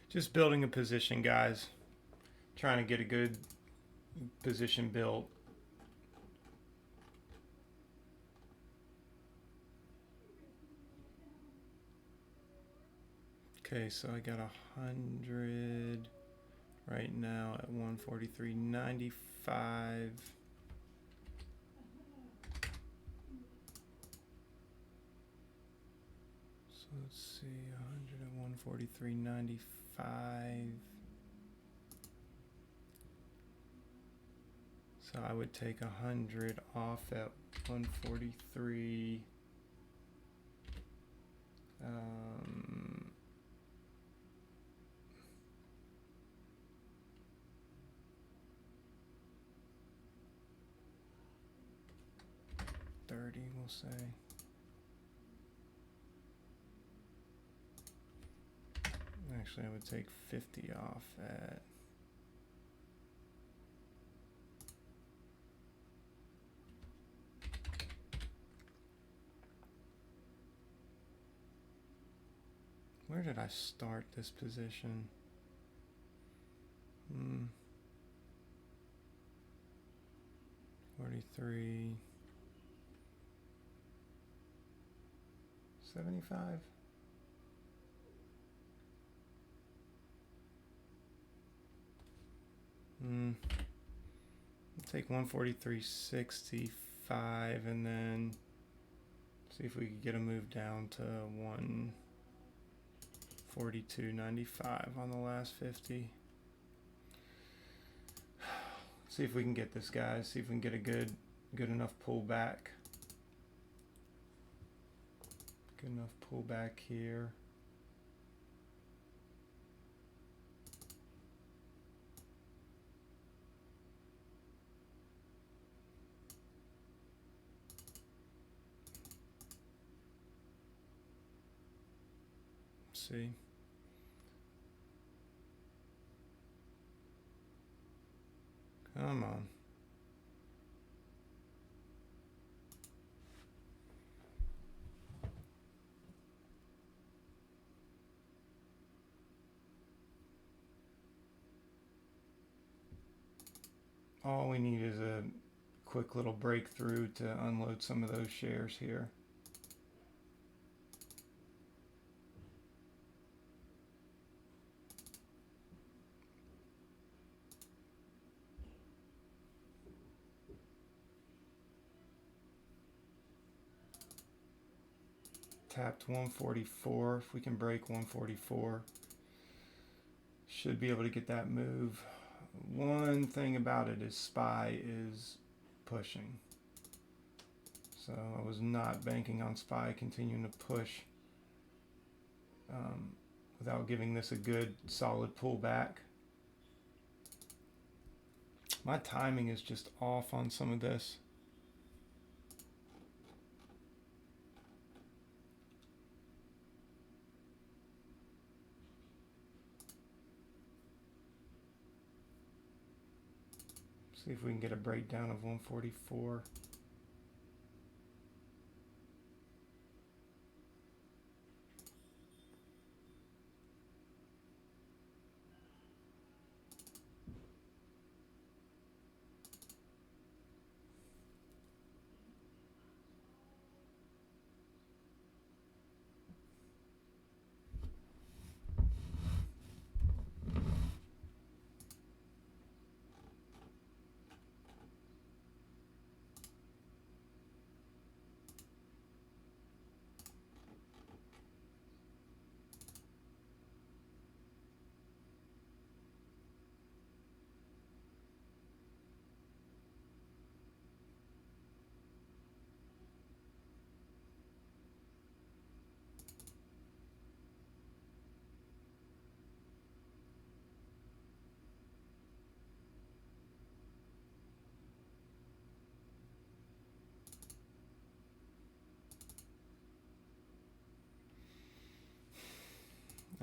Just building a position, guys. Trying to get a good position built. Okay, so I got 100 right now at 143.95. So let's see, 100 at 143.95. So I would take 100 off at 143. 30, we'll say. Actually, I would take 50 off at where did I start this position? 43, 75. I'll take 143.65 and then see if we could get a move down to 142.95 on the last 50. See if we can get this, guys. See if we can get a good enough pullback. Good enough pullback here. Let's see. Come on. All we need is a quick little breakthrough to unload some of those shares here. Tapped 144. If we can break 144, should be able to get that move. One thing about it is SPY is pushing. So I was not banking on SPY continuing to push without giving this a good solid pullback. My timing is just off on some of this. See if we can get a breakdown of 144.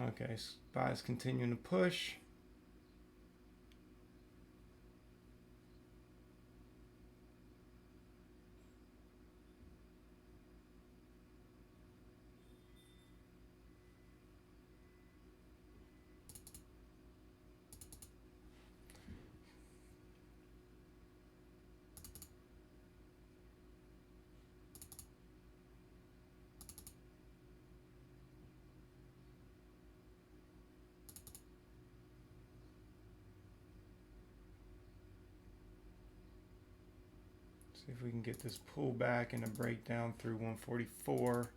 Okay, SPY is continuing to push. See if we can get this pullback and a breakdown through 144.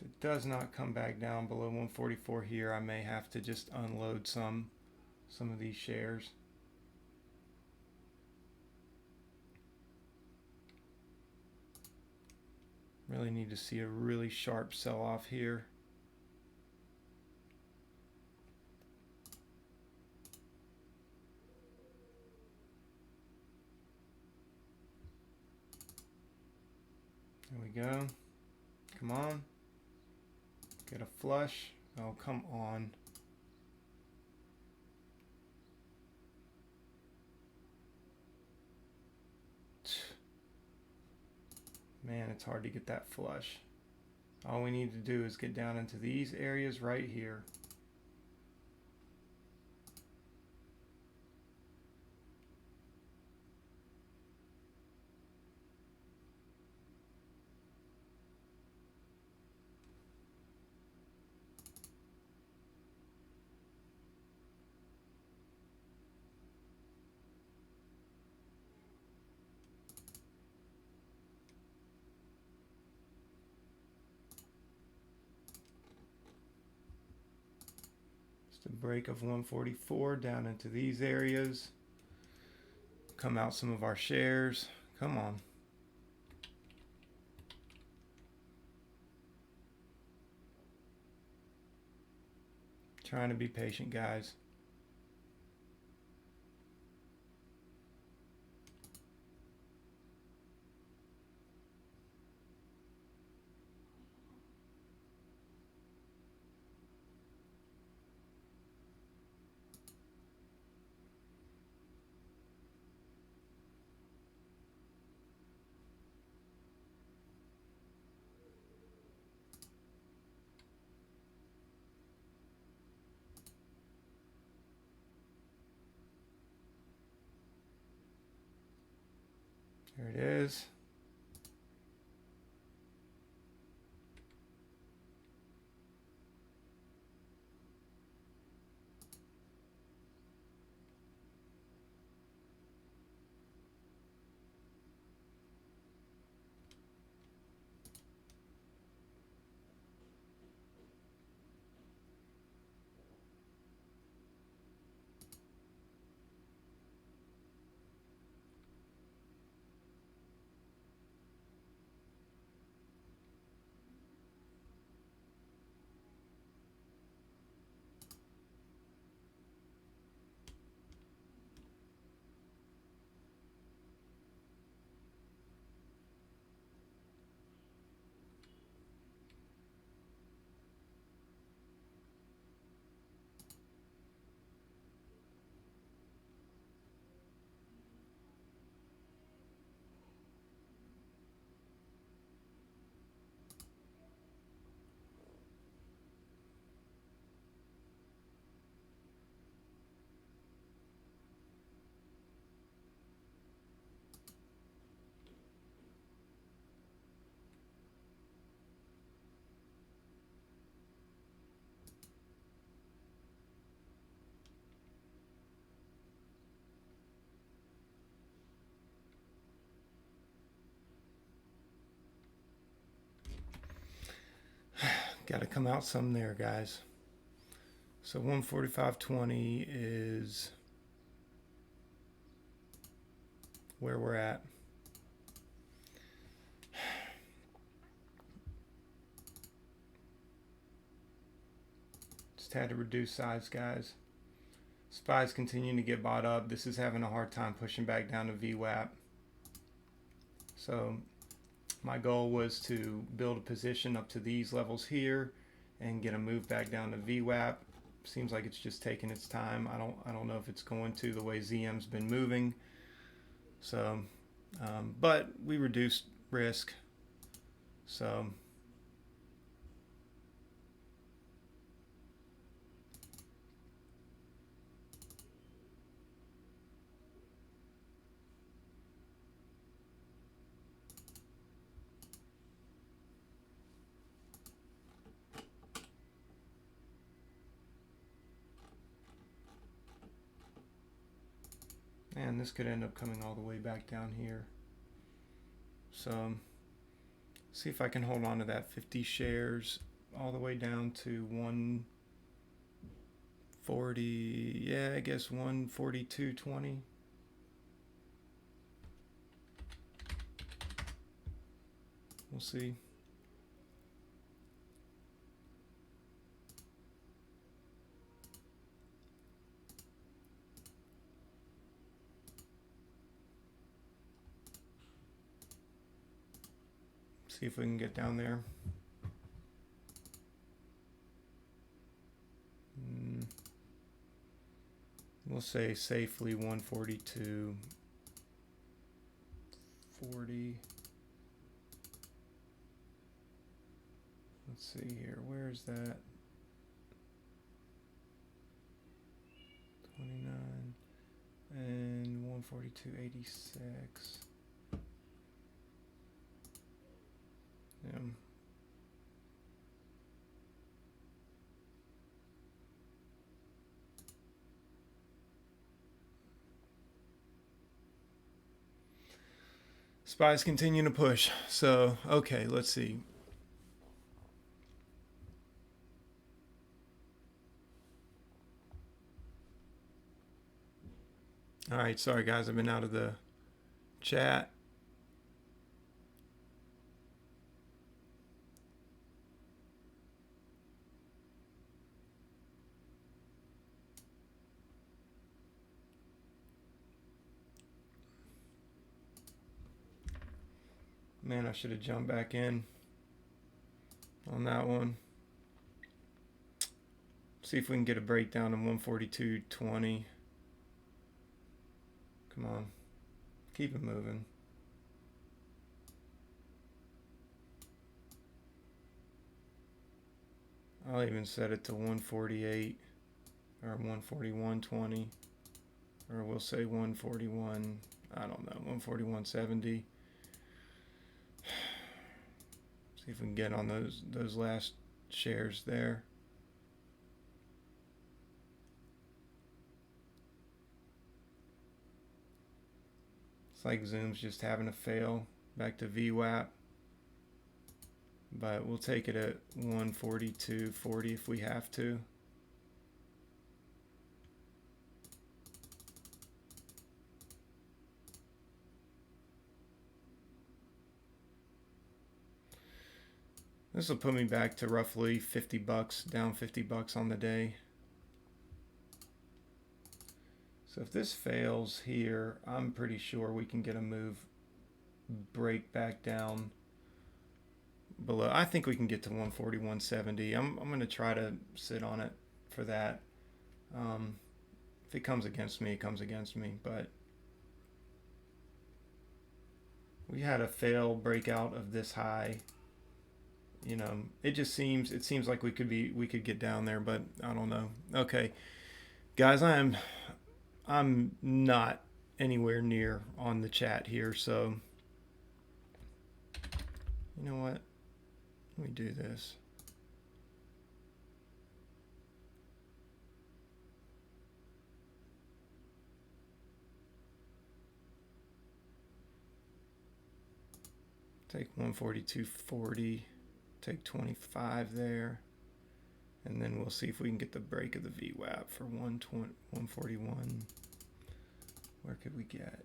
If it does not come back down below 144 here, I may have to just unload some of these shares. Really need to see a really sharp sell-off here. There we go. Come on. Get a flush. Oh, come on. Man, it's hard to get that flush. All we need to do is get down into these areas right here. A break of 144 down into these areas. Come out some of our shares. Come on. Trying to be patient, guys. There it is. Got to come out some there, guys. So 145.20 is where we're at. Just had to reduce size, guys. SPY's continuing to get bought up. This is having a hard time pushing back down to VWAP. So my goal was to build a position up to these levels here and get a move back down to VWAP. Seems like it's just taking its time. I don't know if it's going to the way ZM's been moving. So, but we reduced risk. So Man, this could end up coming all the way back down here. So, see if I can hold on to that 50 shares all the way down to 140. Yeah, I guess 142.20. We'll see. See if we can get down there. We'll say safely 142.40. Let's see here. Where is that? 29 and 142.86. Yeah. Spies continue to push. So, okay, let's see. All right, sorry guys, I've been out of the chat. Man, I should have jumped back in on that one. See if we can get a breakdown of 142.20. Come on. Keep it moving. I'll even set it to 148 or 141.20. Or we'll say 141, I don't know, 141.70. See if we can get on those last shares there. It's like Zoom's just having a fail. Back to VWAP. But we'll take it at 142.40 if we have to. This will put me back to roughly 50 bucks, down 50 bucks on the day. So if this fails here, I'm pretty sure we can get a move break back down below. I think we can get to 141.70. I'm going to try to sit on it for that. If it comes against me, it comes against me. But we had a fail breakout of this high. You know, it seems like we could get down there, but I don't know. Okay, guys, I'm not anywhere near on the chat here, so you know what? Let me do this. Take 142.40, take 25 there, and then we'll see if we can get the break of the VWAP for 141. Where could we get?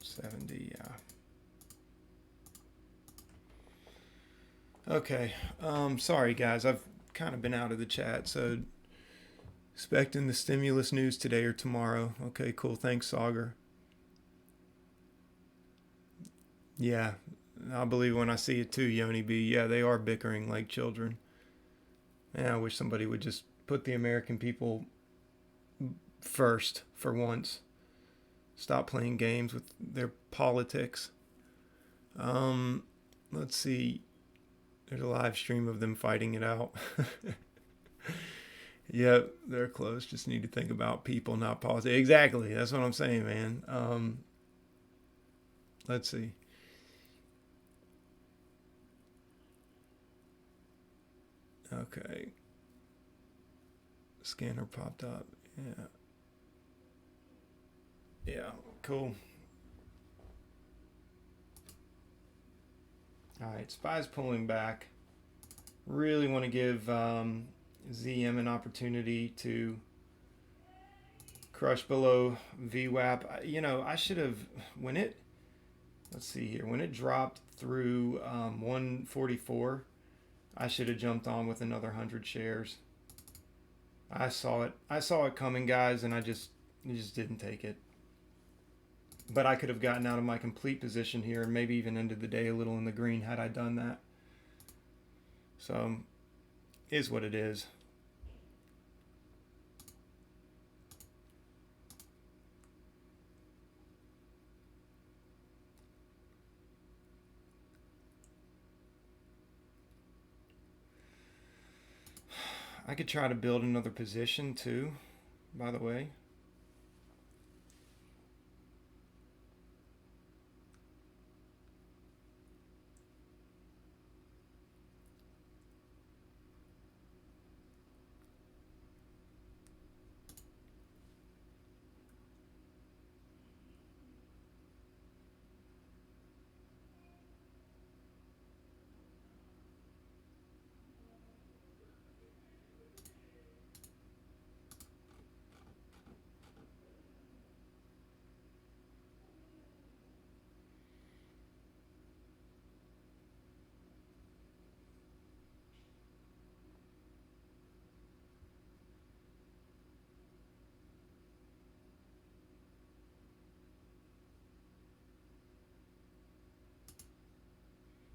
70, yeah. Okay, sorry guys, I've kind of been out of the chat, so expecting the stimulus news today or tomorrow. Okay, cool, thanks Sauger. Yeah, I'll believe when I see it too, Yoni B. Yeah, they are bickering like children. Yeah, I wish somebody would just put the American people first for once. Stop playing games with their politics. Let's see. There's a live stream of them fighting it out. Yep, they're close. Just need to think about people, not politics. Exactly. That's what I'm saying, man. Let's see. Okay. Scanner popped up. Yeah. Yeah, cool. All right, SPY's pulling back. Really want to give ZM an opportunity to crush below VWAP. You know, I should have, when it, let's see here, when it dropped through 144, I should have jumped on with another 100 shares. I saw it. I saw it coming, guys, and I just didn't take it. But I could have gotten out of my complete position here and maybe even ended the day a little in the green had I done that. So, is what it is. I could try to build another position too, by the way.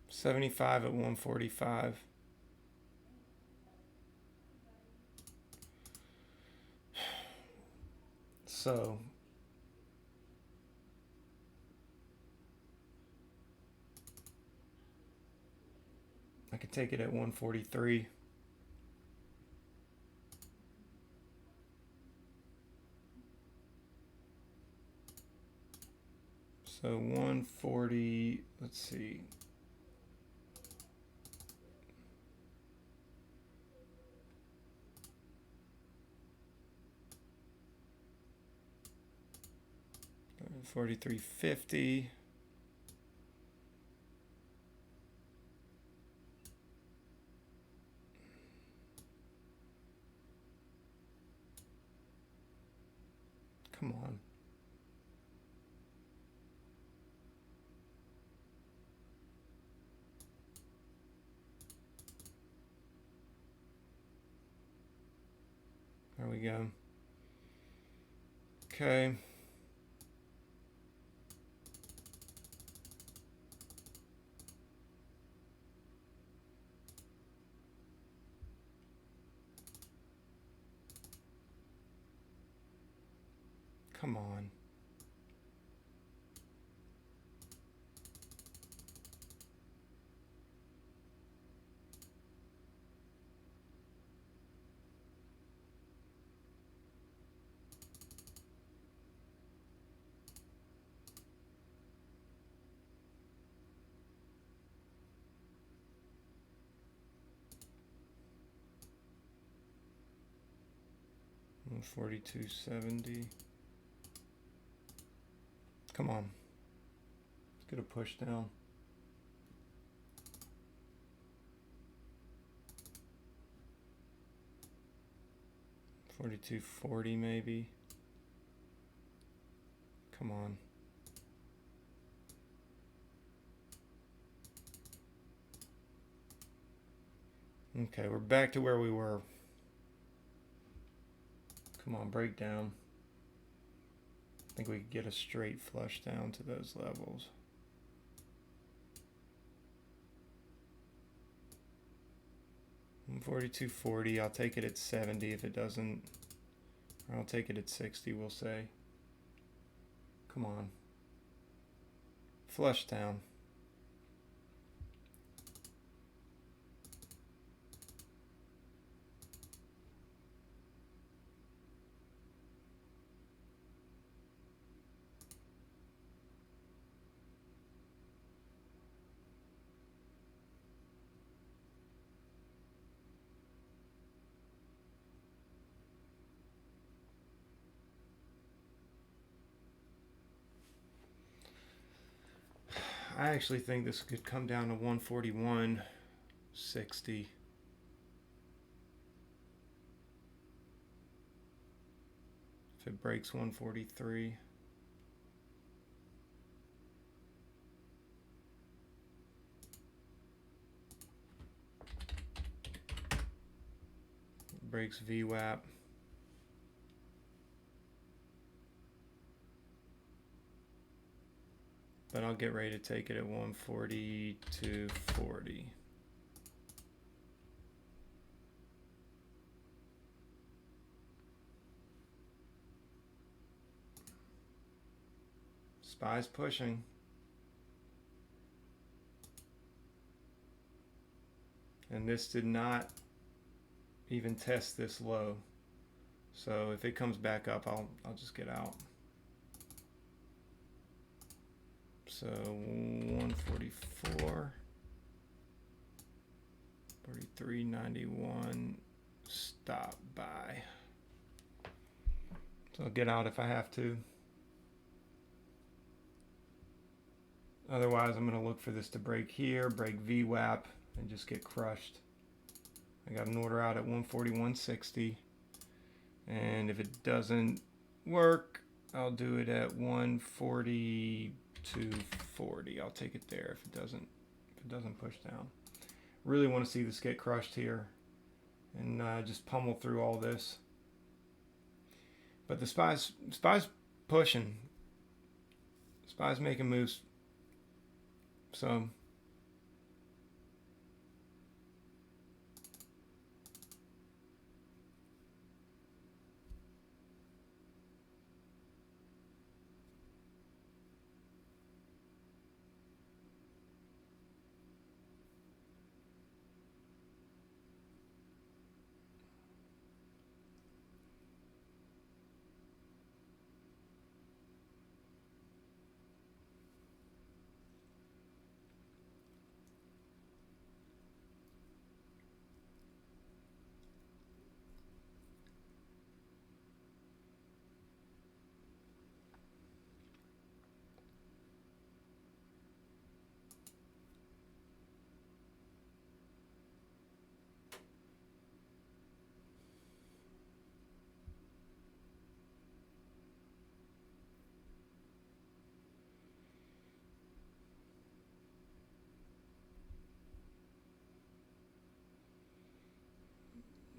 $75 at 145. So I could take it at 143. So 140, let's see. $43.50. Come on. There we go. Okay. Come on. $42.70. Come on. Let's get a push down. $42.40 maybe. Come on. Okay, we're back to where we were. Come on, break down. I think we could get a straight flush down to those levels. $42.40. I'll take it at 70 if it doesn't. Or I'll take it at 60, we'll say. Come on. Flush down. I actually think this could come down to 141.60. If it breaks 143. Breaks VWAP. But I'll get ready to take it at 142.40. SPY's pushing. And this did not even test this low. So if it comes back up, I'll just get out. So 144, 43.91, stop buy. So I'll get out if I have to. Otherwise, I'm going to look for this to break here, break VWAP, and just get crushed. I got an order out at 141.60. And if it doesn't work, I'll do it at 142.40. I'll take it there if it doesn't push down. Really want to see this get crushed here and just pummel through all this. But the SPY's pushing. SPY's making moves. So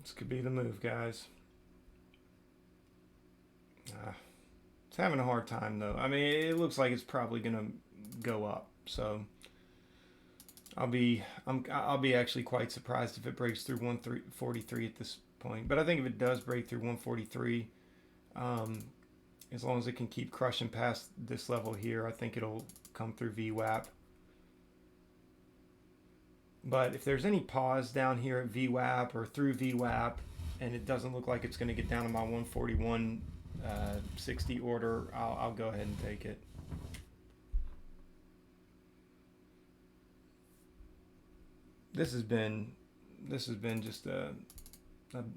this could be the move, guys. It's having a hard time though. I mean, it looks like it's probably gonna go up. So I'll be actually quite surprised if it breaks through 143 at this point. But I think if it does break through 143, as long as it can keep crushing past this level here, I think it'll come through VWAP. But if there's any pause down here at VWAP or through VWAP, and it doesn't look like it's going to get down to my 141.60 order, I'll go ahead and take it. This has been just a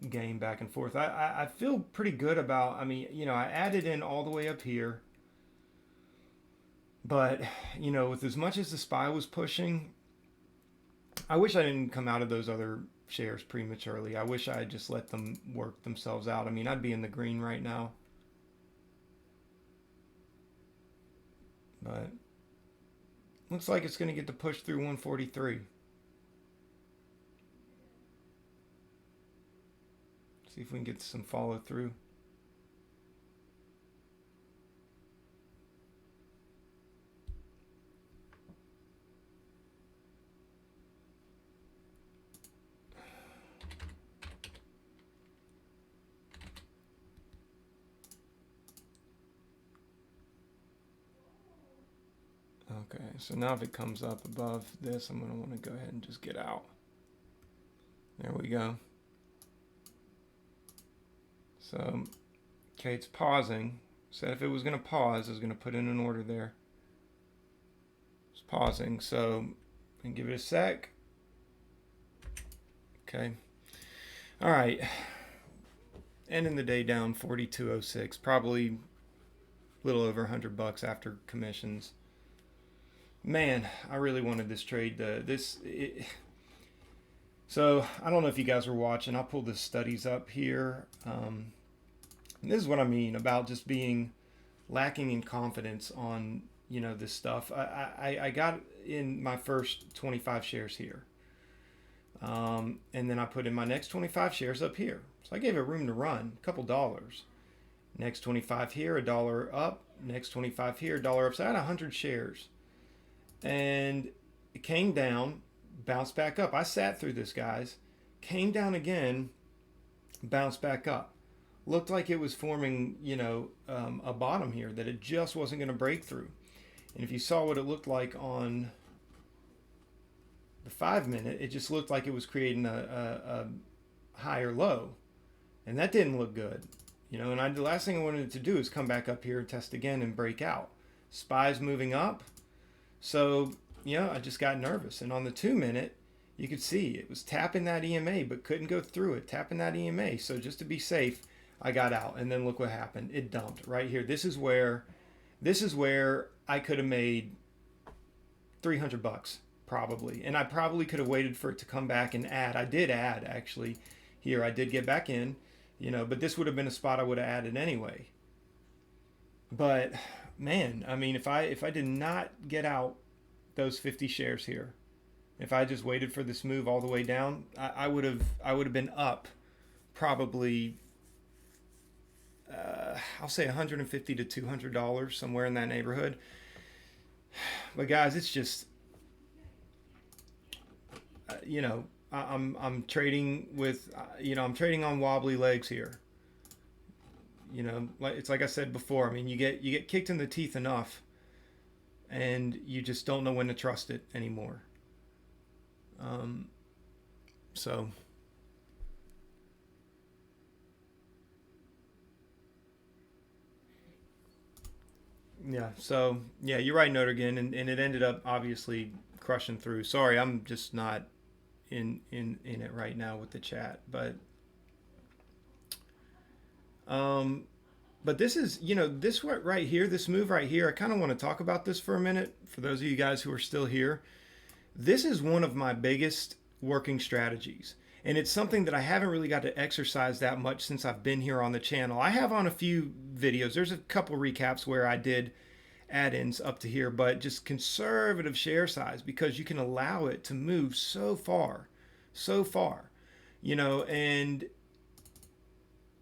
game back and forth. I feel pretty good about. I mean, you know, I added in all the way up here, but you know, with as much as the SPY was pushing, I wish I didn't come out of those other shares prematurely. I wish I had just let them work themselves out. I mean, I'd be in the green right now. But looks like it's going to get to push through 143. See if we can get some follow through. Okay, so now if it comes up above this, I'm going to want to go ahead and just get out. There we go. So, okay, it's pausing. Said if it was going to pause, I was going to put in an order there. It's pausing, so I can give it a sec. Okay. All right. Ending the day down 42.06, probably a little over $100 after commissions. Man, I really wanted this trade. So I don't know if you guys were watching. I'll pull the studies up here. And this is what I mean about just being lacking in confidence on this stuff. I got in my first 25 shares here, and then I put in my next 25 shares up here. So I gave it room to run, a couple dollars. Next 25 here, a dollar up. Next 25 here, a dollar up. So I had 100 shares, and it came down, bounced back up. I sat through this, guys. Came down again, bounced back up. Looked like it was forming, a bottom here that it just wasn't going to break through. And if you saw what it looked like on the 5 minute, it just looked like it was creating a higher low, and that didn't look good. The last thing I wanted it to do is come back up here and test again and break out. SPY's moving up, so I just got nervous. And on the 2 minute, you could see it was tapping that EMA but couldn't go through it, tapping that EMA. So just to be safe, I got out, and then look what happened. It dumped right here. This is where I could have made $300 probably, and I probably could have waited for it to come back and add. I did add actually here. I did get back in, but this would have been a spot I would have added anyway. But man, I mean, if I did not get out those 50 shares here, if I just waited for this move all the way down, I would have been up probably. I'll say $150 to $200, somewhere in that neighborhood. But guys, it's just, I'm trading with, I'm trading on wobbly legs here. It's like I said before. I mean, you get kicked in the teeth enough, and you just don't know when to trust it anymore. So. Yeah, so yeah, you're right, Notergen, and it ended up obviously crushing through. Sorry, I'm just not in it right now with the chat, um, but this is this right here, this move right here. I kind of want to talk about this for a minute for those of you guys who are still here. This is one of my biggest working strategies. And it's something that I haven't really got to exercise that much since I've been here on the channel. I have on a few videos. There's a couple recaps where I did add-ins up to here, but just conservative share size because you can allow it to move so far, and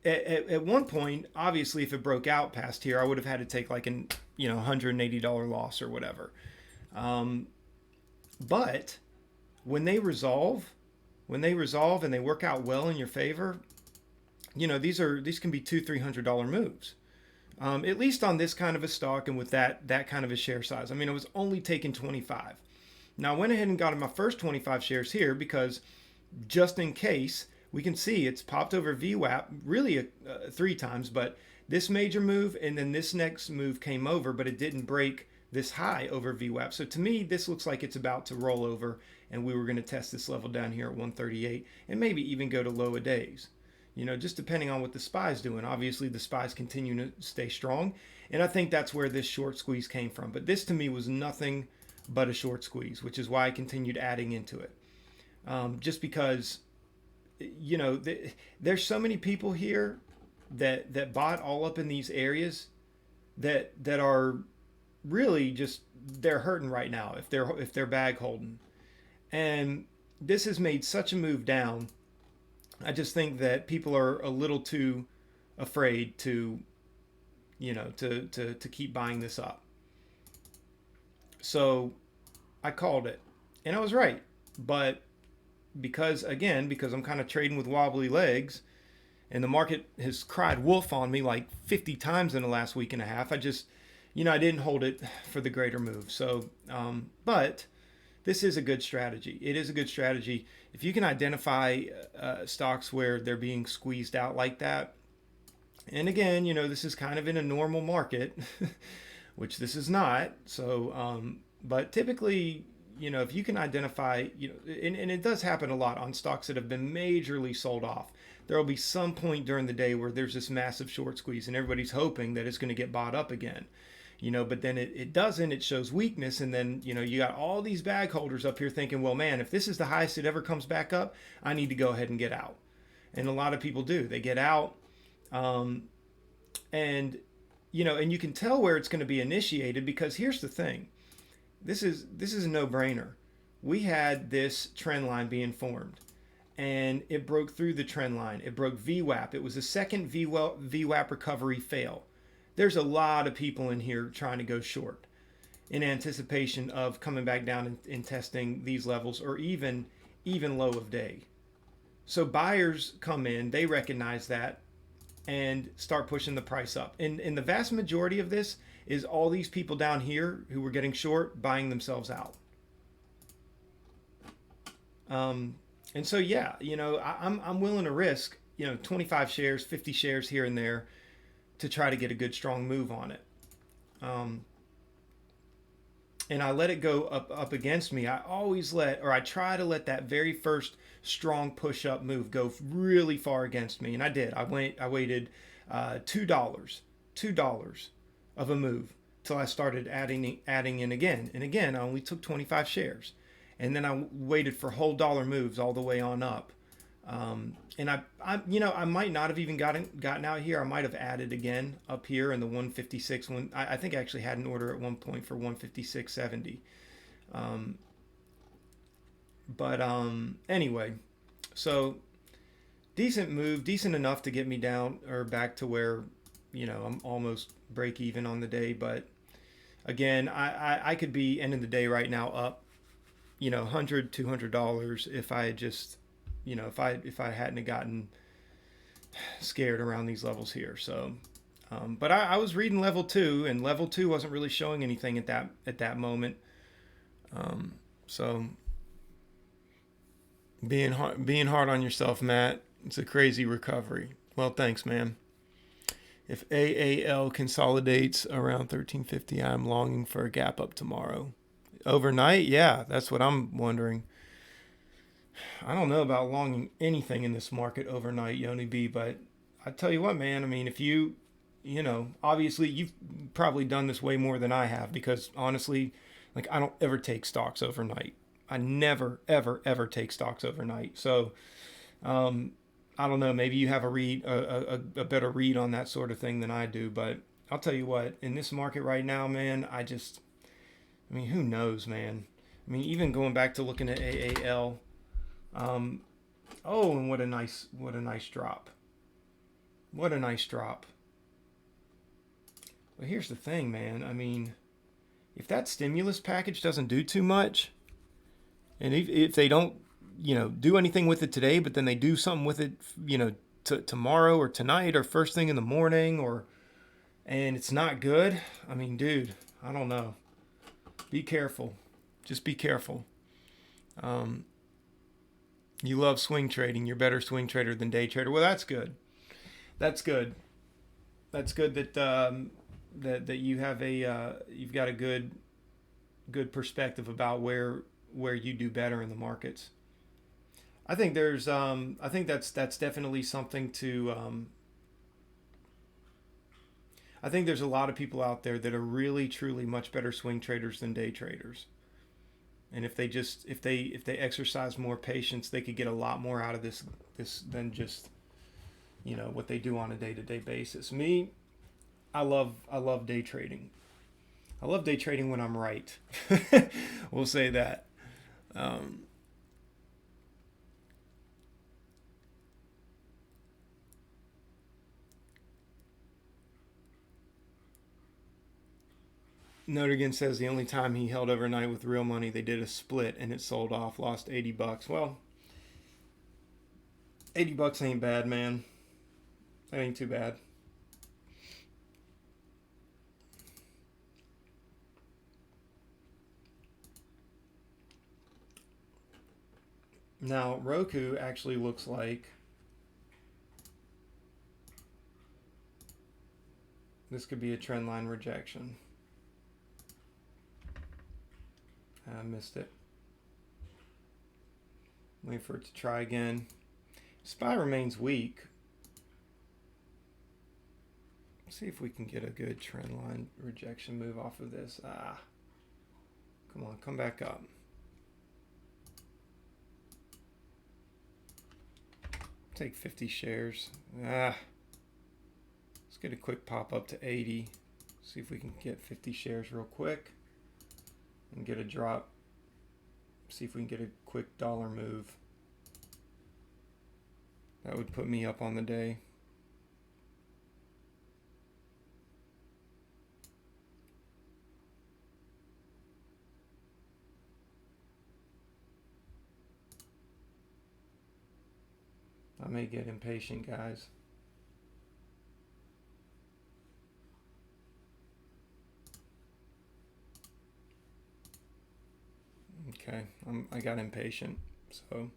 at one point, obviously, if it broke out past here, I would have had to take like an $180 loss or whatever. But when they resolve and they work out well in your favor, these can be $200-300 moves. At least on this kind of a stock and with that kind of a share size. I mean, it was only taking 25. Now I went ahead and got my first 25 shares here because just in case, we can see it's popped over VWAP really 3 times, but this major move and then this next move came over, but it didn't break this high over VWAP. So to me, this looks like it's about to roll over, and we were going to test this level down here at 138 and maybe even go to low a days. Just depending on what the SPY's doing. Obviously, the SPY's continue to stay strong, and I think that's where this short squeeze came from. But this to me was nothing but a short squeeze, which is why I continued adding into it. Just because, there's so many people here that bought all up in these areas that are really just, they're hurting right now if they're bag holding. And this has made such a move down. I just think that people are a little too afraid to keep buying this up. So I called it, and I was right. But because I'm kind of trading with wobbly legs, and the market has cried wolf on me like 50 times in the last week and a half, I just, I didn't hold it for the greater move. So, but this is a good strategy. It is a good strategy. If you can identify stocks where they're being squeezed out like that, and again, this is kind of in a normal market, which this is not. So, but typically, if you can identify, and it does happen a lot on stocks that have been majorly sold off. There will be some point during the day where there's this massive short squeeze, and everybody's hoping that it's going to get bought up again. but then it doesn't. It shows weakness, and then you got all these bag holders up here thinking, well, man, if this is the highest it ever comes back up, I need to go ahead and get out. And a lot of people do. They get out, and and you can tell where it's going to be initiated, because here's the thing. This is a no-brainer. We had this trend line being formed, and it broke through the trend line. It broke VWAP. It was the second VWAP recovery fail. There's a lot of people in here trying to go short in anticipation of coming back down and testing these levels, or even low of day. So buyers come in, they recognize that, and start pushing the price up. And the vast majority of this is all these people down here who were getting short buying themselves out. And so, yeah, I'm willing to risk, 25 shares, 50 shares here and there to try to get a good, strong move on it. And I let it go up against me. I try to let that very first strong push up move go really far against me. And I did. I waited $2 of a move till I started adding in again. And again, I only took 25 shares. And then I waited for whole dollar moves all the way on up. And I might not have even gotten out here. I might have added again up here in the 156 one. I think I actually had an order at one point for 156.70. Anyway, so decent move, decent enough to get me down or back to where, I'm almost break even on the day. But again, I could be ending the day right now up, $100, $200 if I had just, if I hadn't gotten scared around these levels here. So, but I was reading level 2, and level 2 wasn't really showing anything at that moment. So being hard on yourself, Matt. It's a crazy recovery. Well, thanks, man. If AAL consolidates around 1350, I'm longing for a gap up tomorrow. Overnight? Yeah, that's what I'm wondering. I don't know about longing anything in this market overnight, Yoni B, but I tell you what, man, I mean, if obviously you've probably done this way more than I have, because honestly, like, I don't ever take stocks overnight. I never, ever, ever take stocks overnight. So, I don't know, maybe you have a better read on that sort of thing than I do, but I'll tell you what, in this market right now, man, who knows, man? I mean, even going back to looking at AAL, and what a nice drop. What a nice drop. But here's the thing, man. I mean, if that stimulus package doesn't do too much, and if they don't, do anything with it today, but then they do something with it, tomorrow or tonight or first thing in the morning, and it's not good. I mean, dude, I don't know. Be careful. Just be careful. You love swing trading. You're a better swing trader than day trader. Well, that's good. That's good. That's good that that you have you've got a good perspective about where you do better in the markets. I think that's definitely something to. I think there's a lot of people out there that are really truly much better swing traders than day traders. And if they exercise more patience, they could get a lot more out of this than just what they do on a day-to-day basis. Me, I love day trading. I love day trading when I'm right. We'll say that. Notigan says the only time he held overnight with real money, they did a split and it sold off, lost $80. Well, $80 ain't bad, man. That ain't too bad. Now, Roku actually looks like this could be a trend line rejection. I missed it. Wait for it to try again. SPY remains weak. see if we can get a good trend line rejection move off of this. Come on, come back up. Take 50 shares. Let's get a quick pop up to 80. See if we can get 50 shares real quick and get a drop. See if we can get a quick dollar move. That would put me up on the day. I may get impatient, guys. Okay, I got impatient, so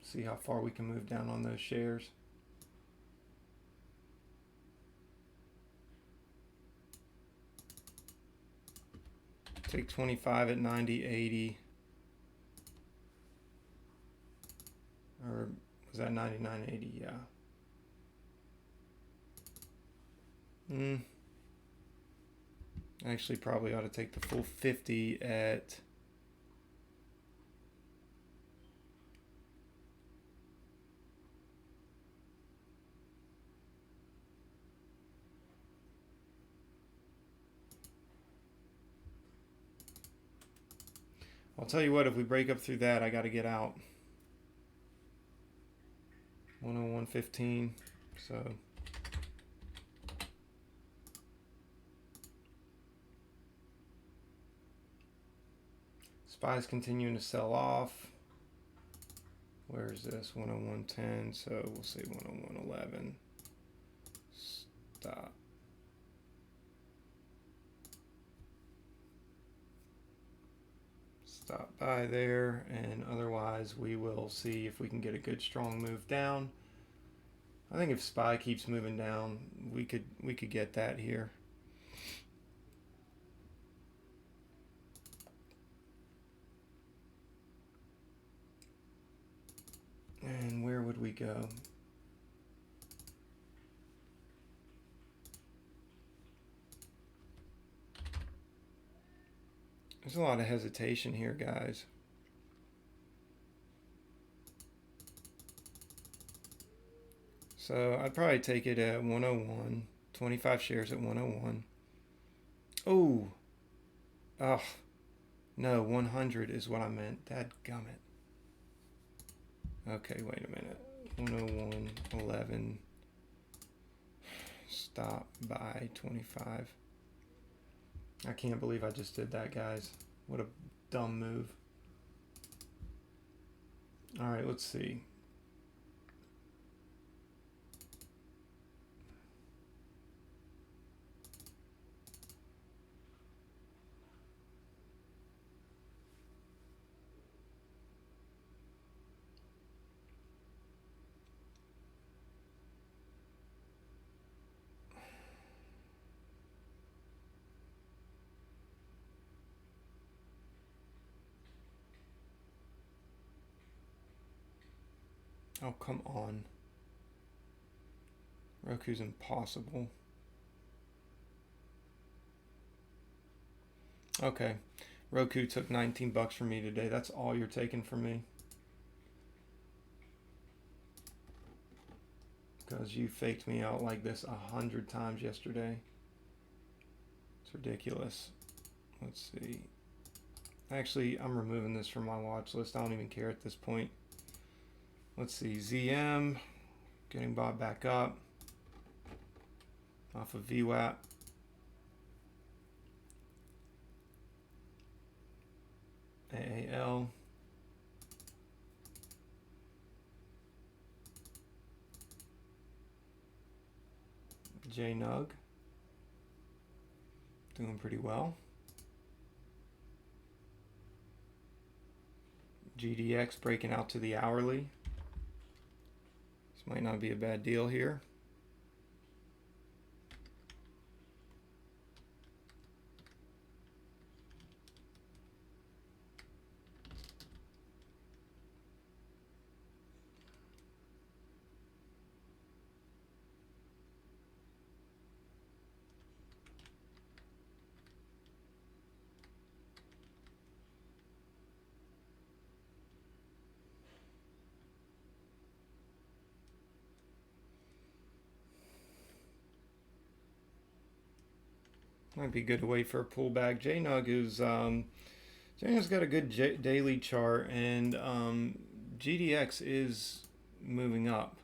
see how far we can move down on those shares. Take 25 at 90, 80. Or was that 99.80? Yeah. Actually, probably ought to take the full 50 at. I'll tell you what, if we break up through that, I got to get out. 101.15. So. SPY's continuing to sell off. Where is this? 101.10. So we'll say 101.11. Stop. Stop by there, and otherwise we will see if we can get a good strong move down. I think if SPY keeps moving down, we could get that here. And where would we go? There's a lot of hesitation here, guys. So I'd probably take it at 101. 25 shares at 101. Oh. Oh. No, 100 is what I meant. Dadgummit. Okay, wait a minute. 101.11. Stop by 25. I can't believe I just did that, guys. What a dumb move. All right, let's see. Oh, come on. Roku's impossible. Okay. Roku took 19 bucks from me today. That's all you're taking from me? Because you faked me out like this 100 times yesterday. It's ridiculous. Let's see. Actually, I'm removing this from my watch list. I don't even care at this point. Let's see. ZM getting bought back up off of VWAP. AAL. JNUG. Doing pretty well. GDX breaking out to the hourly. This might not be a bad deal here. Might be good to wait for a pullback. JNUG is JNUG's got a good daily chart, and GDX is moving up,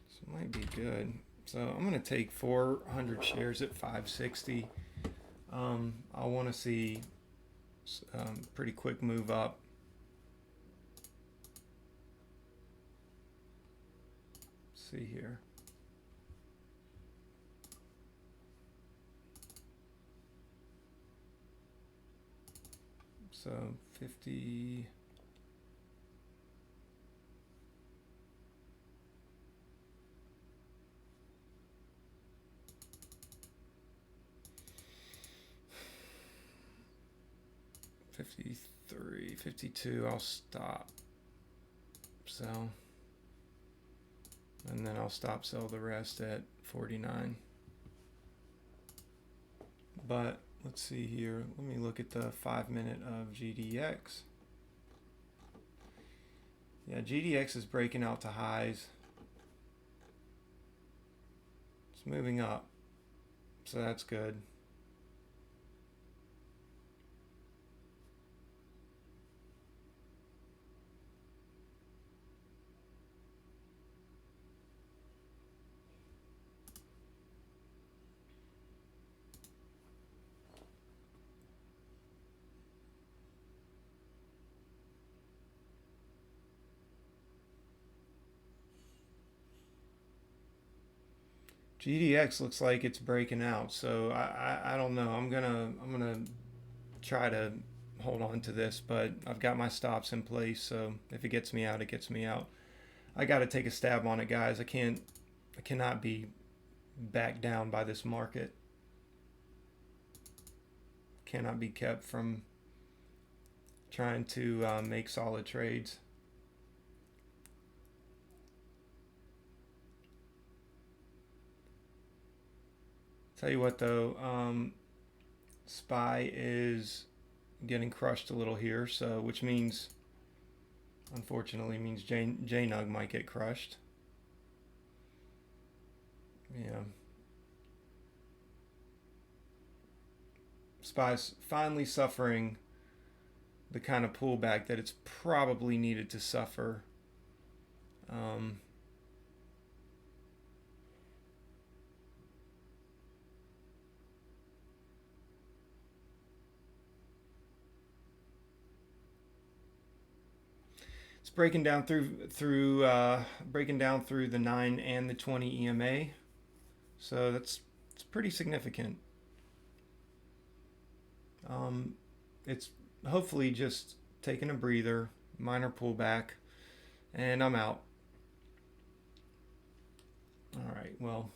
so it might be good. So I'm gonna take 400 shares at 560. I want to see pretty quick move up. Let's see here. So 50. $53, $52, I'll stop sell, and then I'll stop sell the rest at 49. But let's see here, let me look at the 5-minute of GDX. Yeah, GDX is breaking out to highs. It's moving up, so that's good. GDX looks like it's breaking out, so I don't know. I'm gonna try to hold on to this, but I've got my stops in place, so if it gets me out, it gets me out. I got to take a stab on it, guys. I cannot be backed down by this market. Cannot be kept from trying to make solid trades. Tell you what though, SPY is getting crushed a little here, so which means, unfortunately, means JNUG might get crushed. Yeah. SPY's finally suffering the kind of pullback that it's probably needed to suffer. It's breaking down breaking down through the 9 and the 20 EMA, so it's pretty significant. It's hopefully just taking a breather, minor pullback, and I'm out. All right, well,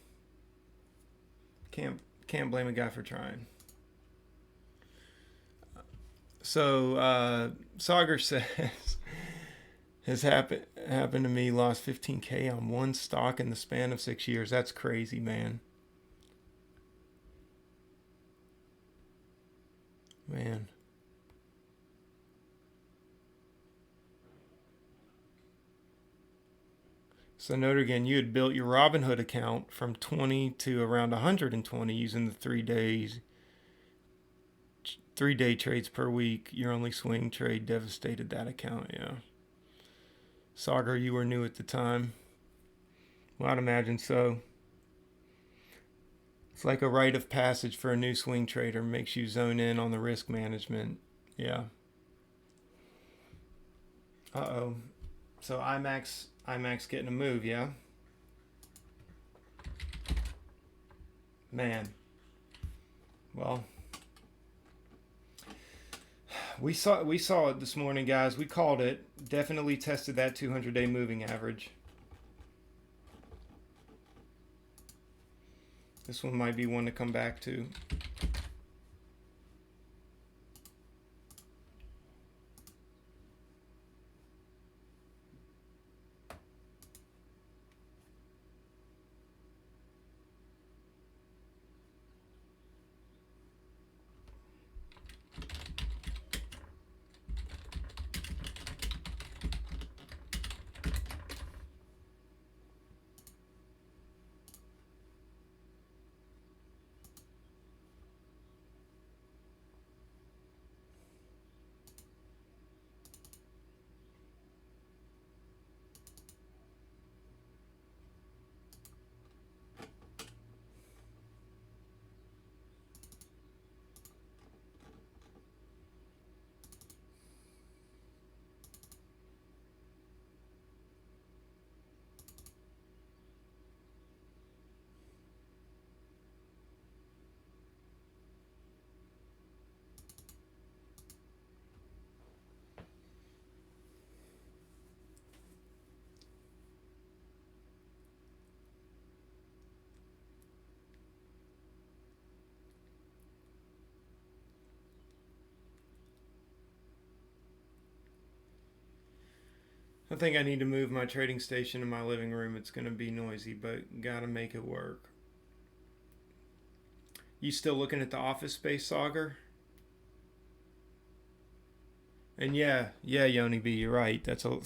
can't blame a guy for trying. So Sagar says, has happened to me, lost 15K on one stock in the span of 6 years. That's crazy, man. Man. So note again, you had built your Robinhood account from 20 to around 120 using the 3-day trades per week. Your only swing trade devastated that account. Yeah. Sagar, you were new at the time. Well, I'd imagine so. It's like a rite of passage for a new swing trader. Makes you zone in on the risk management. Yeah. Uh-oh. So IMAX getting a move, yeah? Man. Well, we saw it this morning, guys. We called it. Definitely tested that 200-day moving average. This one might be one to come back to. I think I need to move my trading station in my living room. It's going to be noisy, but gotta make it work. You still looking at the office space, Sauger? And yeah, Yoni B, you're right. That's a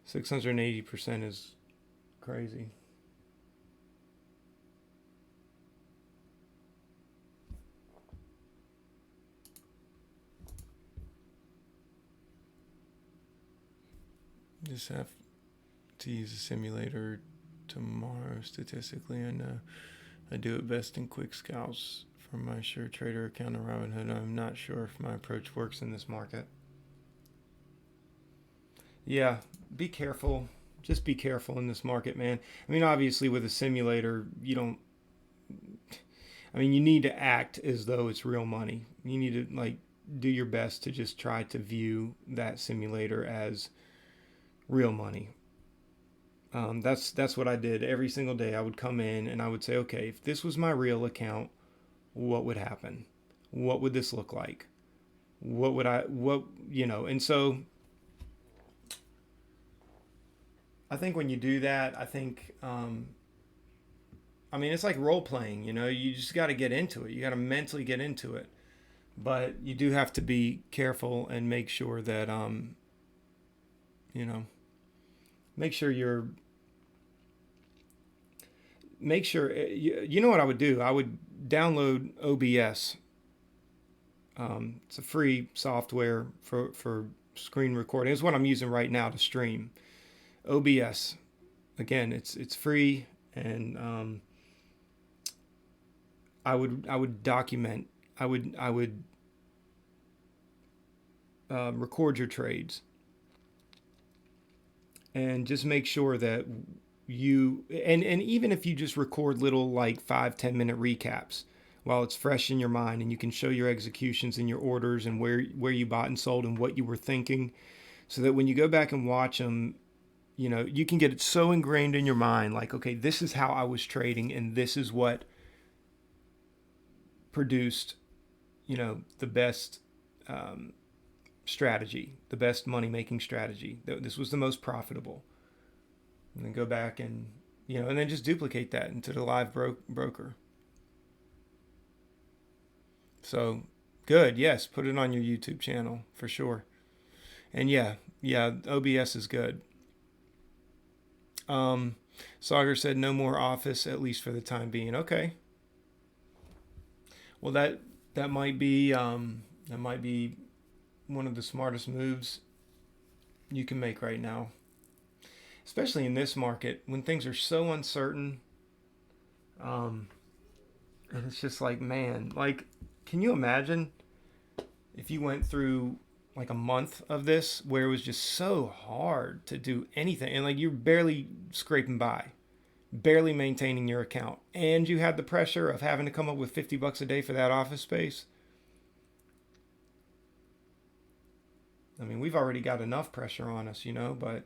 680% is crazy. Just have to use a simulator tomorrow. Statistically, I know I do it best in quick scouts for my sure trader account on Robinhood. I'm not sure if my approach works in this market. Yeah, be careful. Just be careful in this market, man. I mean, obviously, with a simulator, you don't. I mean, you need to act as though it's real money. You need to like do your best to just try to view that simulator as real money. That's what I did every single day. I would come in and I would say, okay, if this was my real account, what would happen? What would this look like? What And so I think when you do that, I mean, it's like role playing. You just got to get into it. You got to mentally get into it, but you do have to be careful and make sure that you know, make sure you're make sure you know what I would do. I would download OBS. It's a free software for screen recording. It's what I'm using right now to stream. OBS. Again, it's free, and I would document. I would record your trades, and just make sure that and even if you just record little like 5-10 minute recaps while it's fresh in your mind, and you can show your executions and your orders and where you bought and sold and what you were thinking, so that when you go back and watch them, you can get it so ingrained in your mind, like, okay, this is how I was trading and this is what produced the best strategy, the best money making strategy. This was the most profitable. And then go back and and then just duplicate that into the live broker. So good. Yes, put it on your YouTube channel for sure. And yeah, OBS is good. Sauger said no more office, at least for the time being. Okay. Well, that might be one of the smartest moves you can make right now, especially in this market when things are so uncertain. And it's just like, man, like, can you imagine if you went through like a month of this where it was just so hard to do anything, and like you're barely scraping by, barely maintaining your account, and you had the pressure of having to come up with $50 a day for that office space? I mean, we've already got enough pressure on us, but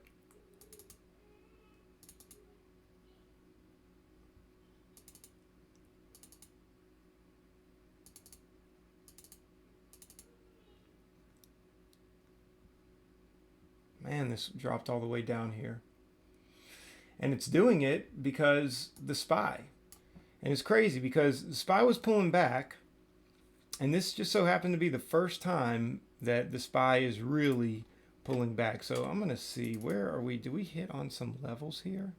man, this dropped all the way down here. And it's doing it because the SPY. And it's crazy because the SPY was pulling back, and this just so happened to be the first time that the SPY is really pulling back. So I'm going to see, where are we? Do we hit on some levels here?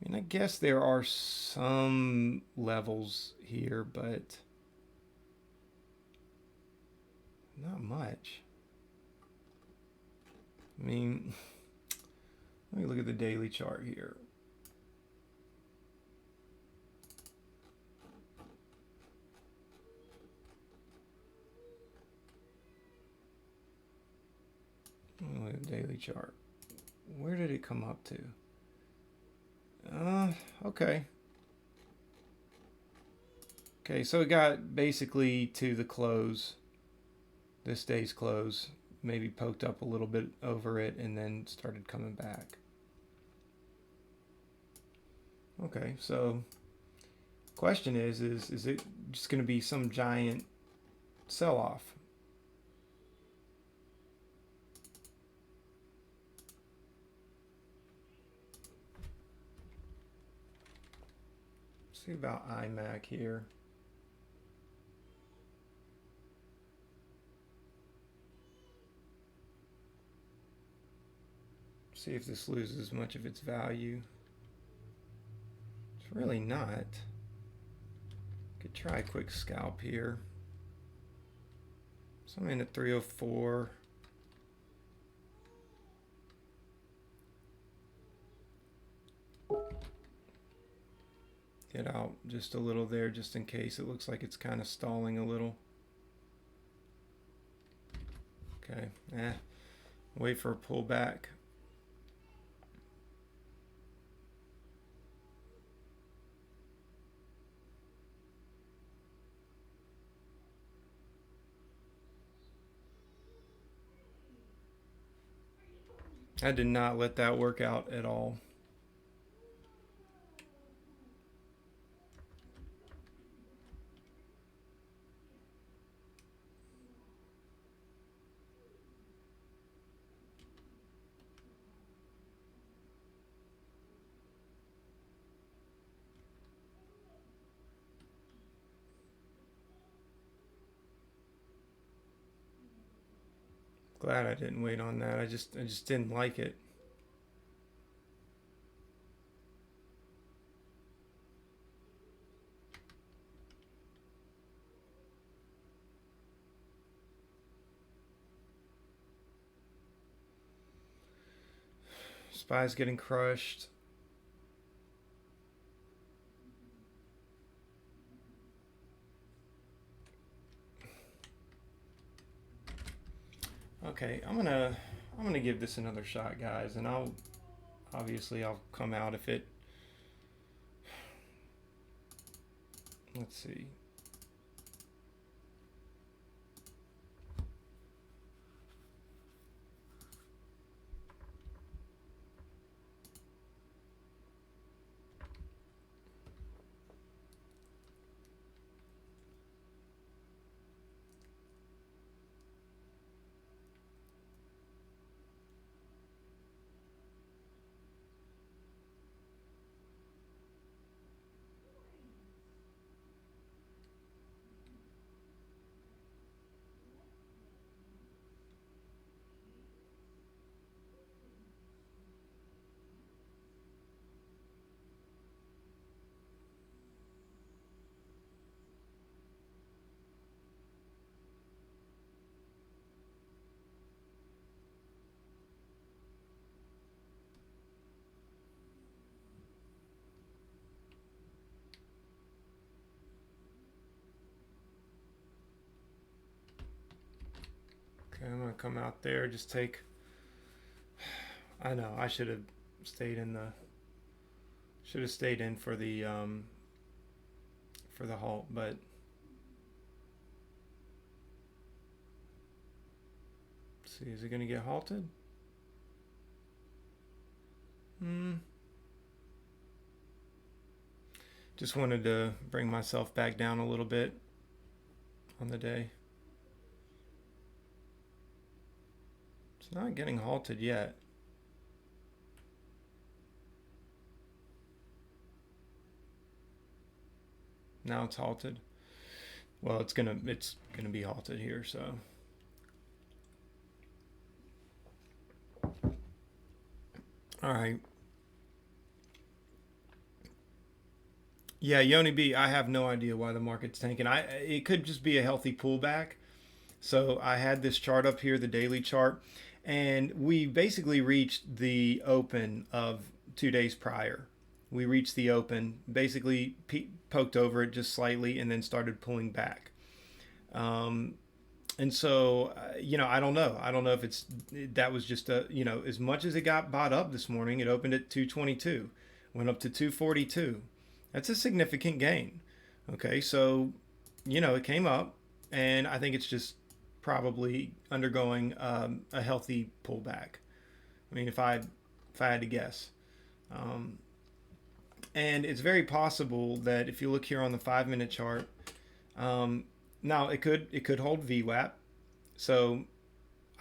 I mean, I guess there are some levels here, but not much. I mean, let me look at the daily chart here. Look at the daily chart. Where did it come up to? Okay. Okay, so it got basically to the close, this day's close, maybe poked up a little bit over it, and then started coming back. Okay, so question is it just going to be some giant sell-off? See about iMac here. See if this loses much of its value. It's really not. Could try a quick scalp here. So I'm in at 304. Get out just a little there just in case. It looks like it's kind of stalling a little. Okay, wait for a pullback. I did not let that work out at all. Glad I didn't wait on that. I just didn't like it. SPY's getting crushed. Okay, I'm gonna give this another shot, guys, and I'll come out if it. Let's see. Okay, I'm gonna come out there. Just take. I know I should have stayed in the. Should have stayed in for the halt, but. Let's see, is it gonna get halted? Just wanted to bring myself back down a little bit on the day. It's not getting halted yet. Now it's halted. Well, it's gonna be halted here, so. All right. Yeah, Yoni B, I have no idea why the market's tanking. It could just be a healthy pullback. So I had this chart up here, the daily chart, and we basically reached the open of 2 days prior. We reached the open, basically poked over it just slightly, and then started pulling back. And so, I don't know. I don't know if that was just as much as it got bought up this morning, it opened at 222, went up to 242. That's a significant gain. Okay, so, it came up, and I think it's just probably undergoing a healthy pullback. I mean, if I had to guess. And it's very possible that if you look here on the 5-minute chart, now it could hold VWAP, so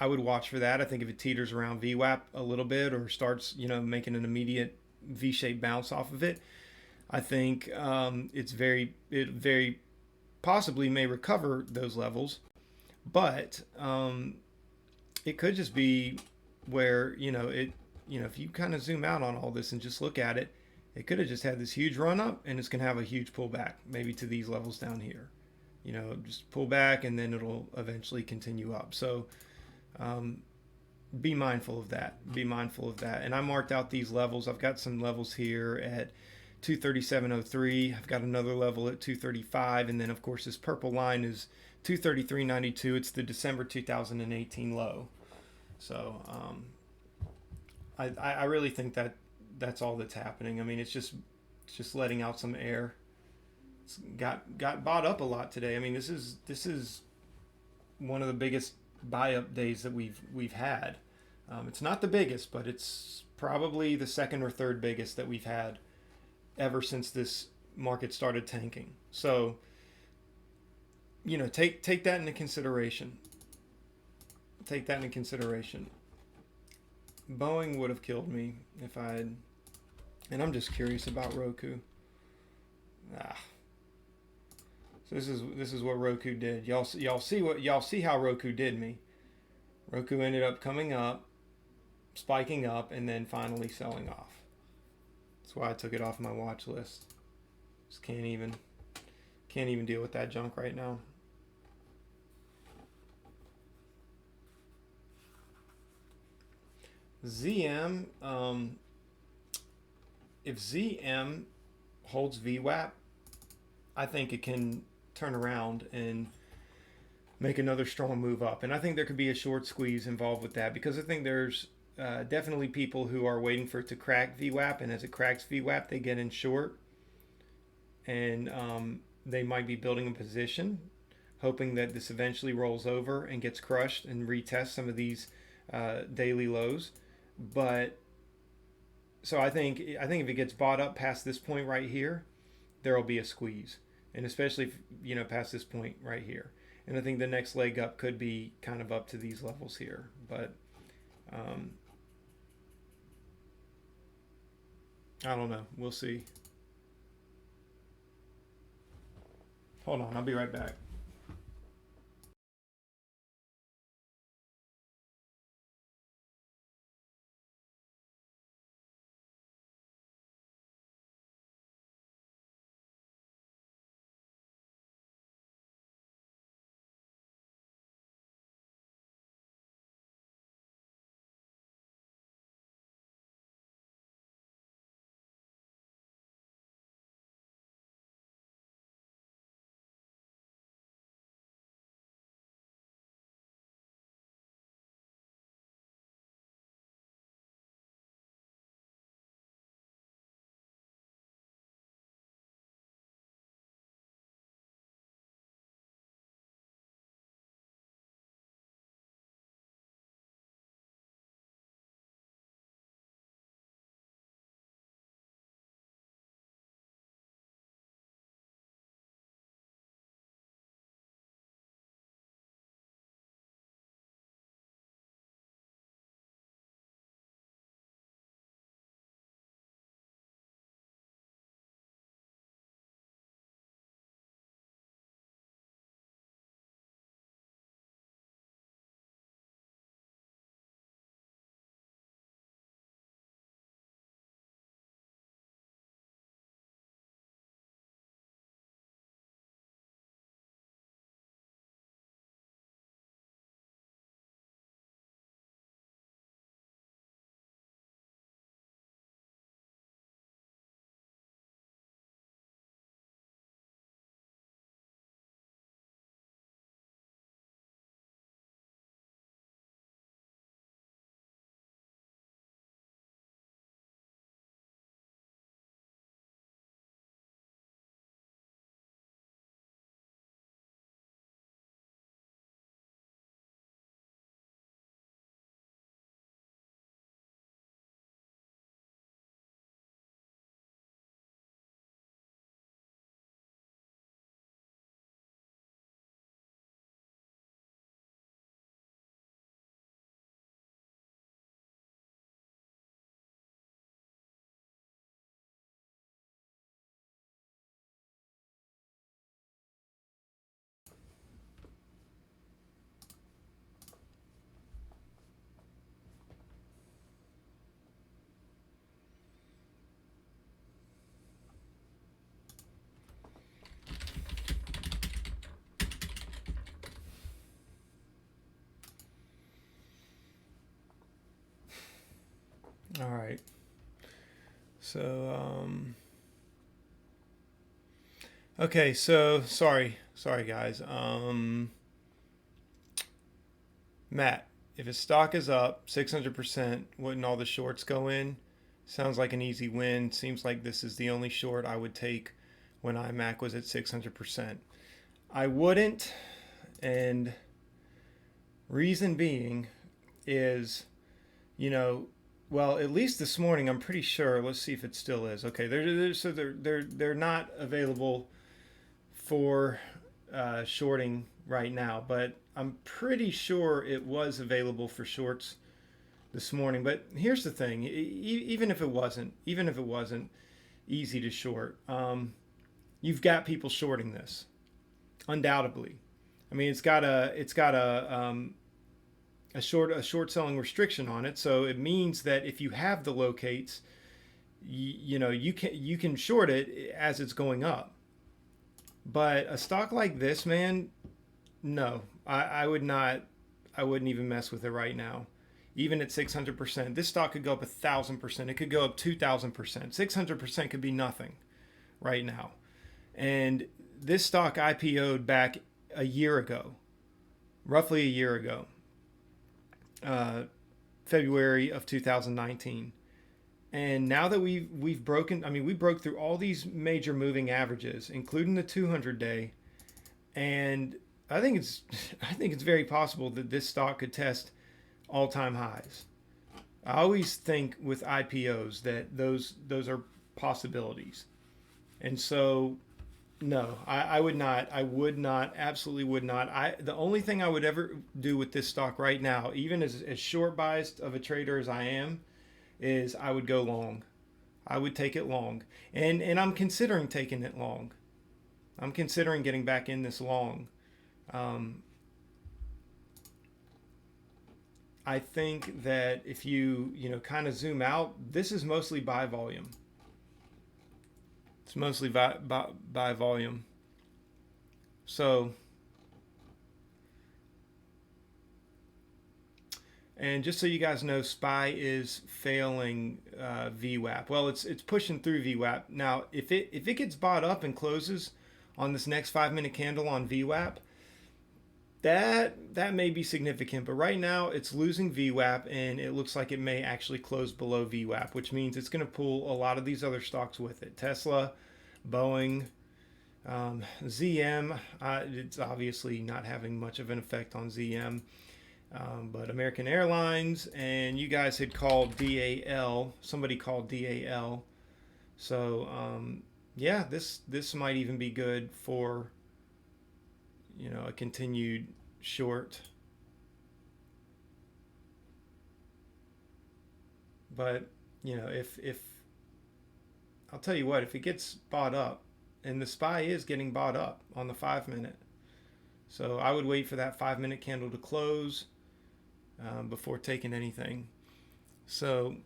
I would watch for that. I think if it teeters around VWAP a little bit or starts making an immediate V-shaped bounce off of it, I think it very possibly may recover those levels, but it could just be where if you kind of zoom out on all this and just look at it, it could have just had this huge run up and it's gonna have a huge pullback, maybe to these levels down here. Just pull back and then it'll eventually continue up. So um, be mindful of that. Be mindful of that. And I marked out these levels. I've got some levels here at 237.03. I've got another level at 235, and then of course this purple line is 233.92. It's the December 2018 low. So I really think that that's all that's happening. I mean, it's just letting out some air. It's got bought up a lot today. I mean, this is one of the biggest buy up days that we've had. It's not the biggest, but it's probably the second or third biggest that we've had ever since this market started tanking. So, take that into consideration. Take that into consideration. Boeing would have killed me if I had, and I'm just curious about Roku. Ah. So this is what Roku did. Y'all see how Roku did me. Roku ended up coming up, spiking up, and then finally selling off. That's why I took it off my watch list. Just can't even deal with that junk right now. ZM, if ZM holds VWAP, I think it can turn around and make another strong move up. And I think there could be a short squeeze involved with that, because I think there's definitely people who are waiting for it to crack VWAP, and as it cracks VWAP, they get in short, and they might be building a position, hoping that this eventually rolls over and gets crushed and retests some of these daily lows. But so I think if it gets bought up past this point right here, there will be a squeeze, and especially if, past this point right here. And I think the next leg up could be kind of up to these levels here, but I don't know. We'll see. Hold on, I'll be right back. All right. So, okay. So sorry guys. Matt, if a stock is up 600%, wouldn't all the shorts go in? Sounds like an easy win. Seems like this is the only short I would take when iMac was at 600%. I wouldn't, and reason being is, you know, well, at least this morning, I'm pretty sure. Let's see if it still is. Okay, they're not available for shorting right now, but I'm pretty sure it was available for shorts this morning. But here's the thing: even if it wasn't easy to short, you've got people shorting this undoubtedly. I mean, it's got a short selling restriction on it, so it means that if you have the locates, you can short it as it's going up. But a stock like this, man, no, I would not. I wouldn't even mess with it right now. Even at 600%, this stock could go up 1,000%. It could go up 2,000%. 600% could be nothing right now. And this stock IPO'd back a year ago, roughly a year ago, February of 2019. And now that we've broken, I mean, we broke through all these major moving averages, including the 200-day, and I think it's very possible that this stock could test all-time highs. I always think with IPOs that those are possibilities, and so no, I would not. I would not. Absolutely would not. The only thing I would ever do with this stock right now, even as short biased of a trader as I am, is I would go long. I would take it long. And I'm considering taking it long. I'm considering getting back in this long. Um, I think that if you kind of zoom out, this is mostly buy volume. It's mostly by volume. So, and just so you guys know, SPY is failing VWAP. Well, it's pushing through VWAP. Now, if it gets bought up and closes on this next 5-minute candle on VWAP, that may be significant. But right now, it's losing VWAP, and it looks like it may actually close below VWAP, which means it's going to pull a lot of these other stocks with it. Tesla, Boeing, ZM. It's obviously not having much of an effect on ZM. But American Airlines, and you guys had called DAL. Somebody called DAL. So yeah, this might even be good for a continued short. But if I'll tell you what, if it gets bought up, and the SPY is getting bought up on the 5-minute, so I would wait for that 5-minute candle to close before taking anything. So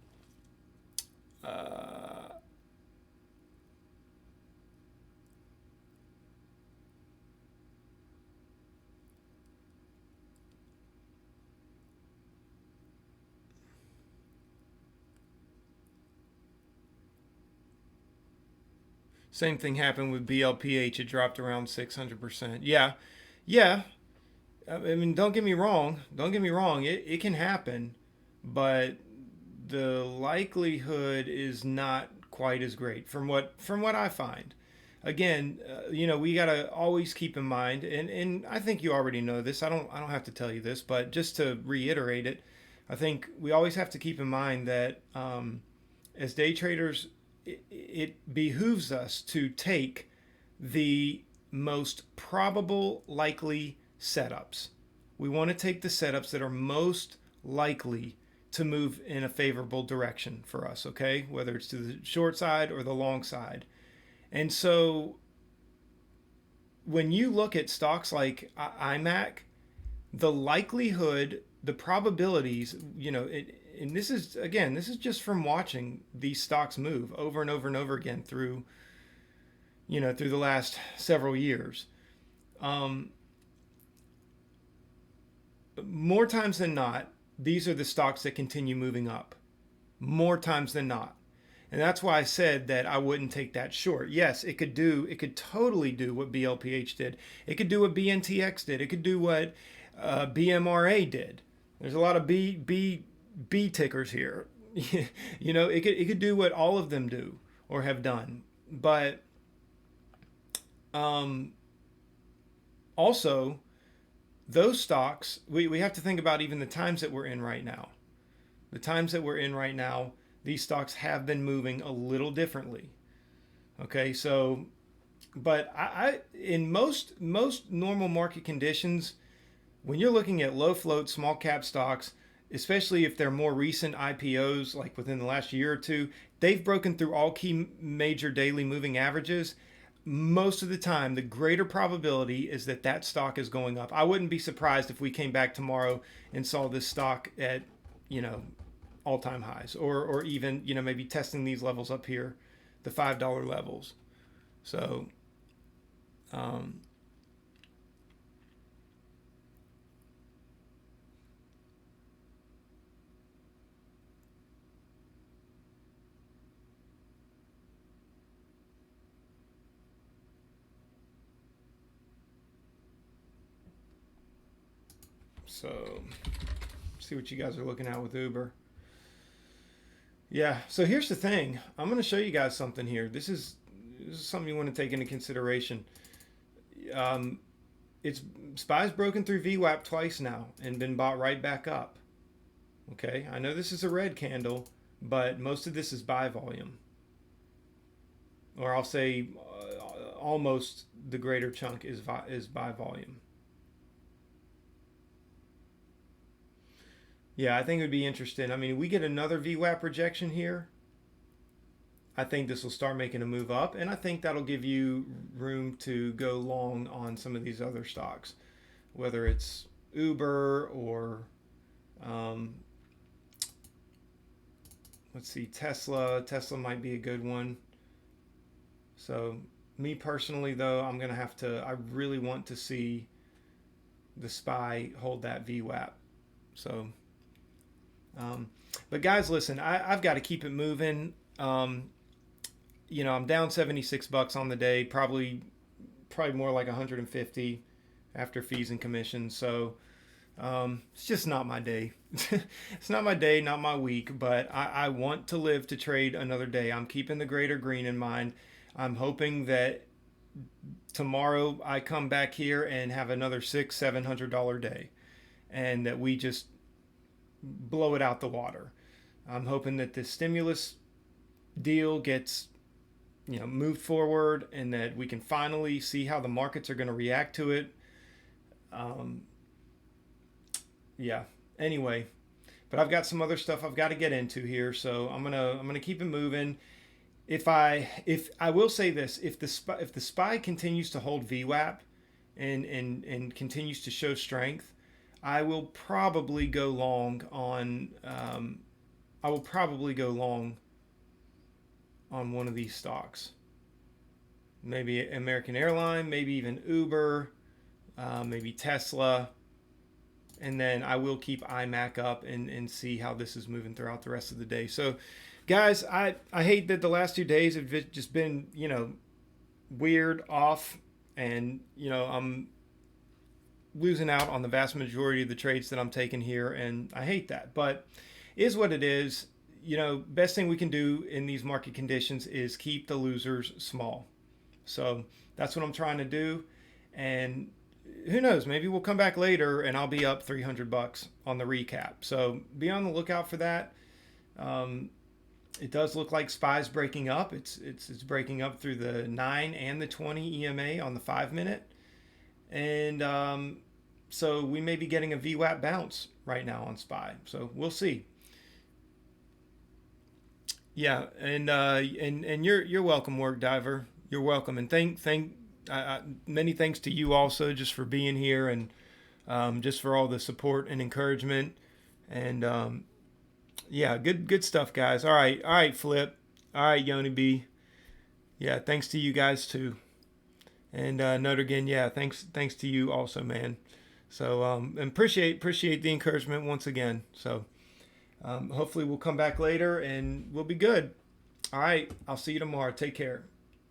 same thing happened with BLPH. It dropped around 600%. Yeah, yeah. I mean, don't get me wrong. Don't get me wrong. It can happen, but the likelihood is not quite as great from what I find. Again, we gotta always keep in mind, and I think you already know this. I don't have to tell you this, but just to reiterate it, I think we always have to keep in mind that as day traders, it behooves us to take the most probable likely setups. We want to take the setups that are most likely to move in a favorable direction for us, okay? Whether it's to the short side or the long side. And so when you look at stocks like iMac, the likelihood, the probabilities, and this is just from watching these stocks move over and over and over again through the last several years. More times than not, these are the stocks that continue moving up. more times than not. And that's why I said that I wouldn't take that short. Yes, it could totally do what BLPH did. It could do what BNTX did. It could do what BMRA did. There's a lot of B tickers here. It could do what all of them do or have done. But also, those stocks, we have to think about even the times that we're in right now. The times that we're in right now, these stocks have been moving a little differently. Okay, so, but I in most normal market conditions, when you're looking at low float, small cap stocks, especially if they're more recent IPOs, like within the last year or two, they've broken through all key major daily moving averages. Most of the time, the greater probability is that that stock is going up. I wouldn't be surprised if we came back tomorrow and saw this stock at, you know, all-time highs, or even, maybe testing these levels up here, the $5 levels. So um, so see what you guys are looking at with Uber. Yeah, so here's the thing. I'm going to show you guys something here. This is something you want to take into consideration. Um, it's SPY's broken through VWAP twice now and been bought right back up. Okay, I know this is a red candle, but most of this is buy volume, or I'll say almost the greater chunk is buy volume. Yeah, I think it would be interesting. I mean, we get another VWAP rejection here. I think this will start making a move up, and I think that'll give you room to go long on some of these other stocks, whether it's Uber or um, let's see, Tesla. Tesla might be a good one. So, me personally, though, I really want to see the SPY hold that VWAP. So, um, but guys, listen, I've got to keep it moving. I'm down $76 on the day, probably more like 150 after fees and commissions. So it's just not my day. It's not my day, not my week, but I want to live to trade another day. I'm keeping the greater green in mind. I'm hoping that tomorrow I come back here and have another $600-700 day, and that we just blow it out the water. I'm hoping that this stimulus deal gets moved forward, and that we can finally see how the markets are going to react to it. Um, yeah. Anyway, but I've got some other stuff I've got to get into here, so I'm gonna keep it moving. If I will say this, if the SPY continues to hold VWAP and continues to show strength, I will probably go long on one of these stocks. Maybe American Airline, maybe even Uber, maybe Tesla. And then I will keep iMac up and see how this is moving throughout the rest of the day. So, guys, I hate that the last 2 days have just been, weird, off, and, I'm losing out on the vast majority of the trades that I'm taking here, and I hate that. But is what it is. Best thing we can do in these market conditions is keep the losers small. So that's what I'm trying to do. And who knows, maybe we'll come back later and I'll be up $300 on the recap. So be on the lookout for that. It does look like SPY's breaking up. It's breaking up through the 9 and the 20 EMA on the 5-minute. And so we may be getting a VWAP bounce right now on SPY. So we'll see. Yeah, and you're welcome, Work Diver. You're welcome, and many thanks to you also, just for being here, and just for all the support and encouragement. And yeah, good stuff, guys. All right, Flip. All right, Yoni B. Yeah, thanks to you guys too. And Notre again, yeah, thanks to you also, man. So and appreciate the encouragement once again. So Hopefully we'll come back later and we'll be good. All right. I'll see you tomorrow. Take care.